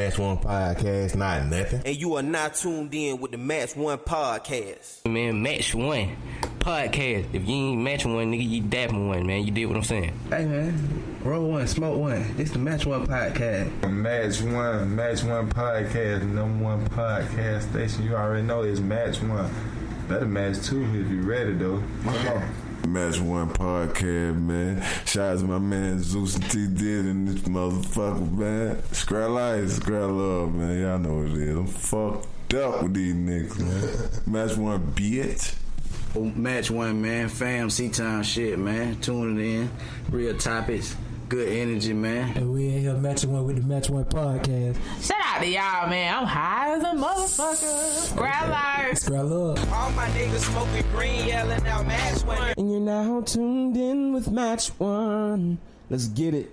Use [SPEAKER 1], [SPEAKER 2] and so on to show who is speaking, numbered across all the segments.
[SPEAKER 1] Match One Podcast, not nothing.
[SPEAKER 2] And you are not tuned in with the Match One Podcast.
[SPEAKER 3] Man, Match One Podcast. If you ain't Match One, nigga, you dapping one, man. You did what I'm saying.
[SPEAKER 4] Hey, man. Roll one, smoke one. This the Match One Podcast.
[SPEAKER 5] Match One Podcast, number one podcast station. You already know it's Match One. Better match two if you ready, though. Come on.
[SPEAKER 6] Match One Podcast, man. Shout out to my man Zeus and T Did and this motherfucker, man. Scrap life, scrap love, man. Y'all know what it is. I'm fucked up with these niggas, man. Match One, bitch.
[SPEAKER 4] Match One, man. Fam, C-Time shit, man. Tuning in. Real topics. Good energy, man.
[SPEAKER 7] And we in here matching one with the Match One Podcast.
[SPEAKER 8] Shout out to y'all, man. I'm high as a motherfucker. Scrap life.
[SPEAKER 7] Scrap love.
[SPEAKER 2] All my niggas smoking green, yelling out Match One.
[SPEAKER 4] And you're now tuned in with Match One. Let's get it.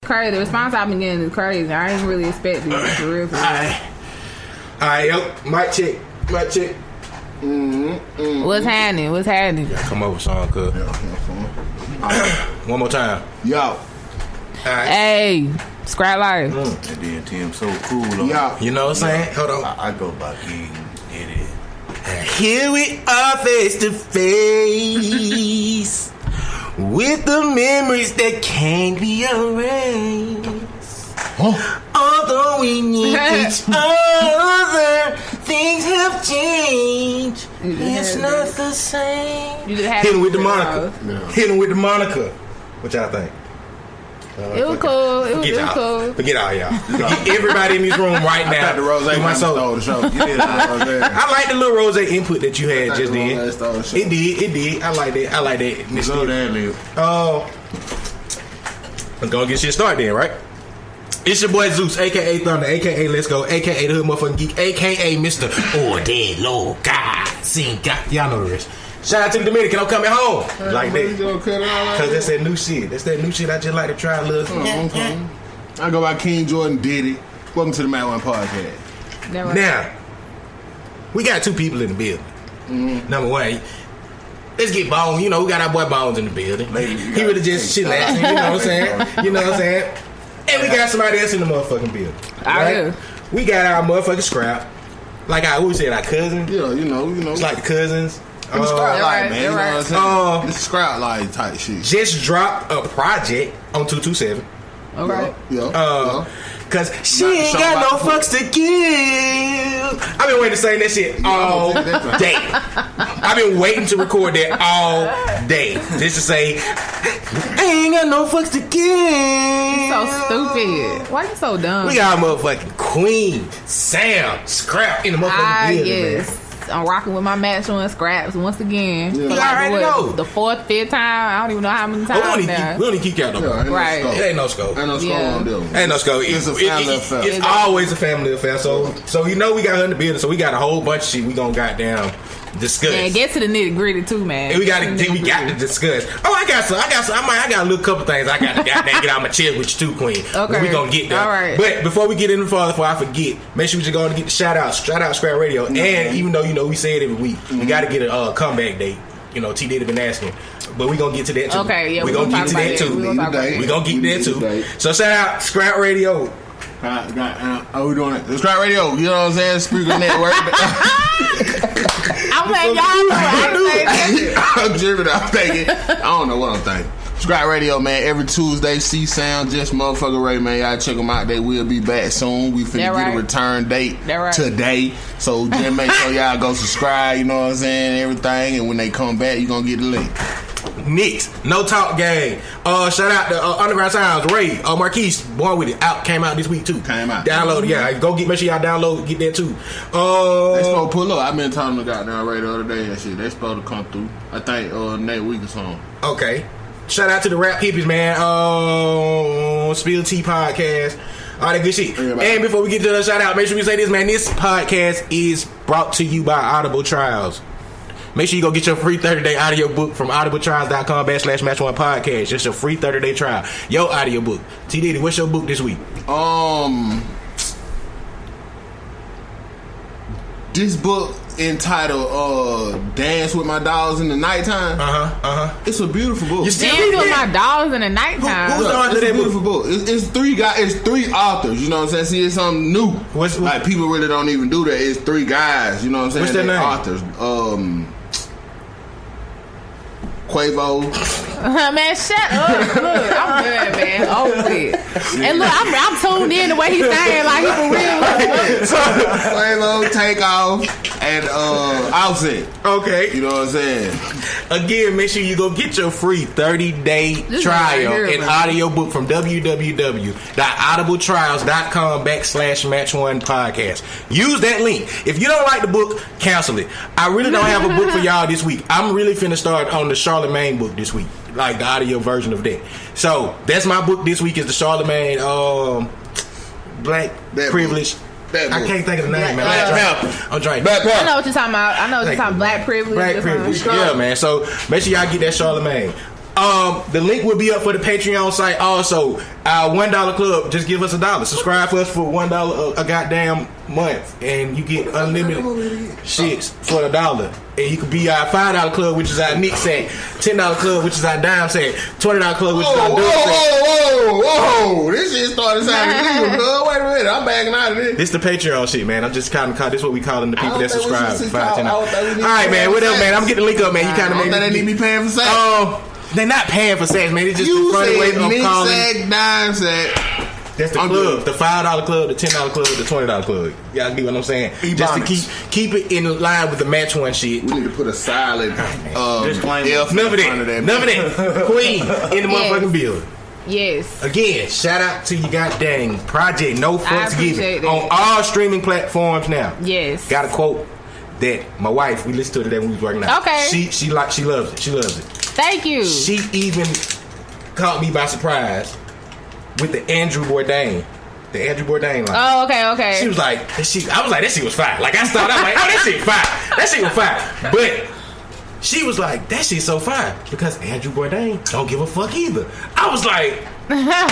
[SPEAKER 8] Crazy. The response I've been getting is crazy. I ain't really expecting it for real.
[SPEAKER 1] Alright, yo, mic check.
[SPEAKER 8] What's happening?
[SPEAKER 1] Come over, son, cuz. One more time.
[SPEAKER 9] Yo.
[SPEAKER 1] Alright.
[SPEAKER 8] Hey, Scrap life.
[SPEAKER 9] And then Tim so cool.
[SPEAKER 1] Yo. You know what I'm saying? Hold on.
[SPEAKER 9] I go by King Eddie.
[SPEAKER 1] Here we are face to face with the memories that can't be erased. Although we need each other, things have changed. It's not the same. Hitting with the Monica. Hitting with the Monica. What y'all think?
[SPEAKER 8] It was cool. It was cool.
[SPEAKER 1] Forget all y'all. Everybody in this room right now.
[SPEAKER 9] I the Rose stole the show. You did
[SPEAKER 1] I like the little Rose input that you had just then. It did. I like that. I'm gonna get shit started then, right? It's your boy Zeus, aka Thunder, aka Let's Go, aka the Hood Motherfucking Geek, aka Mr. Dead Low God. Y'all know the rest. Shout out to the Dominican, I'm coming home. Like that. Cause that's that new shit. That's that new shit I just like to try a little.
[SPEAKER 9] I go by King Jordan Diddy. Welcome to the Match One Podcast.
[SPEAKER 1] Now, we got two people in the building. Number one, let's get Bones. You know, we got our boy Bones in the building. He really just chillaxing. You know what I'm saying? And we got somebody else in the motherfucking building. Right? We got our motherfucking Scrap. Like I always said, our cousins.
[SPEAKER 9] Yeah, you know.
[SPEAKER 1] It's like the cousins.
[SPEAKER 9] It's Scrap Life, man. You know what I'm saying? It's Scrap Life type shit.
[SPEAKER 1] Just dropped a project on 227.
[SPEAKER 8] Okay.
[SPEAKER 9] Yeah.
[SPEAKER 1] Cause she ain't got no fucks to give. I've been waiting to say that shit all day. I've been waiting to record that all day. Just to say, I ain't got no fucks to give.
[SPEAKER 8] So stupid. Why you so dumb?
[SPEAKER 1] We got a motherfucking Queen, Sam, Scrap in the motherfucking building,
[SPEAKER 8] yes.
[SPEAKER 1] man.
[SPEAKER 8] I'm rocking with my Match One Scraps once again.
[SPEAKER 1] Yeah. You already know.
[SPEAKER 8] The 4th, 5th time. I don't even know how many times now.
[SPEAKER 1] We only keep count no more.
[SPEAKER 8] Right.
[SPEAKER 1] It ain't no scope.
[SPEAKER 9] Ain't no scope on them.
[SPEAKER 1] Ain't no scope.
[SPEAKER 9] It's a family affair.
[SPEAKER 1] It's always a family affair. So you know we got her in the building. So we got a whole bunch of shit we gonna goddamn discuss.
[SPEAKER 8] Yeah, get to the nitty gritty too, man.
[SPEAKER 1] And we got to discuss. Oh, I got a little couple things I got to goddamn get out my chest with you too, Queen.
[SPEAKER 8] Okay,
[SPEAKER 1] we gonna get there.
[SPEAKER 8] All right.
[SPEAKER 1] But before we get in further, before I forget, make sure we just go and get the shout out Scrap Radio. And even though we say it every week, we got to get a comeback date. You know, T Diddy been asking, but we gonna get to that too.
[SPEAKER 8] Okay, yeah,
[SPEAKER 1] we gonna get to that too. We gonna get there too. So shout out Scrap Radio.
[SPEAKER 9] How we doing it? The Scrap Radio, you know what I'm saying? Speaker Network.
[SPEAKER 8] I'm like, y'all know
[SPEAKER 9] I'm driven. I'm thinking. I don't know what I'm thinking. Scrap Radio, man. Every Tuesday, C-Sound, just motherfucking Ray, man. Y'all check them out. They will be back soon. We finna get a return date today. So just make sure y'all go subscribe, you know what I'm saying, everything. And when they come back, you gonna get the link.
[SPEAKER 1] Knicks, No Talk Gang. Shout out to Underground Sounds, Ray, Marquise, Born With It, came out this week too. Download, make sure y'all download, get that too.
[SPEAKER 9] They supposed to pull up. I've been telling the goddamn Ray the other day and shit. They supposed to come through. I think next week or something.
[SPEAKER 1] Okay. Shout out to the Rap Hippies, man. Spill Tea Podcast. All that good shit. And before we get to the shout out, make sure we say this, man. This podcast is brought to you by Audible Trials. Make sure you go get your free 30-day audiobook from audibletrials.com/Match1Podcast. Just your free 30-day trial. Your audiobook. T Diddy, what's your book this week?
[SPEAKER 9] This book entitled "Dance with My Dolls in the Nighttime." It's a beautiful book.
[SPEAKER 8] Dance with My Dolls in the Nighttime.
[SPEAKER 1] Who's the author of
[SPEAKER 9] It's a
[SPEAKER 1] that
[SPEAKER 9] beautiful book. It's three guys. It's three authors. You know what I'm saying? See, it's something new. Like people really don't even do that. It's three guys. You know what I'm saying?
[SPEAKER 1] What's their name?
[SPEAKER 9] Authors. Quavo.
[SPEAKER 8] Man, shut up. Look, I'm good, man. Over it. And look, I'm tuned in the way he's saying, like he for real.
[SPEAKER 9] Quavo, Takeoff, and Offset.
[SPEAKER 1] Okay.
[SPEAKER 9] You know what I'm saying?
[SPEAKER 1] Again, make sure you go get your free 30-day
[SPEAKER 8] This
[SPEAKER 1] trial
[SPEAKER 8] right here,
[SPEAKER 1] and
[SPEAKER 8] man.
[SPEAKER 1] audiobook from www.audibletrials.com/Match1Podcast. Use that link. If you don't like the book, cancel it. I really don't have a book for y'all this week. I'm really finna start on the Charlemagne book this week, like the audio version of that. So that's my book this week is the Charlemagne Black Privilege. I can't think of the name, man. I'm trying.
[SPEAKER 8] I know what you're talking about. I know what you're talking about. Black Privilege.
[SPEAKER 1] Black Privilege. Yeah, man. So make sure y'all get that Charlemagne. The link will be up for the Patreon site also. Our $1 club, just give us $1. Subscribe for us for $1 a goddamn month, and you get unlimited shits for $1. And you can be our $5 club, which is our Nick sack, $10 club, which is our dime sack, $20 club, which is our Dub sack.
[SPEAKER 9] Whoa! This shit started sounding illegal, cuz. Wait a minute, I'm backing out of this.
[SPEAKER 1] This the Patreon shit, man. I'm just kind of this is what we calling the people that subscribe.
[SPEAKER 9] All
[SPEAKER 1] right, man. What up, man? I'm getting the link up, man. You kind of made
[SPEAKER 9] they need me paying for sex.
[SPEAKER 1] They're not paying for sex, man. It's just
[SPEAKER 9] You
[SPEAKER 1] the funny way
[SPEAKER 9] said
[SPEAKER 1] of
[SPEAKER 9] Nick
[SPEAKER 1] calling.
[SPEAKER 9] sack, dime sack.
[SPEAKER 1] That's the club, the $5 club, the $10 club, the $20 club. Y'all get what I'm saying? Just to keep it in line with the Match One shit.
[SPEAKER 9] We need to put a silent
[SPEAKER 1] disclaimer.
[SPEAKER 9] F
[SPEAKER 1] None of
[SPEAKER 9] in front of
[SPEAKER 1] that. None of that. Queen in the motherfucking building.
[SPEAKER 8] Yes.
[SPEAKER 1] Again, shout out to you goddamn project No Fucks Given on all streaming platforms now.
[SPEAKER 8] Yes.
[SPEAKER 1] Got a quote that my wife, we listened to it today when we was working out.
[SPEAKER 8] Okay.
[SPEAKER 1] She loves it. She loves it.
[SPEAKER 8] Thank you.
[SPEAKER 1] She even caught me by surprise with the Andrew Bourdain. The Andrew Bourdain line.
[SPEAKER 8] Oh, okay.
[SPEAKER 1] She was like, I was like, that shit was fire. Like, I started, I'm like, oh, that shit fire. That shit was fire. But she was like, that shit's so fire because Andrew Bourdain don't give a fuck either. I was like, nigga.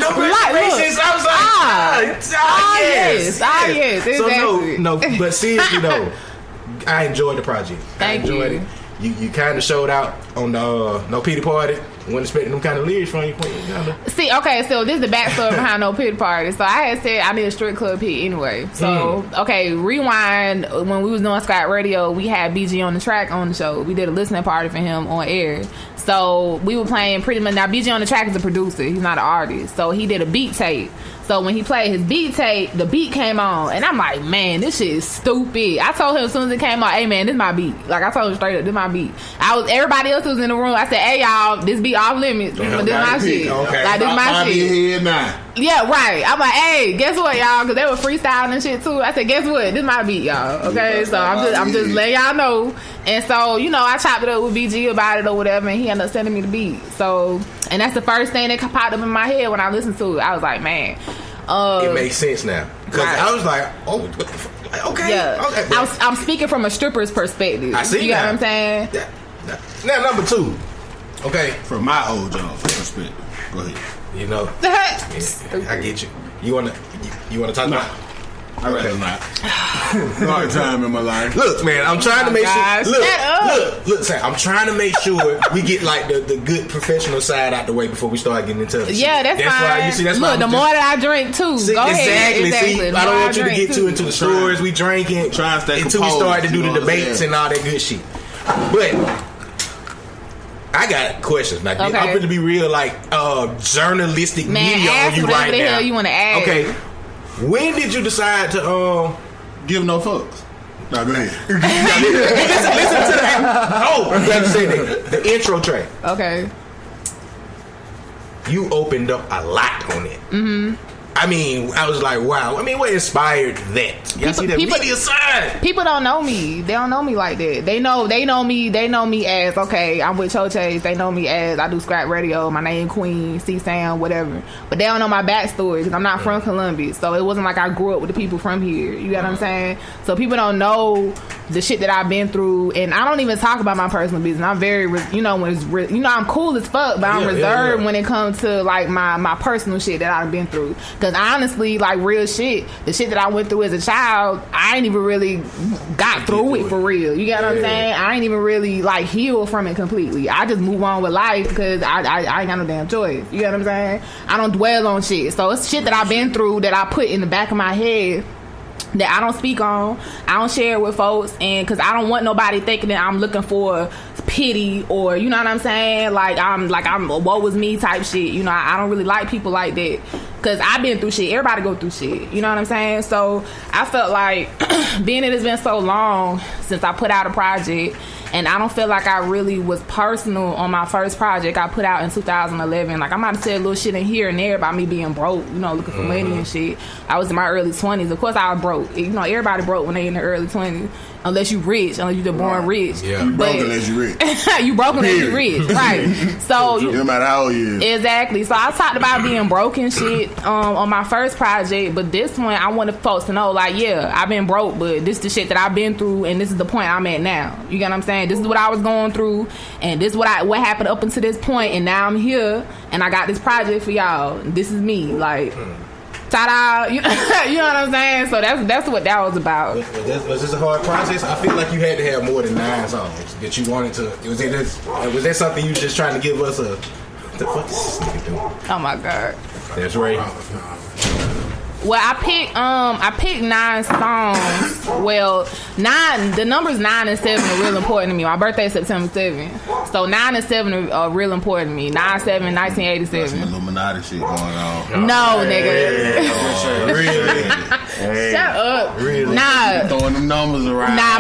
[SPEAKER 1] No reservations. I was like, yes.
[SPEAKER 8] Exactly.
[SPEAKER 1] So no, but seriously though, I enjoyed the project. I enjoyed it. You kind of showed out on the No Pity Party. Wasn't expecting them kind of lyrics from you.
[SPEAKER 8] See, okay, so this is the backstory behind No Pity Party. So I had said I did a strip club hit anyway. So, okay, rewind. When we was doing Scott Radio, we had BG on the track on the show. We did a listening party for him on air. So we were playing pretty much. Now, BG on the track is a producer. He's not an artist. So he did a beat tape. So when he played his beat tape, the beat came on. And I'm like, man, this shit is stupid. I told him as soon as it came on, hey, man, this is my beat. Like, I told him straight up, this is my beat. Everybody else was in the room. I said, hey, y'all, this beat off limits. This is my shit.
[SPEAKER 9] Okay.
[SPEAKER 8] Like, this is my shit. Yeah, right. I'm like, hey, guess what, y'all? Because they were freestyling and shit, too. I said, guess what? This is my beat, y'all. Okay? So I'm just letting y'all know. And so, you know, I chopped it up with BG about it or whatever, and he ended up sending me the beat. So, and that's the first thing that popped up in my head when I listened to it. I was like, man.
[SPEAKER 1] It makes sense now. Because I was like, oh, what the fuck? Okay.
[SPEAKER 8] Yeah.
[SPEAKER 1] Okay.
[SPEAKER 8] I'm speaking from a stripper's perspective.
[SPEAKER 1] I see.
[SPEAKER 8] You got what I'm saying?
[SPEAKER 1] Yeah. Now, number 2. Okay.
[SPEAKER 9] From my old job perspective. Go ahead.
[SPEAKER 1] You know. I get you. You wanna talk about?
[SPEAKER 9] I rather not. Hard time in my life.
[SPEAKER 1] Look, man, I'm trying to make sure. Look, Sam, I'm trying to make sure we get like the good professional side out the way before we start getting into it.
[SPEAKER 8] Yeah, that's fine.
[SPEAKER 1] Why you see. That's
[SPEAKER 8] look,
[SPEAKER 1] why
[SPEAKER 8] the more that I drink too.
[SPEAKER 1] See,
[SPEAKER 8] go ahead.
[SPEAKER 1] Exactly. See, I don't want you to get too into the stories we drinking
[SPEAKER 9] trying to stay
[SPEAKER 1] until we start to do the debates and all that good shit. But I got questions. Now, I'm going to be real, like journalistic media on you right now.
[SPEAKER 8] Hell you want to add?
[SPEAKER 1] Okay. When did you decide to
[SPEAKER 9] give no fucks? No, go ahead.
[SPEAKER 1] listen to that. Oh, I'm glad you said that. The intro track.
[SPEAKER 8] Okay.
[SPEAKER 1] You opened up a lot on it. Mm-hmm. I mean, I was like, wow. I mean, what inspired that? Y'all see that media side?
[SPEAKER 8] People don't know me. They don't know me like that. They know me. They know me as, okay, I'm with Choches. They know me as, I do Scrap Radio. My name Queen, C-Sound, whatever. But they don't know my backstory because I'm not from Columbia. So it wasn't like I grew up with the people from here. You get what I'm saying? So people don't know the shit that I've been through, and I don't even talk about my personal business. I'm very, I'm cool as fuck, but I'm reserved when it comes to like my personal shit that I've been through. Because honestly, like real shit, the shit that I went through as a child, I ain't even really got through it for real. You get what I'm saying? I ain't even really like healed from it completely. I just move on with life because I ain't got no damn choice. You get what I'm saying? I don't dwell on shit. So it's shit that I've been through that I put in the back of my head that I don't speak on. I don't share it with folks, and because I don't want nobody thinking that I'm looking for pity or, you know what I'm saying, like I'm woe was me type shit. You know, I don't really like people like that because I've been through shit. Everybody go through shit. You know what I'm saying? So I felt like being it has been so long since I put out a project, and I don't feel like I really was personal on my first project I put out in 2011. Like, I might have said little shit in here and there about me being broke, you know, looking for money and shit. I was in my early 20s. Of course, I was broke. You know, everybody broke when they in their early 20s. Unless you rich, unless you just born rich.
[SPEAKER 9] Yeah, broke unless you rich.
[SPEAKER 8] You broke unless you rich, right? So
[SPEAKER 9] no matter how old you is.
[SPEAKER 8] Exactly. So I talked about being broke and shit on my first project, but this one I wanted folks to know, like, yeah, I've been broke, but this is the shit that I've been through, and this is the point I'm at now. You get what I'm saying? This is what I was going through, and this is what happened up until this point, and now I'm here, and I got this project for y'all. This is me, like. Ta-da! You know what I'm saying? So that's what that was about.
[SPEAKER 1] Was this a hard process? I feel like you had to have more than 9 songs that you wanted to. Was that something you just trying to give us a? What the fuck is this nigga doing?
[SPEAKER 8] Oh my god!
[SPEAKER 1] That's right.
[SPEAKER 8] Well, I picked 9 songs. Well, 9. The numbers 9 and 7 are real important to me. My birthday is September 7th, so 9 and 7 are real important to me. 9/7, 1987.
[SPEAKER 9] Some Illuminati shit going on.
[SPEAKER 8] No, nigga.
[SPEAKER 1] Really?
[SPEAKER 8] Shut up.
[SPEAKER 1] Really?
[SPEAKER 8] Nah.
[SPEAKER 9] Throwing them numbers around.
[SPEAKER 8] Nah,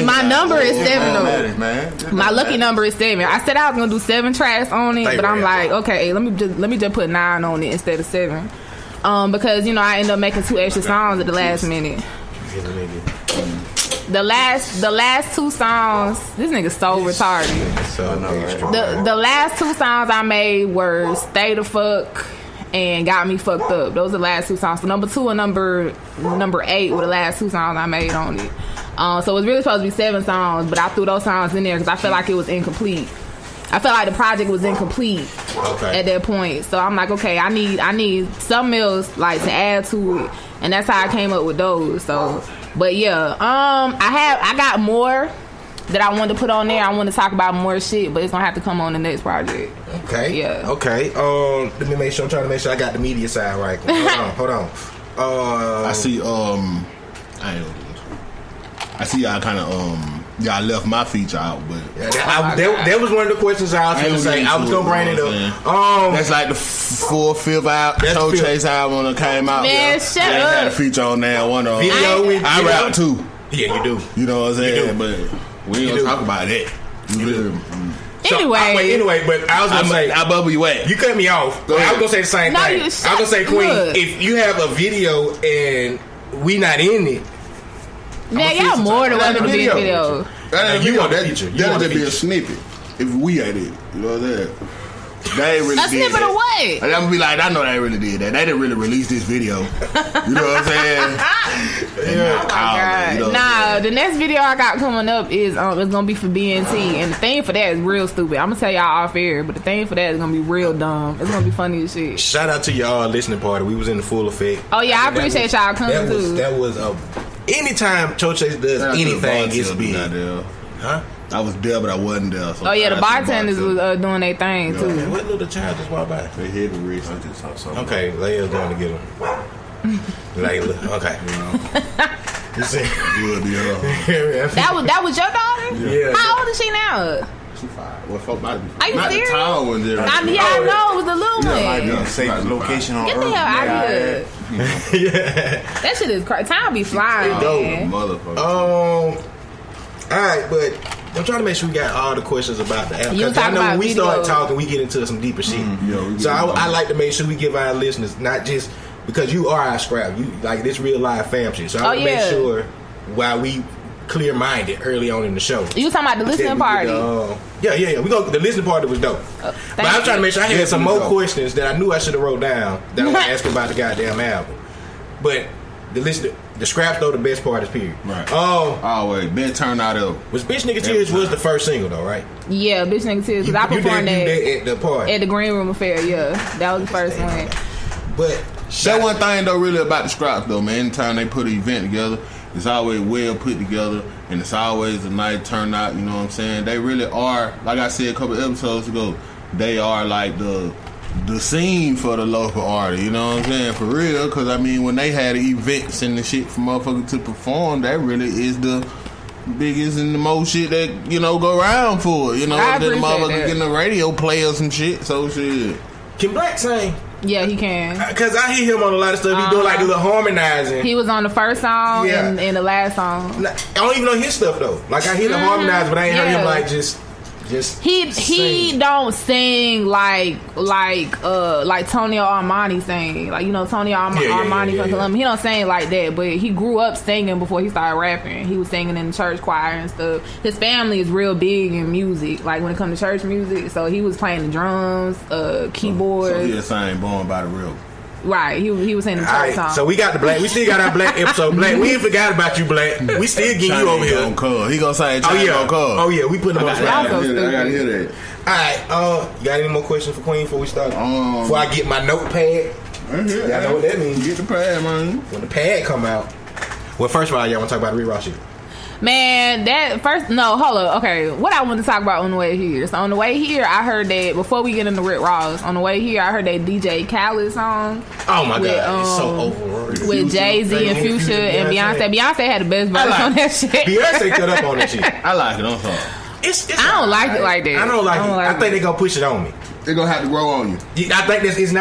[SPEAKER 8] my number is 7 though.
[SPEAKER 9] Man.
[SPEAKER 8] My lucky number is 7. I said I was gonna do 7 tracks on it, but I'm like, okay, let me just put 9 on it instead of 7. Because, you know, I ended up making 2 extra songs at the last minute. The last 2 songs, this nigga so retarded. The last 2 songs I made were Stay the Fuck and Got Me Fucked Up. Those are the last 2 songs. So number 2 and number 8 were the last 2 songs I made on it. So it was really supposed to be 7 songs, but I threw those songs in there because I felt like it was incomplete. I felt like the project was incomplete at that point. So I'm like, okay, I need something else like to add to it, and that's how I came up with those. So, but yeah, I got more that I wanted to put on there. I want to talk about more shit, but it's gonna have to come on the next project.
[SPEAKER 1] Okay.
[SPEAKER 8] Yeah.
[SPEAKER 1] Okay. Let me make sure. I'm trying to make sure I got the media side right. Hold on.
[SPEAKER 9] I see. I see y'all kind of y'all left my feature out, but
[SPEAKER 1] that was one of the questions I was going to say. I was going to bring it up.
[SPEAKER 9] That's like the 4th, 5th album, Toe Chase album that came out.
[SPEAKER 8] Man, shut up.
[SPEAKER 9] They had a feature on there. One of them. I rap too.
[SPEAKER 1] Yeah, you do.
[SPEAKER 9] You know what I'm saying? But we ain't gonna talk about that.
[SPEAKER 8] Anyway,
[SPEAKER 1] but I was gonna say,
[SPEAKER 9] I bubble you at.
[SPEAKER 1] You cut me off. I was gonna say the same thing. I was gonna say, Queen, if you have a video and we not in it.
[SPEAKER 8] Man, y'all more than welcome to be in the video.
[SPEAKER 9] That'll just be a snippet if we at it. You know what I'm saying? They ain't really
[SPEAKER 8] a snippet of what?
[SPEAKER 9] And I'm gonna be like, I know they really did that. They didn't really release this video. You know what I'm saying?
[SPEAKER 8] The next video I got coming up is it's gonna be for BNT, and the thing for that is real stupid. I'm gonna tell y'all off air, but the thing for that is gonna be real dumb. It's gonna be funny as shit.
[SPEAKER 1] Shout out to y'all listening party. We was in the full effect.
[SPEAKER 8] Oh yeah, I appreciate y'all coming too.
[SPEAKER 1] That was anytime Toe Chase does anything, it's big. Huh?
[SPEAKER 9] I was there, but I wasn't there. So
[SPEAKER 8] the bartenders was doing their thing too.
[SPEAKER 1] Okay, what little child just walked by?
[SPEAKER 9] They hit the wrist.
[SPEAKER 1] Okay, Leia's going to get him. Layla, okay. You see?
[SPEAKER 8] That was your daughter?
[SPEAKER 1] Yeah.
[SPEAKER 8] How old is she now?
[SPEAKER 9] She 5. Well, fuck about
[SPEAKER 8] Are you
[SPEAKER 9] not
[SPEAKER 8] serious?
[SPEAKER 9] The tall one there.
[SPEAKER 8] I know it was the little one.
[SPEAKER 5] Save the location on
[SPEAKER 8] Get the hell out of here. That shit is crazy. Time be flying, man.
[SPEAKER 9] Motherfucker.
[SPEAKER 1] Alright, but I'm trying to make sure we got all the questions about the album. Because I know when we start talking, we get into some deeper shit. So I like to make sure we give our listeners, not just because you are our scrap, you like this real live fam shit. So I want to make sure while we clear minded early on in the show.
[SPEAKER 8] You talking about the listening party?
[SPEAKER 1] Yeah. The listening party was dope. But I'm trying to make sure I had some more questions that I knew I should have wrote down that I want to ask about the goddamn album. But the listener, The scraps though the best part is period.
[SPEAKER 9] Right. Always best turnout ever.
[SPEAKER 1] Was Bitch Nigga Tears was the first single though, right?
[SPEAKER 8] Yeah, Bitch Nigga Tears. Because I performed that
[SPEAKER 1] at the party
[SPEAKER 8] at the Green Room Affair. Yeah, that was the first one.
[SPEAKER 1] But
[SPEAKER 9] that one thing though, really about the scraps though, man. Anytime they put an event together, it's always well put together, and it's always a nice turnout. You know what I'm saying? They really are, like I said a couple episodes ago, they are like the scene for the local artist, you know what I'm saying? For real, because I mean, when they had events and the shit for motherfuckers to perform, that really is the biggest and the most shit that, you know, go around for it, you know?
[SPEAKER 8] I
[SPEAKER 9] That the motherfucker
[SPEAKER 8] that.
[SPEAKER 9] getting a radio play or some shit, so shit.
[SPEAKER 1] Can Black sing?
[SPEAKER 8] Yeah, he can.
[SPEAKER 1] Because I hear him on a lot of stuff. He doing like a little harmonizing.
[SPEAKER 8] He was on the first song
[SPEAKER 1] Yeah.
[SPEAKER 8] and the last song.
[SPEAKER 1] I don't even know his stuff though. Like I hear the harmonize, but I ain't heard him like just
[SPEAKER 8] he
[SPEAKER 1] sing.
[SPEAKER 8] don't sing like Tony Armani sing. Like, you know, Tony Armani from Columbia. He don't sing like that, but he grew up singing before he started rapping. He was singing in the church choir and stuff. His family is real big in music, like when it comes to church music. So he was playing the drums, keyboards.
[SPEAKER 9] So he a sign born by the real.
[SPEAKER 8] Right, he was singing the
[SPEAKER 1] All
[SPEAKER 8] church
[SPEAKER 1] right,
[SPEAKER 8] song.
[SPEAKER 1] so we got the Black. We still got our Black episode. Black, we ain't forgot about you, Black. We still getting you over here.
[SPEAKER 9] He gonna say
[SPEAKER 1] Oh yeah, we putting him on the
[SPEAKER 9] I
[SPEAKER 1] spot.
[SPEAKER 9] gotta hear that.
[SPEAKER 1] All right, you got any more questions for Queen before we start? Before I get my notepad. Y'all know what that means.
[SPEAKER 9] Get the pad, man.
[SPEAKER 1] When the pad come out. Well, first of all, y'all want to talk about the Rick Ross shit?
[SPEAKER 8] Man, hold up. Okay, what I want to talk about on the way here. So on the way here, I heard that before we get into Rick Ross, on the way here, I heard that DJ Khaled song.
[SPEAKER 1] Oh my god, it's so overrated.
[SPEAKER 8] With Jay-Z and Future and Beyonce. Beyonce had the best verse on that shit.
[SPEAKER 1] Beyonce cut up on that shit.
[SPEAKER 9] I like it. I'm sorry.
[SPEAKER 8] I don't like it like that.
[SPEAKER 1] I don't like it. I think they gonna push it on me.
[SPEAKER 9] They're gonna have to grow on you.
[SPEAKER 1] I think it's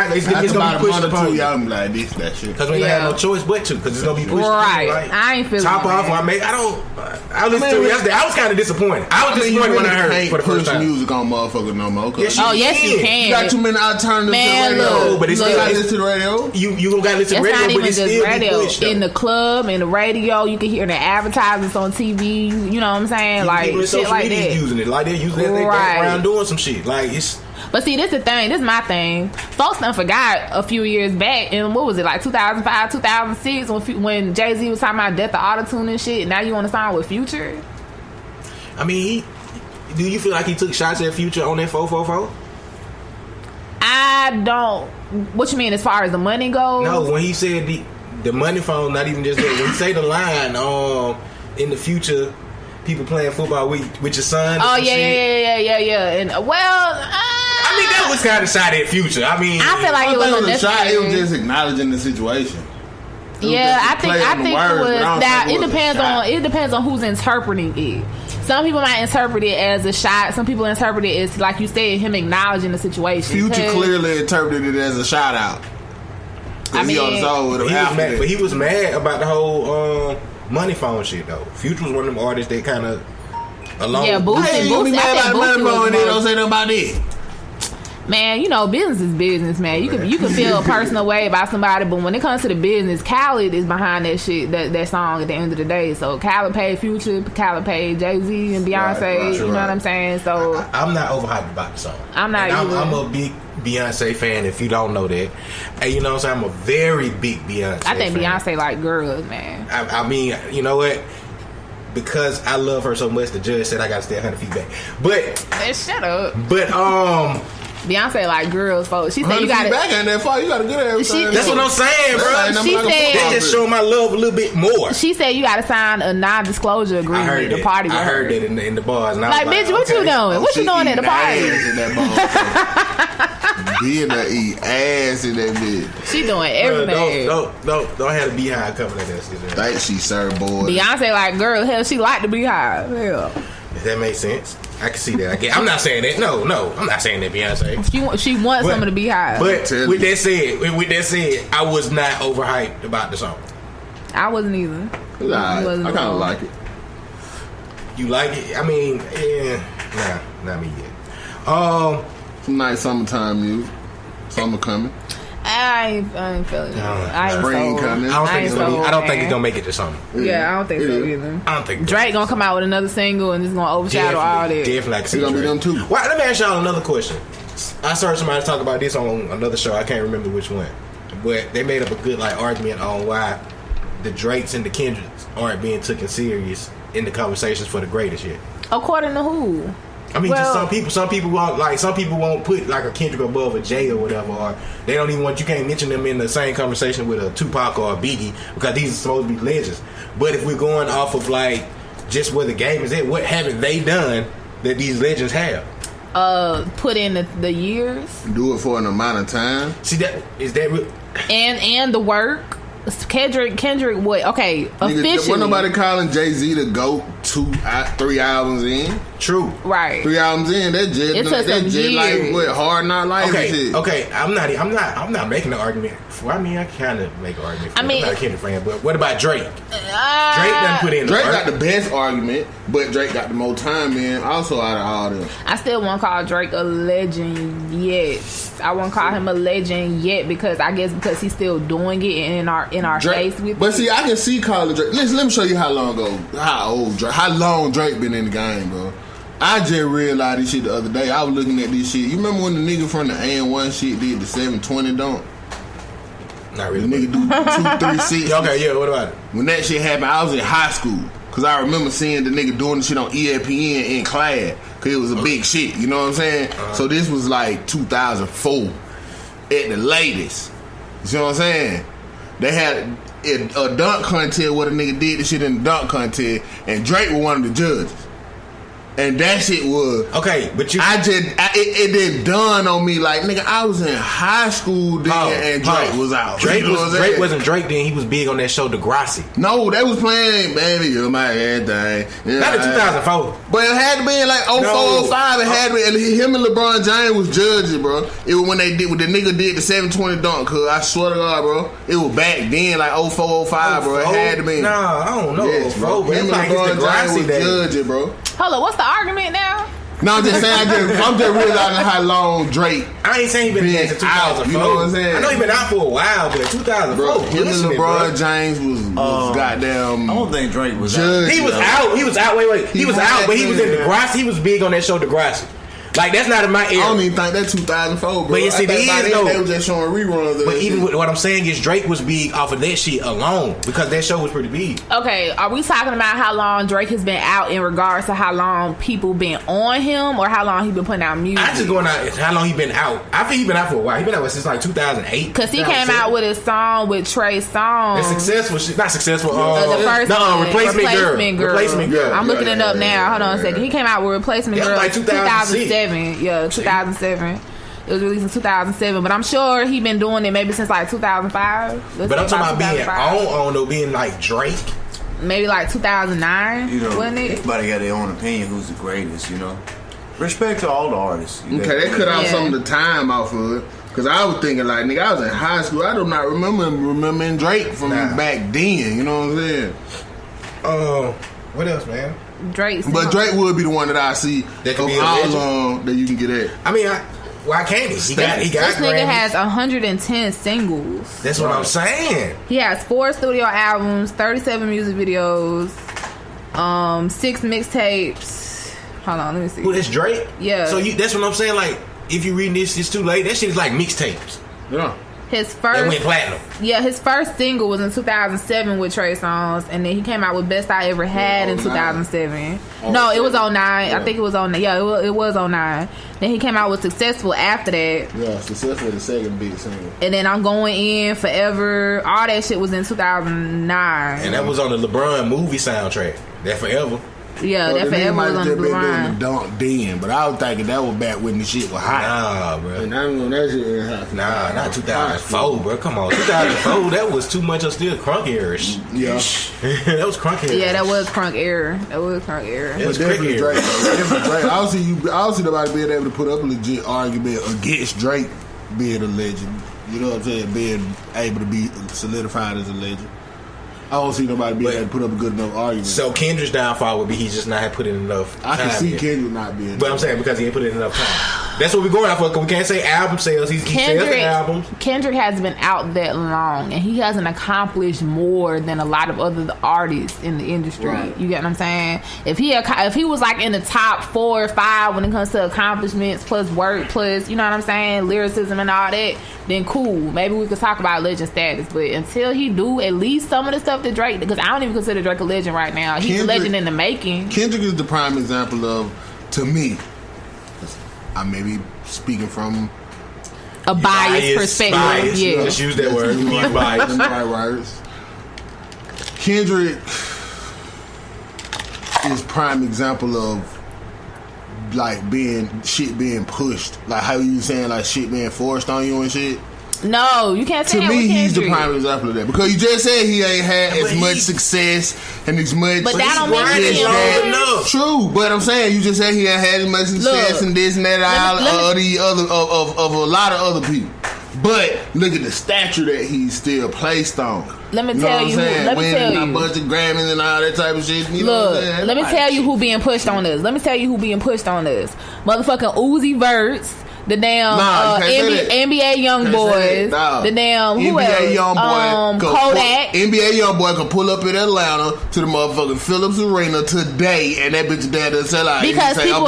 [SPEAKER 1] gonna be pushed upon you.
[SPEAKER 9] Y'all be like this, that shit.
[SPEAKER 1] Because we ain't have no choice but to. Because it's gonna be pushed.
[SPEAKER 8] Right.
[SPEAKER 1] Like,
[SPEAKER 8] I ain't feeling
[SPEAKER 1] top off. I listened to it yesterday. I was kind of disappointed. I was disappointed when I heard it for the first time.
[SPEAKER 9] Music on motherfuckers no more.
[SPEAKER 8] Yes, you can.
[SPEAKER 9] You got too many alternatives
[SPEAKER 8] Man,
[SPEAKER 9] to the radio.
[SPEAKER 8] look,
[SPEAKER 1] but it's
[SPEAKER 9] you
[SPEAKER 1] still
[SPEAKER 9] gotta listen to the radio.
[SPEAKER 1] You gonna gotta listen to radio,
[SPEAKER 8] not
[SPEAKER 1] but
[SPEAKER 8] even
[SPEAKER 1] it's
[SPEAKER 8] just
[SPEAKER 1] still
[SPEAKER 8] radio.
[SPEAKER 1] be pushed,
[SPEAKER 8] In the club, in the radio, you can hear the advertisements on TV. You know what I'm saying? Like
[SPEAKER 1] people in
[SPEAKER 8] shit
[SPEAKER 1] social
[SPEAKER 8] like
[SPEAKER 1] media
[SPEAKER 8] that.
[SPEAKER 1] using it, like they're using it as they background doing some shit. Like it's.
[SPEAKER 8] But see, this is the thing. This is my thing. Folks done forgot a few years back, and what was it, like 2005, 2006, when Jay-Z was talking about death of autotune and shit. Now you want to sign with Future?
[SPEAKER 1] I mean, do you feel like he took shots at Future on that 444?
[SPEAKER 8] I don't. What you mean as far as the money goes?
[SPEAKER 1] No, when he said the money phone, not even just that. When he say the line, in the future, people playing football with your son.
[SPEAKER 8] Oh yeah. And I
[SPEAKER 1] mean, that was kind of shot at Future. I mean,
[SPEAKER 8] I feel like it wasn't necessary.
[SPEAKER 9] It was just acknowledging the situation.
[SPEAKER 8] Yeah, I think it was that. It depends on who's interpreting it. Some people might interpret it as a shot. Some people interpret it as, like you said, him acknowledging the situation.
[SPEAKER 9] Future clearly interpreted it as a shout out.
[SPEAKER 8] I mean,
[SPEAKER 1] he was mad about the whole money phone shit though. Future was one of them artists that kind of alone.
[SPEAKER 8] Yeah, Boosie.
[SPEAKER 9] Hey, you be mad about the money phone and they don't say nothing about it.
[SPEAKER 8] Man, you know, business is business, man. You can feel a personal way about somebody, but when it comes to the business, Khaled is behind that shit, that song at the end of the day. So Khaled paid Future, Khaled paid Jay-Z and Beyonce, you know what I'm saying? So
[SPEAKER 1] I'm not overhyped about the song.
[SPEAKER 8] I'm not either.
[SPEAKER 1] I'm a big Beyonce fan, if you don't know that. And you know what I'm saying? I'm a very big Beyonce fan.
[SPEAKER 8] I think Beyonce like girls, man.
[SPEAKER 1] I mean, you know what? Because I love her so much, the judge said I gotta stay 100 feet back. But
[SPEAKER 8] man, shut up.
[SPEAKER 1] But
[SPEAKER 8] Beyonce like girls, folks. She said you got
[SPEAKER 9] back in that far. You got to get everything.
[SPEAKER 1] That's what I'm saying, bro.
[SPEAKER 8] She said
[SPEAKER 1] that just showing my love a little bit more.
[SPEAKER 8] She said you got to sign a non-disclosure agreement to party with her.
[SPEAKER 1] I heard that in the bars. And
[SPEAKER 8] like, bitch, what you doing? What you doing at the party?
[SPEAKER 9] Being to eat ass in that bitch.
[SPEAKER 8] She doing everything.
[SPEAKER 1] Don't have a beehive coming at us.
[SPEAKER 9] Think she served boy.
[SPEAKER 8] Beyonce like girl. Hell, she like the beehive. Hell.
[SPEAKER 1] If that makes sense. I can see that. I'm not saying that. No, I'm not saying that, Beyonce.
[SPEAKER 8] She wants some of the beehive.
[SPEAKER 1] But with that said, I was not overhyped about the song.
[SPEAKER 8] I wasn't either.
[SPEAKER 9] I kind of like it.
[SPEAKER 1] You like it? I mean, yeah, not me yet.
[SPEAKER 9] Some nice summertime music. Summer coming.
[SPEAKER 8] I ain't feeling it.
[SPEAKER 9] Spring coming.
[SPEAKER 1] I don't think it's gonna make it to summer.
[SPEAKER 8] Yeah, I don't think so either.
[SPEAKER 1] I don't think
[SPEAKER 8] Drake gonna come out with another single and it's gonna overshadow all that.
[SPEAKER 1] Definitely, I can see
[SPEAKER 9] gonna be them too.
[SPEAKER 1] Well, let me ask y'all another question. I saw somebody talk about this on another show. I can't remember which one, but they made up a good argument on why the Drakes and the Kendricks aren't being taken serious in the conversations for the greatest yet?
[SPEAKER 8] According to who?
[SPEAKER 1] I mean, just some people won't put like a Kendrick above a Jay or whatever, or they don't even want, you can't mention them in the same conversation with a Tupac or a Biggie because these are supposed to be legends. But if we're going off of like just where the game is at, what haven't they done that these legends have?
[SPEAKER 8] Put in the years.
[SPEAKER 9] Do it for an amount of time.
[SPEAKER 1] See, that is that real?
[SPEAKER 8] And the work. Kendrick, what? Okay, officially.
[SPEAKER 9] Wasn't nobody calling Jay-Z the GOAT 3 albums in?
[SPEAKER 1] True.
[SPEAKER 8] Right.
[SPEAKER 9] 3 albums in, that just like what, Hard Knock Life and shit.
[SPEAKER 1] Okay, I'm not making the argument. I mean, I kind of make an argument. I'm not a Kendrick fan, but what about Drake? Drake done put in.
[SPEAKER 9] Drake got the best argument, but Drake got the most time in. Also, out of all them,
[SPEAKER 8] I still won't call Drake a legend yet. I won't call him a legend yet because he's still doing it in our
[SPEAKER 9] Drake,
[SPEAKER 8] face with.
[SPEAKER 9] But see, I can see calling Drake. Listen, let me show you how long Drake been in the game, bro. I just realized this shit the other day. I was looking at this shit. You remember when the nigga from the AN1 shit did the 720 dunk?
[SPEAKER 1] Not really.
[SPEAKER 9] The nigga do 236.
[SPEAKER 1] Okay, yeah. What about it?
[SPEAKER 9] When that shit happened, I was in high school. Cause I remember seeing the nigga doing the shit on ESPN in class. Cause it was a big shit. You know what I'm saying? So this was like 2004 at the latest. You see what I'm saying? They had a dunk contest where the nigga did the shit in the dunk contest, and Drake was one of the judges. And that shit was
[SPEAKER 1] okay, but
[SPEAKER 9] it didn't dawn on me like, nigga, I was in high school then and Drake was out.
[SPEAKER 1] Drake wasn't Drake then. He was big on that show Degrassi.
[SPEAKER 9] No, they was playing Baby You're My Everything.
[SPEAKER 1] Not in 2004,
[SPEAKER 9] but it had to be in like 04, 05. It had to be. And him and LeBron James was judges, bro. It was when the nigga did the 720 dunk. Cause I swear to God, bro, it was back then like 04, 05, bro. It had to be.
[SPEAKER 1] Nah, I don't know.
[SPEAKER 9] Yes, bro. Him and LeBron James was judges, bro.
[SPEAKER 8] Hold on, what's the argument now?
[SPEAKER 9] No, I'm just saying. I'm just realizing how long Drake.
[SPEAKER 1] I ain't saying he been since 2004. You know what I'm saying? I know he been out for a while, but 2004.
[SPEAKER 9] Bro, him and LeBron James was goddamn.
[SPEAKER 4] I don't think Drake was
[SPEAKER 9] judge.
[SPEAKER 1] He was out. He was out. Wait. He was out, but he was in Degrassi. He was big on that show Degrassi. Like, that's not in my era.
[SPEAKER 9] I don't even think that's 2004, bro.
[SPEAKER 1] But yes, it is, though.
[SPEAKER 9] They were just showing reruns of
[SPEAKER 1] But even what I'm saying is Drake was big off of that shit alone because that show was pretty big.
[SPEAKER 8] Okay, are we talking about how long Drake has been out in regards to how long people been on him or how long he been putting out music?
[SPEAKER 1] I just going out how long he been out. I think he been out for a while. He been out since like 2008.
[SPEAKER 8] Because he came out with a song with Trey Songz.
[SPEAKER 1] That's successful shit. Not successful.
[SPEAKER 8] The first one.
[SPEAKER 1] Replacement Girl.
[SPEAKER 8] Replacement Girl. I'm looking it up now. Hold on a second. He came out with Replacement Girl
[SPEAKER 1] like
[SPEAKER 8] 2007. Yeah, 2007. It was released in 2007, but I'm sure he been doing it maybe since like 2005.
[SPEAKER 1] But I'm talking about being on though, being like Drake.
[SPEAKER 8] Maybe like 2009.
[SPEAKER 4] You know,
[SPEAKER 8] wasn't it?
[SPEAKER 4] Everybody got their own opinion. Who's the greatest? You know, respect to all the artists.
[SPEAKER 9] Okay, they cut out some of the time off of it. Cause I was thinking like, nigga, I was in high school. I do not remembering Drake from back then. You know what I'm saying?
[SPEAKER 1] What else, man?
[SPEAKER 8] Drake.
[SPEAKER 9] But Drake would be the one that I see
[SPEAKER 1] that could be
[SPEAKER 9] how long that you can get at.
[SPEAKER 1] I mean, why can't he? He got
[SPEAKER 8] this nigga has 110 singles.
[SPEAKER 1] That's what I'm saying.
[SPEAKER 8] He has 4 studio albums, 37 music videos, 6 mixtapes. Hold on, let me see.
[SPEAKER 1] Well, that's Drake?
[SPEAKER 8] Yeah.
[SPEAKER 1] So that's what I'm saying. Like, if you reading this, it's too late. That shit is like mixtapes.
[SPEAKER 9] Yeah.
[SPEAKER 8] His first,
[SPEAKER 1] that went platinum.
[SPEAKER 8] Yeah, his first single was in 2007 with Trey Songz, and then he came out with Best I Ever Had in 2007. No, it was 09. Yeah. I think it was 09. Yeah, it was 09. Then he came out with Successful after that.
[SPEAKER 9] Yeah, Successful the second big single.
[SPEAKER 8] And then I'm Going In, Forever. All that shit was in 2009.
[SPEAKER 1] And that was on the LeBron movie soundtrack. That Forever.
[SPEAKER 8] Yeah, that Forever was on the
[SPEAKER 9] LeBron. Dunk then, but I was thinking that was back when the shit was hot.
[SPEAKER 1] Nah, bro.
[SPEAKER 9] And I know that shit ain't hot.
[SPEAKER 1] Nah, not 2004, bro. Come on, 2004. That was too much of still crunk era-ish.
[SPEAKER 9] Yeah,
[SPEAKER 1] that was crunk era.
[SPEAKER 8] Yeah, that was crunk era. That was crunk era.
[SPEAKER 1] It was
[SPEAKER 9] definitely Drake. Drake. I don't see nobody being able to put up a legit argument against Drake being a legend. You know what I'm saying? Being able to be solidified as a legend. I don't see nobody being able to put up a good enough argument.
[SPEAKER 1] So Kendrick's downfall would be he just not put in enough time.
[SPEAKER 9] I can see Kendrick not being.
[SPEAKER 1] But I'm saying because he ain't put in enough time. That's what we're going out for. Cause we can't say album sales. He sells the albums.
[SPEAKER 8] Kendrick has been out that long, and he hasn't accomplished more than a lot of other artists in the industry. Right. You get what I'm saying? If he was like in the top 4 or 5 when it comes to accomplishments plus work plus, you know what I'm saying, lyricism and all that, then cool. Maybe we could talk about legend status. But until he do at least some of the stuff stuff that Drake, because I don't even consider Drake a legend right now. He's a legend in the making.
[SPEAKER 9] Kendrick is the prime example of, to me, I may be speaking from
[SPEAKER 8] a biased perspective.
[SPEAKER 1] Bias.
[SPEAKER 8] Yeah.
[SPEAKER 1] Just use that word. Bias.
[SPEAKER 9] Right words. Kendrick is prime example of like being pushed, like how you saying like shit being forced on you and shit.
[SPEAKER 8] No, you can't say
[SPEAKER 9] to
[SPEAKER 8] that
[SPEAKER 9] me,
[SPEAKER 8] with
[SPEAKER 9] he's the
[SPEAKER 8] Kendrick.
[SPEAKER 9] prime example of that because you just said he ain't had as much success and as much.
[SPEAKER 8] But that don't mean
[SPEAKER 9] this,
[SPEAKER 8] he ain't
[SPEAKER 9] that. True, but I'm saying you just said he ain't had as much success and this and that of a lot of other people. But look at the stature that he's still placed on.
[SPEAKER 8] Let me tell you.
[SPEAKER 9] Winning a bunch of Grammys and all that type of shit. You know what I'm saying?
[SPEAKER 8] Let me tell you who being pushed on us. Motherfucking Uzi Verts. The damn NBA Young Boys. The damn who
[SPEAKER 9] NBA
[SPEAKER 8] else? Kodak.
[SPEAKER 9] NBA Young Boy could pull up in Atlanta to the motherfucking Phillips Arena today, and that bitch there to sell out.
[SPEAKER 8] Because people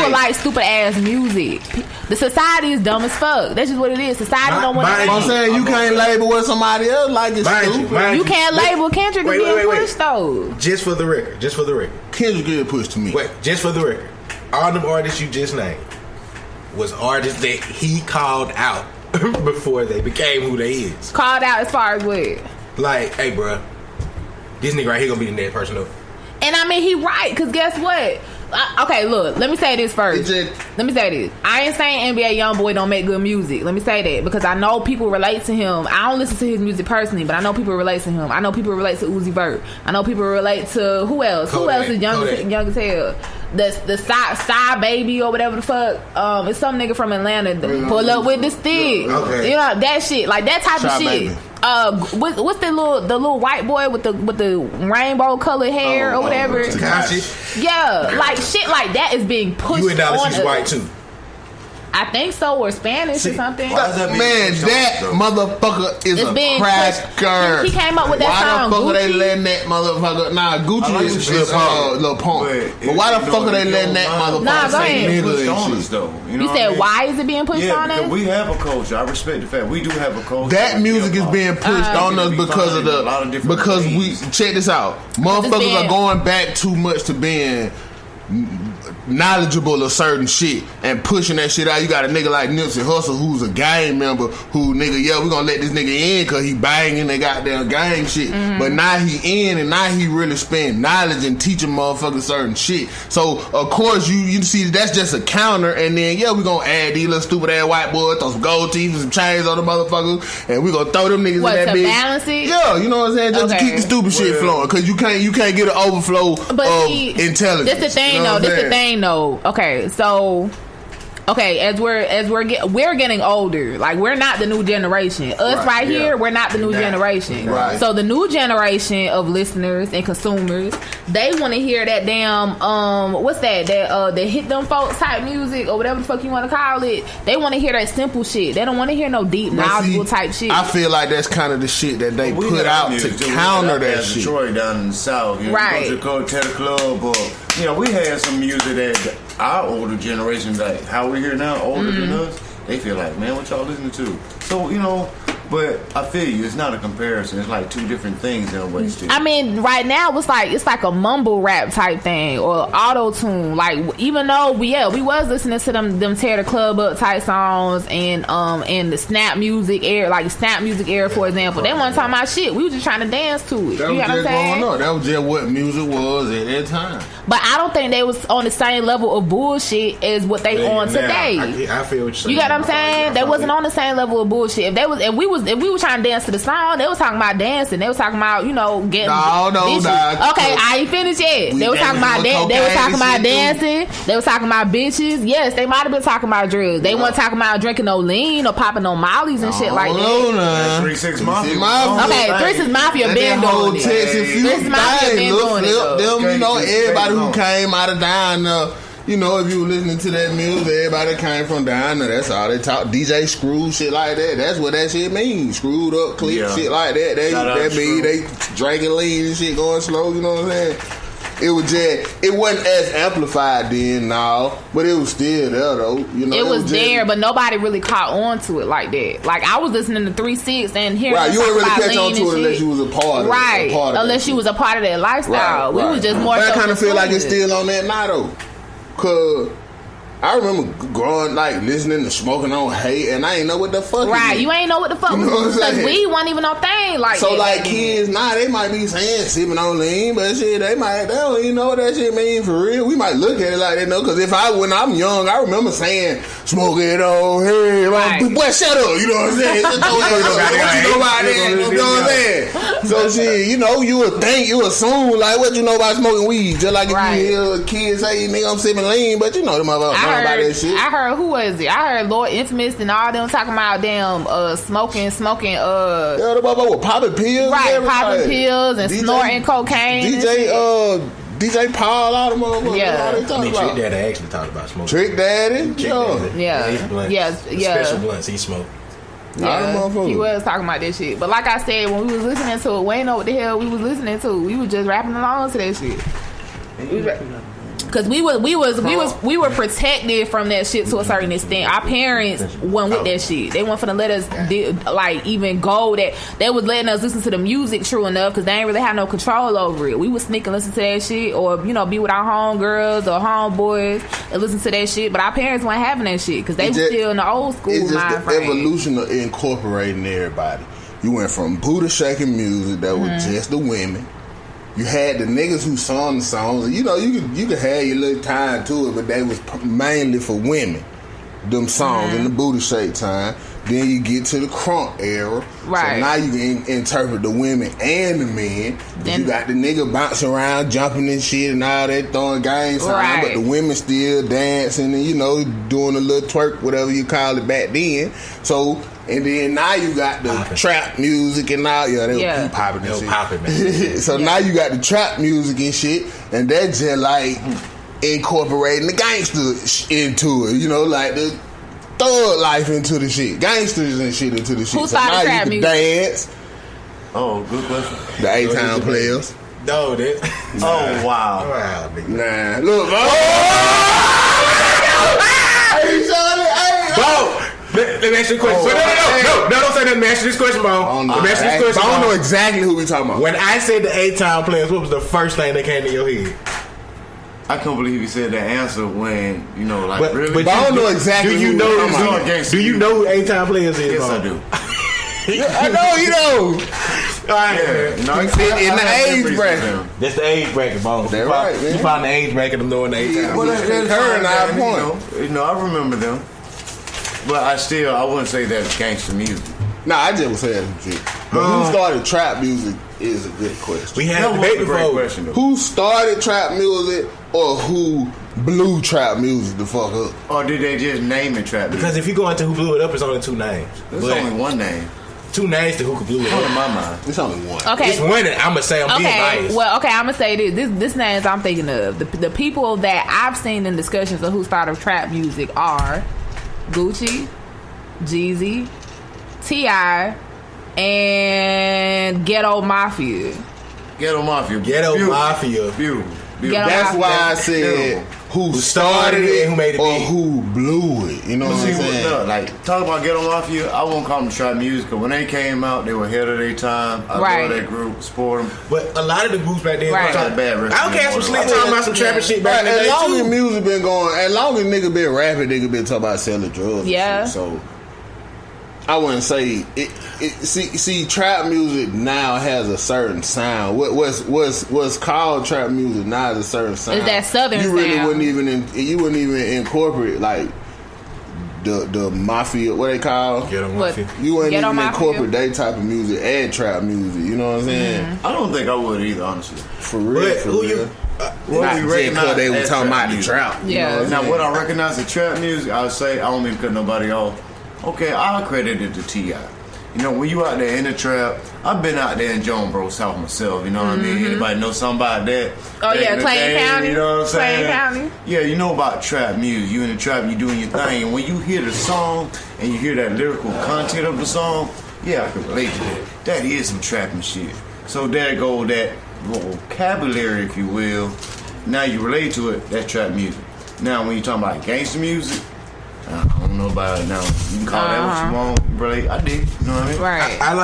[SPEAKER 8] like stupid ass music. The society is dumb as fuck. That's just what it is. Society don't want to.
[SPEAKER 9] I'm saying you can't label what somebody else like it's stupid.
[SPEAKER 8] You can't label Kendrick as being pushed though.
[SPEAKER 1] Just for the record.
[SPEAKER 9] Kendrick getting pushed to me.
[SPEAKER 1] Wait, just for the record. All them artists you just named was artists that he called out before they became who they is.
[SPEAKER 8] Called out as far as what?
[SPEAKER 1] Like, hey, bro, this nigga right here gonna be the next person up.
[SPEAKER 8] And I mean, he right, because guess what? Okay, look, let me say this first. Let me say this. I ain't saying NBA Youngboy don't make good music. Let me say that, because I know people relate to him. I don't listen to his music personally, but I know people relate to him. I know people relate to Uzi Vert. I know people relate to who else? Kodak. Who else is young as hell? The side baby or whatever the fuck. It's some nigga from Atlanta. Pull up with the stick.
[SPEAKER 1] Okay.
[SPEAKER 8] You know that shit, like that type of shit.
[SPEAKER 9] Baby.
[SPEAKER 8] What's the little white boy with the rainbow colored hair or whatever?
[SPEAKER 1] Takashi.
[SPEAKER 8] Yeah, like shit like that is being pushed.
[SPEAKER 1] You acknowledge
[SPEAKER 8] on
[SPEAKER 1] he's
[SPEAKER 8] us.
[SPEAKER 1] white too.
[SPEAKER 8] I think so, or Spanish or something.
[SPEAKER 9] That motherfucker is a cracker.
[SPEAKER 8] He came up with that song.
[SPEAKER 9] Why the fuck are they letting that motherfucker? Nah, Gucci is Lil Pump. But why the fuck are they letting that motherfucker say nigga and shit?
[SPEAKER 8] You said why is it being pushed on us?
[SPEAKER 10] We have a culture. I respect the fact we do have a culture.
[SPEAKER 9] That music is being pushed on us because of we check this out. Motherfuckers are going back too much to being knowledgeable of certain shit and pushing that shit out. You got a nigga like Nipsey Hussle who's a gang member who we gonna let this nigga in cause he banging they goddamn gang shit. But now he in and now he really spend knowledge and teaching motherfuckers certain shit. So of course you see that's just a counter, and then we gonna add these little stupid ass white boys, throw some gold teeth and some chains on the motherfuckers, and we gonna throw them niggas in that bitch.
[SPEAKER 8] Balance it?
[SPEAKER 9] Yeah, you know what I'm saying? Just to keep the stupid shit flowing, cause you can't get an overflow of intelligence.
[SPEAKER 8] That's the thing,
[SPEAKER 9] you know
[SPEAKER 8] though. Okay, so as we're getting older, like we're not the new generation. Us right here, we're not the new generation.
[SPEAKER 9] Right.
[SPEAKER 8] So the new generation of listeners and consumers, they want to hear that damn what's that hit them folks type music or whatever the fuck you want to call it. They want to hear that simple shit. They don't want to hear no deep knowledgeable type shit.
[SPEAKER 9] I feel like that's kind of the shit that they put out to counter that shit.
[SPEAKER 10] Detroit down in the South,
[SPEAKER 8] right?
[SPEAKER 10] You go to the club, or we had some music that our older generation, like how we hear now, older than us, they feel like, man, what y'all listening to? So but I feel you. It's not a comparison. It's like two different things in a way. Still.
[SPEAKER 8] I mean, right now it's like a mumble rap type thing or auto tune. Like even though we was listening to them tear the club up type songs and the snap music era, for example. They weren't talking about shit. We were just trying to dance to it.
[SPEAKER 9] That
[SPEAKER 8] you know what I'm saying?
[SPEAKER 9] That was just what music was at that time.
[SPEAKER 8] But I don't think they was on the same level of bullshit as what they on today.
[SPEAKER 1] I feel what you're saying.
[SPEAKER 8] You got what I'm saying? They wasn't on the same level of bullshit. If we were trying to dance to the song, they was talking about dancing. They was talking about getting bitches. Okay, I ain't finished yet. They was talking about They was talking about dancing. They was talking about bitches. Yes, they might have been talking about drugs. They weren't talking about drinking no lean or popping no mollies and shit like that.
[SPEAKER 10] 3 6 Mafia.
[SPEAKER 8] Okay, 3 6 Mafia been doing it. 3 6 Mafia been doing it.
[SPEAKER 9] Everybody who came out of down there. If you were listening to that music, everybody came from down there. That's all they talk. DJ Screw, shit like that. That's what that shit means. Screwed up clip, shit like that. That mean they drinking lean and shit going slow. You know what I'm saying? It was just, it wasn't as amplified then, no, but it was still there though. You know,
[SPEAKER 8] it was there, but nobody really caught on to it like that. Like I was listening to 3 6 and hearing
[SPEAKER 9] right, you didn't really catch on to it unless you was a part of it.
[SPEAKER 8] Right, unless you was a part of that lifestyle. We was just more.
[SPEAKER 9] But
[SPEAKER 8] so
[SPEAKER 9] I kind of feel like it's still on that now though, cause I remember growing, like, listening to Smoking on Hate, and I ain't know what the fuck.
[SPEAKER 8] Right, you ain't know what the fuck. Because we wasn't even no thing like
[SPEAKER 9] so
[SPEAKER 8] that.
[SPEAKER 9] So, like, kids now, they might be saying sipping on lean, but shit, they don't even know what that shit mean for real. We might look at it like that, no, because when I'm young, I remember saying, smoking on Hate. Right. Boy, shut up, you know what I'm saying? What you know about that? You know what I'm saying? So, shit, you know, you would think, you assume, like, what you know about smoking weed? Just like if you hear a kid say, nigga, I'm sipping lean, but you know them about that shit.
[SPEAKER 8] I heard, who was it? I heard Lord Intimus and all them talking about damn smoking
[SPEAKER 9] yeah, the motherfucker with popping pills,
[SPEAKER 8] right? Popping pills and snorting cocaine.
[SPEAKER 9] DJ Paul, all the motherfuckers.
[SPEAKER 8] Yeah,
[SPEAKER 1] Trick Daddy actually talked about smoking.
[SPEAKER 9] Trick Daddy,
[SPEAKER 8] yeah,
[SPEAKER 1] special blunts he smoked.
[SPEAKER 8] Yeah, he was talking about that shit. But like I said, when we was listening to it, we ain't know what the hell we was listening to. We was just rapping along to that shit. Because we were protected from that shit to a certain extent. Our parents went with that shit. They weren't finna let us even go that they was letting us listen to the music true enough because they ain't really have no control over it. We would sneak and listen to that shit, or be with our homegirls or homeboys and listen to that shit. But our parents weren't having that shit because they were still in the old school mind frame.
[SPEAKER 9] It's just the evolution of incorporating everybody. You went from Buddha shaking music that was just the women. You had the niggas who sung the songs, and you could have your little time to it, but they was mainly for women. Them songs in the booty shake time. Then you get to the crunk era, right? So now you can interpret the women and the men. Then you got the nigga bouncing around, jumping and shit, and all that, throwing games around, but the women still dancing and doing a little twerk, whatever you call it back then. So. And then now you got the trap music and all, they were popping and shit. Popping, man. So now you got the trap music and shit, and that's just like incorporating the gangster into it, like the thug life into the shit, gangsters and shit into the shit.
[SPEAKER 8] Who started trap music?
[SPEAKER 9] Dance.
[SPEAKER 10] Oh, good question.
[SPEAKER 9] The A-Town Players.
[SPEAKER 1] No, that.
[SPEAKER 10] Oh wow.
[SPEAKER 9] Nah, look,
[SPEAKER 1] bro. Let me ask you a question. No, don't say that. Let me ask you this question, Bone. Let me ask you this question.
[SPEAKER 9] I don't know exactly who we talking about.
[SPEAKER 1] When I said the A-Town Players, what was the first thing that came to your head?
[SPEAKER 10] I can't believe you said that answer when really.
[SPEAKER 9] But I don't know exactly.
[SPEAKER 1] Do you know who A-Town Players is?
[SPEAKER 10] Yes, I do.
[SPEAKER 9] I know you know.
[SPEAKER 1] All right,
[SPEAKER 9] in the age bracket.
[SPEAKER 1] That's the age bracket, Bone.
[SPEAKER 9] That's right, man.
[SPEAKER 1] You found the age bracket of knowing the A-Town.
[SPEAKER 10] Well, that's her and I point. I remember them. But I wouldn't say that's gangster music.
[SPEAKER 9] Nah, I just would say that shit. But who started trap music is a good question.
[SPEAKER 1] We had a debate before.
[SPEAKER 9] Who started trap music or who blew trap music the fuck up?
[SPEAKER 10] Or did they just name it trap music?
[SPEAKER 1] Because if you go into who blew it up, it's only 2 names.
[SPEAKER 10] There's only one name.
[SPEAKER 1] 2 names to who blew it up.
[SPEAKER 10] In my mind.
[SPEAKER 9] It's only one.
[SPEAKER 8] Okay.
[SPEAKER 1] It's one that I'm going to say I'm being biased.
[SPEAKER 8] Well, okay, I'm going to say this names I'm thinking of. The people that I've seen in discussions of who started trap music are Gucci, Jeezy, T.I., and Ghetto Mafia.
[SPEAKER 10] Ghetto Mafia.
[SPEAKER 9] That's why I said who started it and who made it or who blew it. You know what I'm saying?
[SPEAKER 10] Like, talk about Ghetto Mafia, I won't call them trap music, because when they came out, they were ahead of their time. I love that group, support them.
[SPEAKER 1] But a lot of the groups back then,
[SPEAKER 9] Outkast
[SPEAKER 1] was talking about some trapping shit back then.
[SPEAKER 9] As long as music been going, as long as nigga been rapping, nigga been talking about selling drugs.
[SPEAKER 8] Yeah.
[SPEAKER 9] So I wouldn't say it. See, trap music now has a certain sound. What's called trap music now is a certain sound.
[SPEAKER 8] Is that southern
[SPEAKER 9] sound? You really
[SPEAKER 8] sound.
[SPEAKER 9] wouldn't even incorporate like the mafia. What they call?
[SPEAKER 1] Ghetto Mafia.
[SPEAKER 9] You wouldn't
[SPEAKER 8] Ghetto
[SPEAKER 9] even
[SPEAKER 8] Mafia.
[SPEAKER 9] incorporate that type of music and trap music. You know what I'm saying?
[SPEAKER 10] I don't think I would either, honestly.
[SPEAKER 9] For real.
[SPEAKER 1] But who you?
[SPEAKER 9] Not just because they were talking about the trap.
[SPEAKER 8] Yeah.
[SPEAKER 10] Now, what I recognize the trap music, I would say I don't even cut nobody off. Okay, I'll credit it to T.I. When you out there in the trap, I've been out there in Joan Bro South myself, you know what I mean? Anybody know something about that?
[SPEAKER 8] Oh, yeah, Clayton County.
[SPEAKER 10] You know what I'm saying?
[SPEAKER 8] Clayton County.
[SPEAKER 10] Yeah, you know about trap music. You in the trap, you doing your thing. And when you hear the song and you hear that lyrical content of the song, yeah, I can relate to that. That is some trapping shit. So there go that vocabulary, if you will. Now you relate to it. That's trap music. Now when you talking about gangster music, I don't know about it now. You can call that what you want. Relate. I did. You know what I mean?
[SPEAKER 8] Right.
[SPEAKER 1] I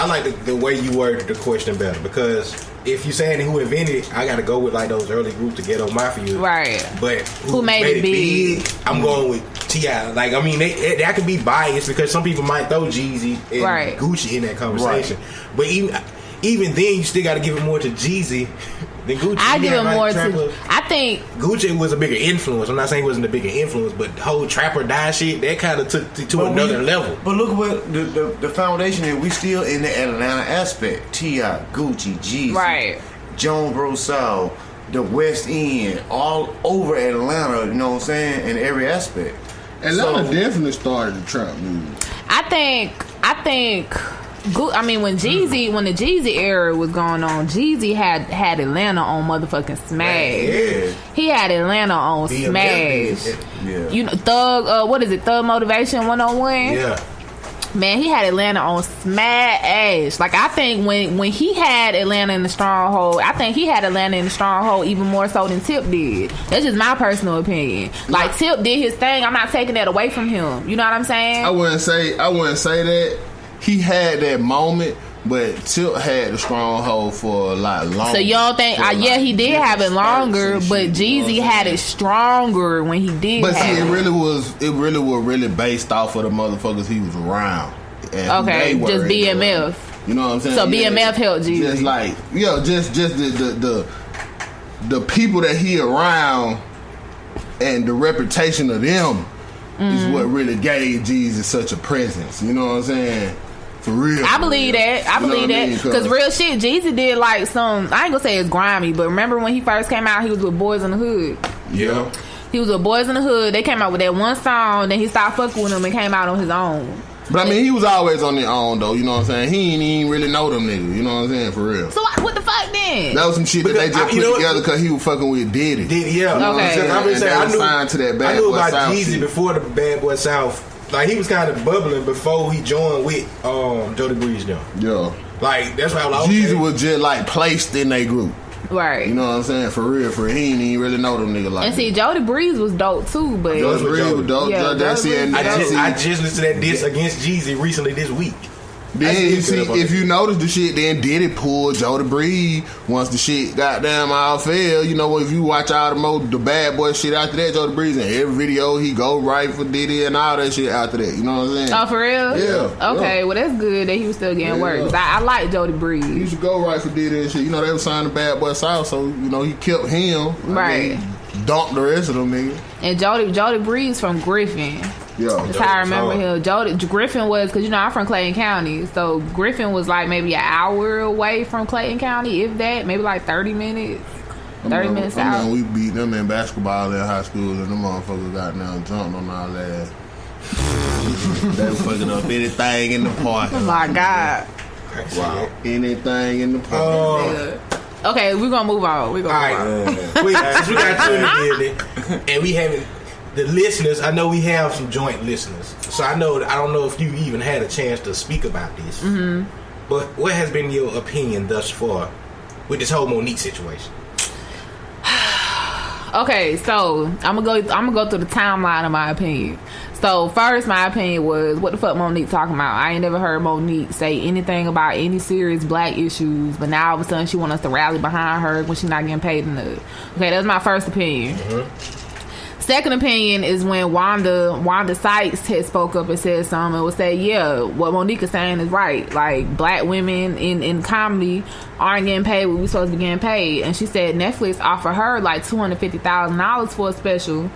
[SPEAKER 1] like the way you worded the question better, because if you're saying who invented it, I got to go with like those early groups, the Ghetto Mafia.
[SPEAKER 8] Right.
[SPEAKER 1] But
[SPEAKER 8] who made it big?
[SPEAKER 1] I'm going with T.I. Like, I mean, that could be biased because some people might throw Jeezy and Gucci in that conversation. Right. But even then, you still got to give it more to Jeezy than Gucci.
[SPEAKER 8] I give it more to. I think
[SPEAKER 1] Gucci was a bigger influence. I'm not saying he wasn't a bigger influence, but the whole Trap or Die shit, that kind of took to another level.
[SPEAKER 10] But look what the foundation is. We still in the Atlanta aspect. T.I., Gucci, Jeezy,
[SPEAKER 8] right?
[SPEAKER 10] Jonesboro South, the West End, all over Atlanta. You know what I'm saying? In every aspect.
[SPEAKER 9] Atlanta definitely started the trap movement.
[SPEAKER 8] I think. I mean, when the Jeezy era was going on, Jeezy had Atlanta on motherfucking smash.
[SPEAKER 10] Yeah.
[SPEAKER 8] He had Atlanta on smash.
[SPEAKER 10] Yeah.
[SPEAKER 8] You know, Thug. What is it? Thug Motivation 101.
[SPEAKER 1] Yeah.
[SPEAKER 8] Man, he had Atlanta on smash. Like, I think when he had Atlanta in the stronghold, I think he had Atlanta in the stronghold even more so than Tip did. That's just my personal opinion. Like, Tip did his thing. I'm not taking that away from him. You know what I'm saying?
[SPEAKER 9] I wouldn't say that. He had that moment, but Tip had the stronghold for a lot longer.
[SPEAKER 8] So you don't think? Yeah, he did have it longer, but Jeezy had it stronger when he did.
[SPEAKER 9] But see, it really was based off of the motherfuckers he was around.
[SPEAKER 8] Okay, just BMF.
[SPEAKER 9] You know what I'm saying?
[SPEAKER 8] So BMF helped Jeezy.
[SPEAKER 9] Just like just the people that he around and the reputation of them is what really gave Jeezy such a presence. You know what I'm saying? For real.
[SPEAKER 8] I believe that. I believe that. Because real shit, Jeezy did like some, I ain't gonna say it's grimy, but remember when he first came out, he was with Boys in the Hood.
[SPEAKER 9] Yeah.
[SPEAKER 8] He was with Boys in the Hood. They came out with that one song, then he stopped fucking with them and came out on his own.
[SPEAKER 9] But I mean, he was always on their own though, you know what I'm saying? He ain't even really know them niggas, you know what I'm saying? For real.
[SPEAKER 8] So what the fuck then?
[SPEAKER 9] That was some shit that they just put together because he was fucking with Diddy.
[SPEAKER 1] Yeah.
[SPEAKER 8] Okay.
[SPEAKER 1] I knew about Jeezy before the Bad Boy South. Like, he was kind of bubbling before he joined with Jody Breeze now.
[SPEAKER 9] Yeah.
[SPEAKER 1] Like, that's why I was
[SPEAKER 9] Jeezy was just like placed in their group.
[SPEAKER 8] Right.
[SPEAKER 9] You know what I'm saying? For real. He ain't even really know them niggas like
[SPEAKER 8] and see, Jody Breeze was dope too, but
[SPEAKER 9] Jody Breeze was dope.
[SPEAKER 8] Yeah,
[SPEAKER 1] I just listened to that diss against Jeezy recently this week.
[SPEAKER 9] Then you see, if you notice the shit, then Diddy pulled Jody Breeze once the shit goddamn all fell. You know, if you watch all the Bad Boy shit after that, Jody Breeze in every video he go right for Diddy and all that shit after that. You know what I'm saying?
[SPEAKER 8] Oh, for real?
[SPEAKER 9] Yeah.
[SPEAKER 8] Okay, well that's good that he was still getting work. 'Cause I like Jody Breeze.
[SPEAKER 9] He used to go right for Diddy and shit. You know, they was signing the Bad Boy South, so you know he kept him.
[SPEAKER 8] Right.
[SPEAKER 9] Dumped the rest of them niggas.
[SPEAKER 8] And Jody Breeze from Griffin.
[SPEAKER 9] Yeah,
[SPEAKER 8] that's how I remember him. Griffin was, because you know I'm from Clayton County, so Griffin was like maybe an hour away from Clayton County, if that, maybe like 30 minutes. 30 minutes out.
[SPEAKER 9] We beat them in basketball in high school, and them motherfuckers got down jumped on our ass. They were fucking up anything in the park.
[SPEAKER 8] Oh my God!
[SPEAKER 9] Wow, anything in the park.
[SPEAKER 8] Okay, we're gonna move on. We got
[SPEAKER 1] two in the building, and we haven't. The listeners, I know we have some joint listeners, so I don't know if you even had a chance to speak about this.
[SPEAKER 8] Mm-hmm.
[SPEAKER 1] But what has been your opinion thus far with this whole Monique situation?
[SPEAKER 8] Okay, so I'm gonna go through the timeline of my opinion. So first, my opinion was, what the fuck Monique talking about? I ain't never heard Monique say anything about any serious black issues, but now all of a sudden she want us to rally behind her when she's not getting paid enough. Okay, that's my first opinion.
[SPEAKER 1] Mm-hmm.
[SPEAKER 8] Second opinion is when Wanda Sykes had spoke up and said something and would say, yeah, what Monique is saying is right. Like, black women in comedy aren't getting paid what we supposed to be getting paid. And she said Netflix offered her like $250,000 for a special.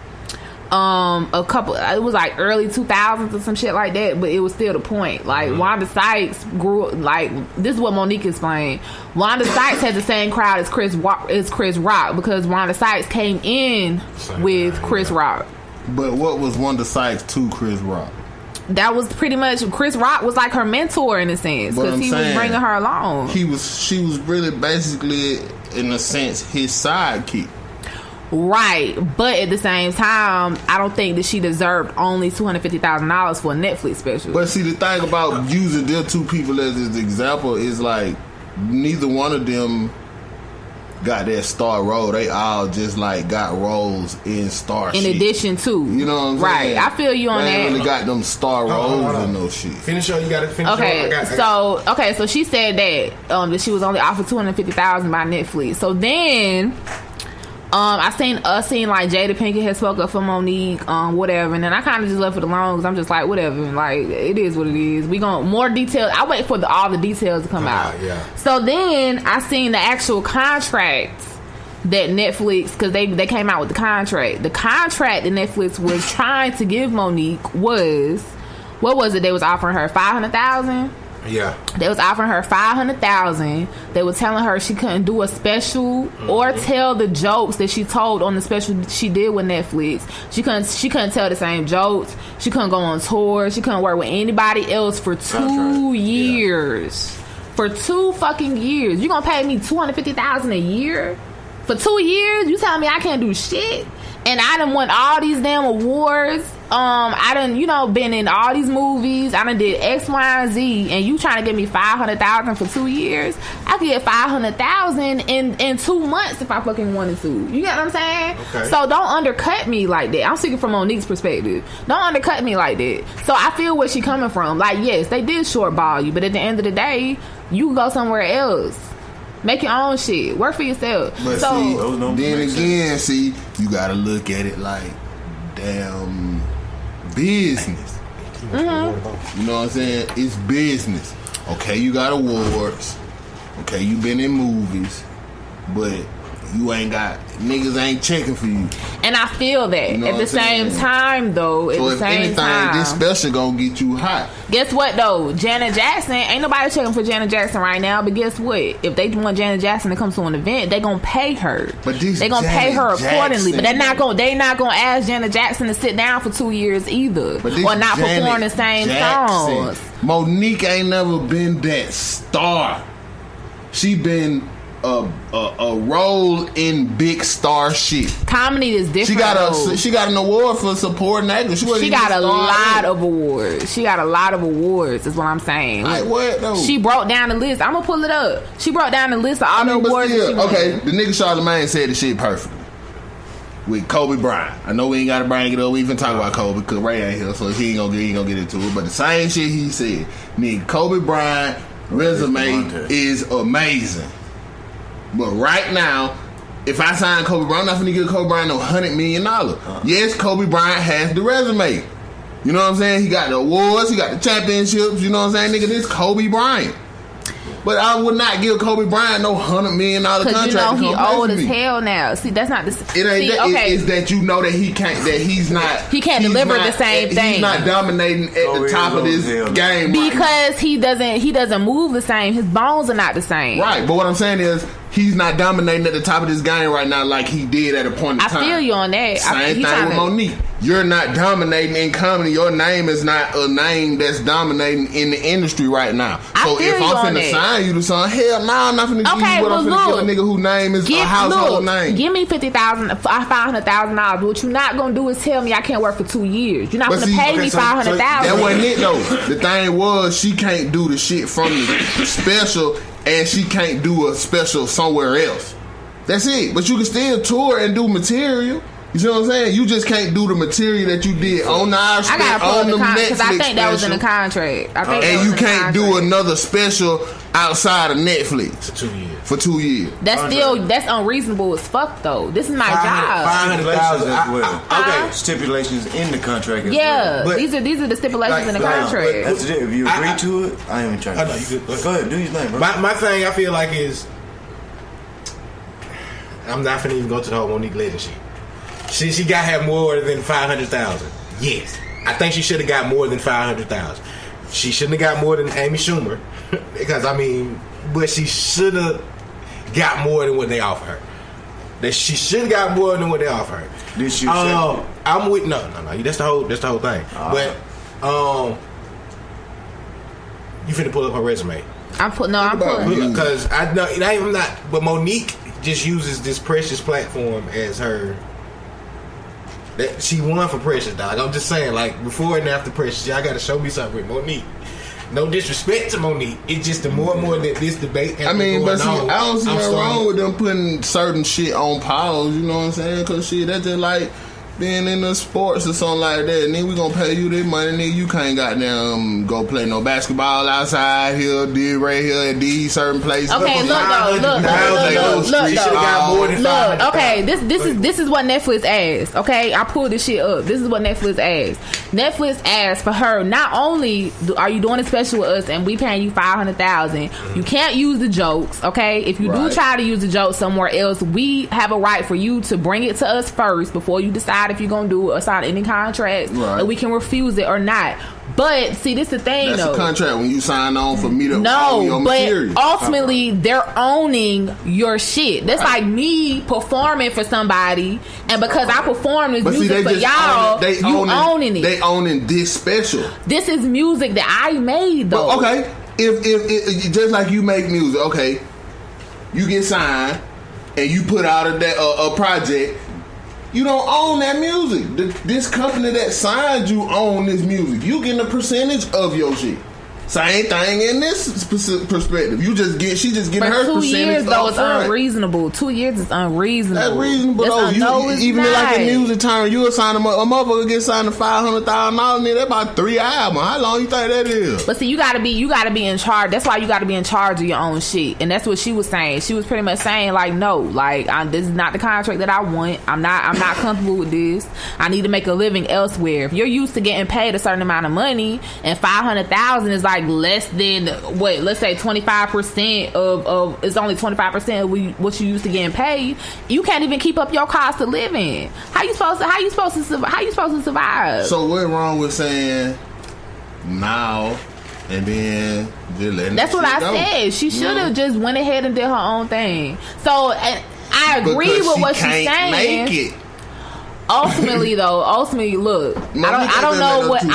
[SPEAKER 8] It was like early 2000s or some shit like that, but it was still the point. Like, Wanda Sykes grew, like, this is what Monique explained. Wanda Sykes had the same crowd as Chris Rock because Wanda Sykes came in with Chris Rock.
[SPEAKER 9] But what was Wanda Sykes to Chris Rock?
[SPEAKER 8] That was pretty much, Chris Rock was like her mentor in a sense, because he was bringing her along. She
[SPEAKER 9] was really basically, in a sense, his sidekick.
[SPEAKER 8] Right, but at the same time, I don't think that she deserved only $250,000 for a Netflix special.
[SPEAKER 9] But see, the thing about using them two people as an example is like neither one of them got that star role. They all just like got roles in star
[SPEAKER 8] in
[SPEAKER 9] shit.
[SPEAKER 8] addition to.
[SPEAKER 9] You know what I'm saying?
[SPEAKER 8] Right. I feel you on
[SPEAKER 9] they
[SPEAKER 8] that.
[SPEAKER 9] ain't really got them star roles in no shit.
[SPEAKER 1] Finish up. You got to finish
[SPEAKER 8] Okay, so she said that she was only offered $250,000 by Netflix. So then, I seen like Jada Pinkett had spoke up for Monique, whatever, and then I kind of just left it alone because I'm just like, whatever, like it is what it is. We gon' more details. I wait for all the details to come out.
[SPEAKER 1] Yeah.
[SPEAKER 8] So then I seen the actual contract that Netflix, because they came out with the contract. The contract that Netflix was trying to give Monique was, what was it? They was offering her $500,000.
[SPEAKER 1] Yeah.
[SPEAKER 8] They was offering her $500,000. They were telling her she couldn't do a special or tell the jokes that she told on the special she did with Netflix. She couldn't tell the same jokes. She couldn't go on tour. She couldn't work with anybody else for 2 years. Yeah. For 2 fucking years. You gonna pay me $250,000 a year for 2 years? You telling me I can't do shit? And I done won all these damn awards. I done, been in all these movies. I done did X, Y, and Z. And you trying to give me $500,000 for 2 years? I could get $500,000 in 2 months if I fucking wanted to. You get what I'm saying?
[SPEAKER 1] Okay.
[SPEAKER 8] So don't undercut me like that. I'm speaking from Monique's perspective. Don't undercut me like that. So I feel where she coming from. Like, yes, they did shortball you, but at the end of the day, you can go somewhere else. Make your own shit. Work for yourself.
[SPEAKER 9] But
[SPEAKER 8] so
[SPEAKER 9] then again, you gotta look at it like damn business.
[SPEAKER 8] Mm-hmm.
[SPEAKER 9] You know what I'm saying? It's business. Okay, you got awards. Okay, you been in movies, but you ain't got niggas ain't checking for you.
[SPEAKER 8] And I feel that.
[SPEAKER 9] You know
[SPEAKER 8] at the same time, though,
[SPEAKER 9] so if anything, this special gonna get you hot.
[SPEAKER 8] Guess what though? Janet Jackson, ain't nobody checking for Janet Jackson right now. But guess what? If they want Janet Jackson to come to an event, they gonna pay her.
[SPEAKER 9] But they
[SPEAKER 8] gonna pay her accordingly.
[SPEAKER 9] Jackson,
[SPEAKER 8] but they not gonna ask Janet Jackson to sit down for 2 years either, or not perform the same songs.
[SPEAKER 9] Monique ain't never been that star. She been a role in big star shit.
[SPEAKER 8] Comedy is different.
[SPEAKER 9] She got an award for supporting actress.
[SPEAKER 8] She got a lot of awards. She got a lot of awards. Is what I'm saying.
[SPEAKER 9] Like what though?
[SPEAKER 8] She broke down the list. I'm gonna pull it up. She broke down the list of all the awards.
[SPEAKER 9] Okay, the nigga Charlamagne said the shit perfectly with Kobe Bryant. I know we ain't gotta bring it up. We even talk about Kobe because Ray ain't here, so he ain't gonna get into it. But the same shit he said, nigga, Kobe Bryant resume is amazing. But right now, if I sign Kobe Bryant, I'm not finna give Kobe Bryant no $100 million. Yes, Kobe Bryant has the resume. You know what I'm saying? He got the awards, he got the championships. You know what I'm saying? Nigga, this Kobe Bryant. But I would not give Kobe Bryant no $100 million contract.
[SPEAKER 8] Because he old as hell now. See, that's not the.
[SPEAKER 9] It ain't that. Okay. It's that you know that he can't. That he's not.
[SPEAKER 8] He can't deliver the same thing.
[SPEAKER 9] He's not dominating at the top of this game
[SPEAKER 8] because he doesn't move the same. His bones are not the same.
[SPEAKER 9] Right. But what I'm saying is, he's not dominating at the top of this game right now like he did at a point in time.
[SPEAKER 8] I feel you on that.
[SPEAKER 9] Same thing with Monique. You're not dominating in comedy. Your name is not a name that's dominating in the industry right now. So if I'm finna sign you to something, hell no, I'm not finna give you what I'm finna give a nigga whose name is a household name.
[SPEAKER 8] Give me $50,000, $500,000. What you're not gonna do is tell me I can't work for 2 years. You're not gonna pay me $500,000.
[SPEAKER 9] That wasn't it though. The thing was she can't do the shit from the special. And she can't do a special somewhere else. That's it. But you can still tour and do material. You see what I'm saying? You just can't do the material that you did on the Irish
[SPEAKER 8] I gotta pull
[SPEAKER 9] on the
[SPEAKER 8] Netflix because I think that was in the
[SPEAKER 9] special.
[SPEAKER 8] contract. I think
[SPEAKER 9] And you can't do another special outside of Netflix for 2 years.
[SPEAKER 8] That's unreasonable as fuck though. This is my job.
[SPEAKER 10] $500,000 as well. Okay, stipulations in the contract as
[SPEAKER 8] yeah,
[SPEAKER 10] well.
[SPEAKER 8] these are the stipulations in the contract.
[SPEAKER 10] That's it. If you agree to it, I ain't even trying to. Go ahead, do your thing, bro.
[SPEAKER 1] My thing, I feel like is, I'm not finna even go to the whole Monique Legend shit. She got to have more than 500,000. Yes, I think she should have got more than 500,000. She shouldn't have got more than Amy Schumer because but she should have got more than what they offer her. That she should have got more than what they offer her.
[SPEAKER 10] Did she?
[SPEAKER 1] I'm with no. That's the whole thing. But you finna pull up her resume.
[SPEAKER 8] I'm pulling
[SPEAKER 1] because I know I'm not. But Monique just uses this Precious platform as her. That she won for Precious, dog. I'm just saying, like before and after Precious, y'all got to show me something with Monique. No disrespect to Monique. It's just the more and more that this debate has been
[SPEAKER 9] but
[SPEAKER 1] going on,
[SPEAKER 9] I don't see
[SPEAKER 1] I'm
[SPEAKER 9] nothing
[SPEAKER 1] starting-
[SPEAKER 9] wrong with them putting certain shit on pause. You know what I'm saying? Because shit, that's just like being in the sports or something like that. And then we gonna pay you this money, and then you can't goddamn go play no basketball outside here, did right here at these certain places.
[SPEAKER 8] Okay, look. Okay, this is what Netflix asked. Okay, I pulled this shit up. This is what Netflix asked. Netflix asked for her. Not only are you doing a special with us, and we paying you $500,000, you can't use the jokes. Okay, if you do try to use the jokes somewhere else, we have a right for you to bring it to us first before you decide if you're gonna do or sign any contract, and we can refuse it or not. But see, this the thing
[SPEAKER 9] That's
[SPEAKER 8] though.
[SPEAKER 9] a contract when you sign on for me to own your material.
[SPEAKER 8] Ultimately they're owning your shit. That's like me performing for somebody, and because I perform this music for y'all, you owning it.
[SPEAKER 9] They owning this special.
[SPEAKER 8] This is music that I made though.
[SPEAKER 9] But, okay, if just like you make music, okay, you get signed and you put out a project. You don't own that music. This company that signed you own this music. You getting a percentage of your shit. Same thing in this perspective. She just getting her
[SPEAKER 8] 2
[SPEAKER 9] percentage.
[SPEAKER 8] years though is
[SPEAKER 9] upfront.
[SPEAKER 8] unreasonable. 2 years is unreasonable.
[SPEAKER 9] That's reasonable though. Even like in music term, you assign a motherfucker get signed to $500,000. That's about 3 albums. How long you think that is?
[SPEAKER 8] But see, you gotta be in charge. That's why you gotta be in charge of your own shit. And that's what she was saying. She was pretty much saying like, no, like this is not the contract that I want. I'm not comfortable with this. I need to make a living elsewhere. If you're used to getting paid a certain amount of money, and $500,000 is like less than what? Let's say 25% of it's only 25% of what you used to getting paid. You can't even keep up your cost of living. How you supposed to survive?
[SPEAKER 9] So what's wrong with saying now and then just letting
[SPEAKER 8] That's what I
[SPEAKER 9] go?
[SPEAKER 8] said. She should have just went ahead and did her own thing. So and I agree
[SPEAKER 9] Because
[SPEAKER 8] with what
[SPEAKER 9] she
[SPEAKER 8] she's
[SPEAKER 9] can't
[SPEAKER 8] saying.
[SPEAKER 9] make it.
[SPEAKER 8] Ultimately, look, I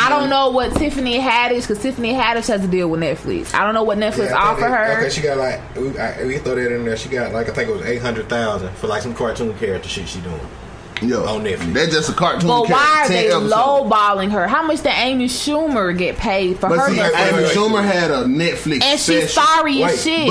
[SPEAKER 8] don't know what Tiffany Haddish, because Tiffany Haddish has to deal with Netflix. I don't know what Netflix offer her.
[SPEAKER 1] Okay, she got like we throw that in there. She got like I think it was $800,000 for like some cartoon character shit she doing.
[SPEAKER 9] Yo,
[SPEAKER 1] on Netflix.
[SPEAKER 9] That's just a cartoon.
[SPEAKER 8] But why are they
[SPEAKER 9] episodes.
[SPEAKER 8] lowballing her? How much did Amy Schumer get paid for her?
[SPEAKER 9] See, Amy Schumer had a Netflix
[SPEAKER 8] and
[SPEAKER 9] special.
[SPEAKER 8] she's sorry as shit.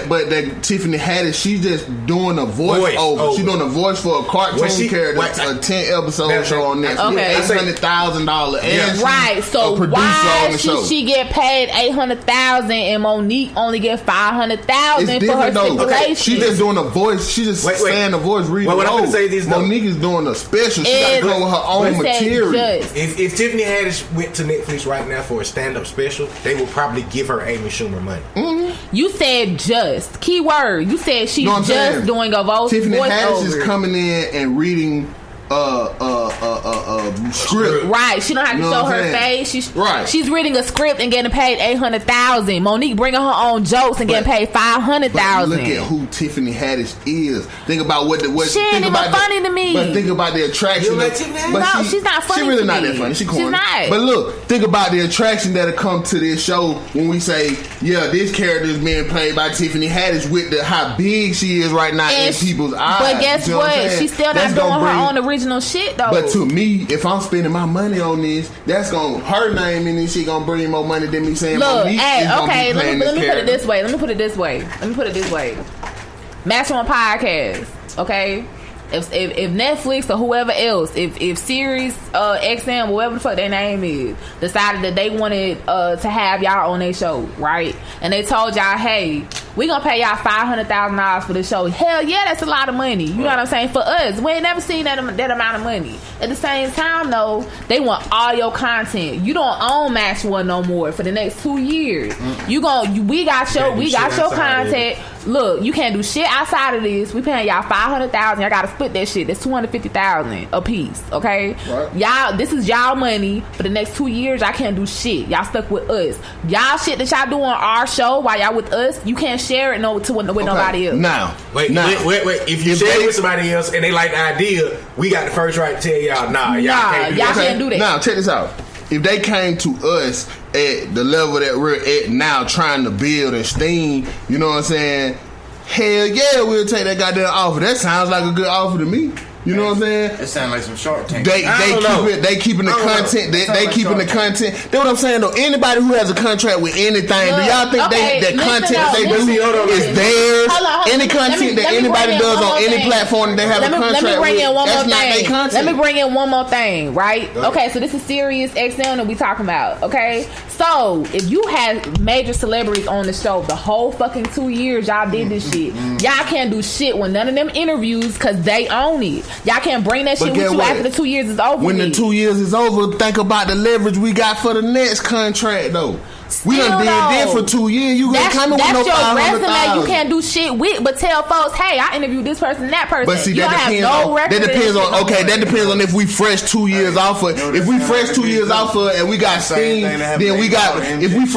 [SPEAKER 9] But that Tiffany Haddish, she just doing a voice over. She doing a voice for a cartoon character, a 10 episode show on Netflix.
[SPEAKER 8] Okay.
[SPEAKER 9] $800,000, and
[SPEAKER 8] right. So why should she get paid $800,000 and Monique only get $500,000 for her stipulation?
[SPEAKER 9] Okay. She just doing a voice. She just saying the voice. Reading.
[SPEAKER 1] What I'm gonna say is
[SPEAKER 9] Monique is doing a special. She got to go with her own material.
[SPEAKER 1] If Tiffany Haddish went to Netflix right now for a stand-up special, they would probably give her Amy Schumer money.
[SPEAKER 8] Mm-hmm. You said just keyword. You said she's just doing a voice.
[SPEAKER 9] Tiffany Haddish is coming in and reading script.
[SPEAKER 8] Right. She don't have to show her face. She's reading a script and getting paid $800,000. Monique bringing her own jokes and getting paid $500,000.
[SPEAKER 9] Look at who Tiffany Haddish is. Think about what
[SPEAKER 8] she ain't even funny to me.
[SPEAKER 9] But think about the attraction.
[SPEAKER 8] No, she's not funny.
[SPEAKER 9] She really
[SPEAKER 8] to
[SPEAKER 9] not
[SPEAKER 8] me.
[SPEAKER 9] that funny. She corny.
[SPEAKER 8] She's not.
[SPEAKER 9] But look, think about the attraction that'll come to this show when we say, yeah, this character is being played by Tiffany Haddish with how big she is right now in people's eyes.
[SPEAKER 8] But guess what? She's still not doing her own original shit though.
[SPEAKER 9] But to me, if I'm spending my money on this, that's gonna her name in this shit gonna bring more money than me saying.
[SPEAKER 8] Look,
[SPEAKER 9] Monique
[SPEAKER 8] hey,
[SPEAKER 9] is gonna
[SPEAKER 8] okay,
[SPEAKER 9] be playing
[SPEAKER 8] let me put it
[SPEAKER 9] character.
[SPEAKER 8] this way. Let me put it this way. Match One Podcast, okay? If Netflix or whoever else, if Sirius XM, whatever the fuck their name is, decided that they wanted to have y'all on their show, right? And they told y'all, hey, we gonna pay y'all $500,000 for the show. Hell yeah, that's a lot of money. You know what I'm saying? For us, we ain't never seen that amount of money. At the same time, though, they want all your content. You don't own Match One no more for the next 2 years. We got your content. Look, you can't do shit outside of this. We paying y'all $500,000. Y'all gotta split that shit. That's $250,000 a piece. Okay,
[SPEAKER 9] right.
[SPEAKER 8] Y'all, this is y'all money for the next 2 years. Y'all can't do shit. Y'all stuck with us. Y'all shit that y'all do on our show while y'all with us, you can't share it with nobody else.
[SPEAKER 9] Now,
[SPEAKER 1] wait. If you share it with somebody else and they like the idea, we got the first right to tell y'all, y'all
[SPEAKER 8] can't do that.
[SPEAKER 9] Now, check this out. If they came to us at the level that we're at now, trying to build and steam, you know what I'm saying? Hell yeah, we'll take that goddamn offer. That sounds like a good offer to me. You know what I'm saying?
[SPEAKER 10] It sounds like some Shark Tank.
[SPEAKER 9] They keeping the content. They keeping the content. That's what I'm saying though. Anybody who has a contract with anything, do y'all think that content that they do is theirs? Any content that anybody does on any platform that they have a contract with, that's not their content.
[SPEAKER 8] Let me bring in one more thing, right? Okay, so this is Sirius XM that we talking about. Okay, so if you had major celebrities on the show the whole fucking 2 years y'all did this shit, y'all can't do shit with none of them interviews because they own it. Y'all can't bring that shit with you after the 2 years is over.
[SPEAKER 9] When the 2 years is over, think about the leverage we got for the next contract, though. We done did this for 2 years. You ain't coming with no $500,000.
[SPEAKER 8] That's your resume. You can't do shit with, but tell folks, hey, I interviewed this person, that person.
[SPEAKER 9] But see,
[SPEAKER 8] you
[SPEAKER 9] that depends on if we fresh 2 years off of. If we fresh 2 years off of, and we got steam, then we got. If we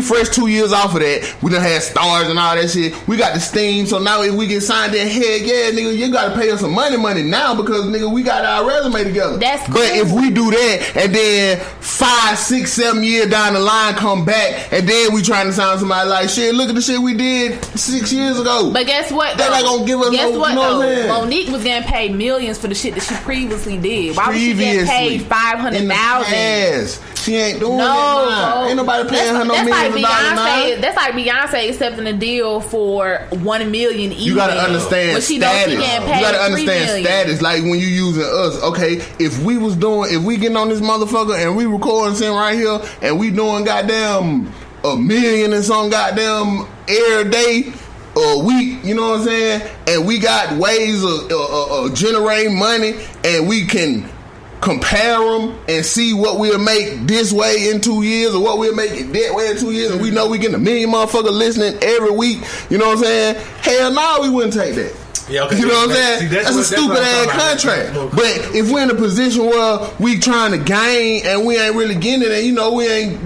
[SPEAKER 9] fresh 2 years off of that, we done had stars and all that shit. We got the steam. So now if we get signed, then heck yeah, nigga, you gotta pay us some money now because nigga, we got our resume together.
[SPEAKER 8] That's cool.
[SPEAKER 9] But if we do that and then 5, 6, 7 years down the line come back and then we trying to sign somebody like shit, look at the shit we did 6 years ago.
[SPEAKER 8] But guess what?
[SPEAKER 9] They're not gonna give us
[SPEAKER 8] guess
[SPEAKER 9] no,
[SPEAKER 8] what,
[SPEAKER 9] you know what I'm saying?
[SPEAKER 8] Monique was getting paid millions for the shit that she previously did. Why was she getting paid $500,000?
[SPEAKER 9] She ain't doing that now. Ain't nobody paying her no millions of dollars now.
[SPEAKER 8] That's like Beyonce accepting a deal for $1 million even.
[SPEAKER 9] You gotta understand status. You gotta understand status. Like when you using us, okay, if we getting on this motherfucker and we recording something right here and we doing goddamn $1 million and some goddamn every day a week, you know what I'm saying? And we got ways of generating money and we can compare them and see what we'll make this way in 2 years or what we'll make it that way in 2 years, and we know we getting 1 million motherfuckers listening every week, you know what I'm saying? Hell no, we wouldn't take that.
[SPEAKER 1] Yeah, okay.
[SPEAKER 9] You know what I'm saying? That's a stupid ass contract. But if we're in a position where we trying to gain and we ain't really getting it, and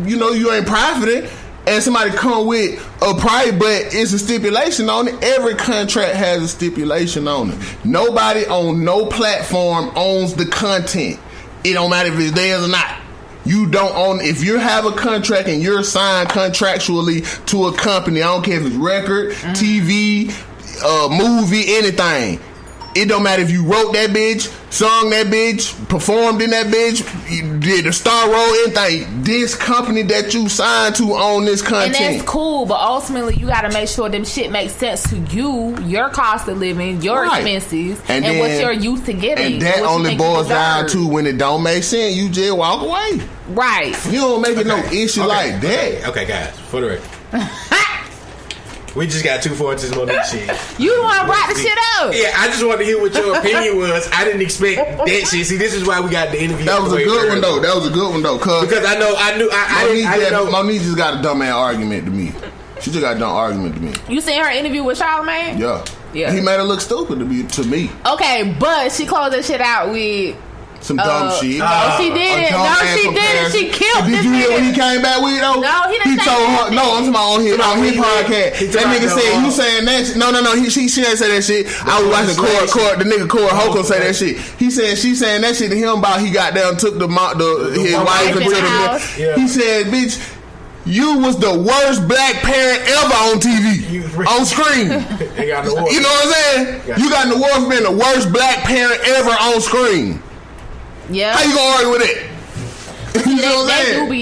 [SPEAKER 9] you ain't profiting, and somebody come with a price, but it's a stipulation on it. Every contract has a stipulation on it. Nobody on no platform owns the content. It don't matter if it's theirs or not. You don't own. If you have a contract and you're signed contractually to a company, I don't care if it's record, TV, movie, anything. It don't matter if you wrote that bitch, sung that bitch, performed in that bitch, you did a star role, anything. This company that you signed to own this content.
[SPEAKER 8] And that's cool, but ultimately you gotta make sure them shit makes sense to you, your cost of living, your expenses, and what you're used to getting.
[SPEAKER 9] And that only boils down to when it don't make sense, you just walk away.
[SPEAKER 8] Right.
[SPEAKER 9] You don't make it no issue like that.
[SPEAKER 1] Okay, guys, for the record. We just got 2 forces on this shit.
[SPEAKER 8] You the one brought the shit up.
[SPEAKER 1] Yeah, I just wanted to hear what your opinion was. I didn't expect that shit. See, this is why we got the interview.
[SPEAKER 9] That was a good one though.
[SPEAKER 1] Because I knew
[SPEAKER 9] Monique just got a dumb ass argument to me. She just got a dumb argument to me.
[SPEAKER 8] You seen her interview with Charlamagne?
[SPEAKER 9] Yeah. He made her look stupid to me.
[SPEAKER 8] Okay, but she closed that shit out with
[SPEAKER 9] some dumb shit.
[SPEAKER 8] No, she didn't. She killed this nigga.
[SPEAKER 9] Did you hear what he came back with though?
[SPEAKER 8] No, he didn't.
[SPEAKER 9] He told her. No, I'm talking about on his podcast. That nigga said you saying that shit. No. She ain't say that shit. I was watching the nigga Corey Holcomb say that shit. He said she saying that shit to him about he got down took his wife into the house. He said, bitch, you was the worst black parent ever on TV, on screen. You know what I'm saying? You got an award for being the worst black parent ever on screen.
[SPEAKER 8] Yeah.
[SPEAKER 9] How you gonna argue with it?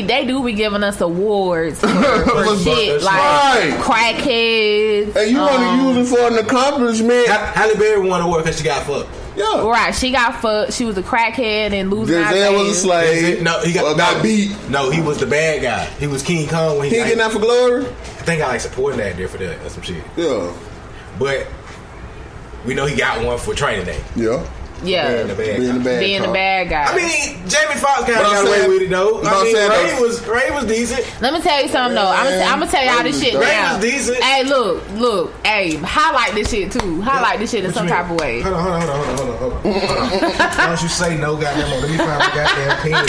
[SPEAKER 8] They do be giving us awards for shit like crackheads.
[SPEAKER 9] And you want to use it for an accomplishment.
[SPEAKER 1] Halle Berry won an award because she got fucked.
[SPEAKER 8] Yeah. Right, she got fucked. She was a crackhead and losing.
[SPEAKER 9] Denzel was a slave.
[SPEAKER 1] No, he got beat. No, he was the bad guy. He was King Kong when he
[SPEAKER 9] getting out for glory.
[SPEAKER 1] I think I like supporting that there for that or some shit.
[SPEAKER 9] Yeah.
[SPEAKER 1] But we know he got one for Training Day.
[SPEAKER 9] Yeah.
[SPEAKER 8] Yeah, being the bad guy.
[SPEAKER 1] I mean, Jamie Foxx kind of got away with it though. Ray was decent.
[SPEAKER 8] Let me tell you something though. I'm gonna tell y'all this shit
[SPEAKER 1] Ray
[SPEAKER 8] now.
[SPEAKER 1] was decent.
[SPEAKER 8] Hey, look. Hey, highlight this shit too. Highlight this shit in some type of way.
[SPEAKER 1] Hold on. Don't you say no goddamn more. Let me find my goddamn pen.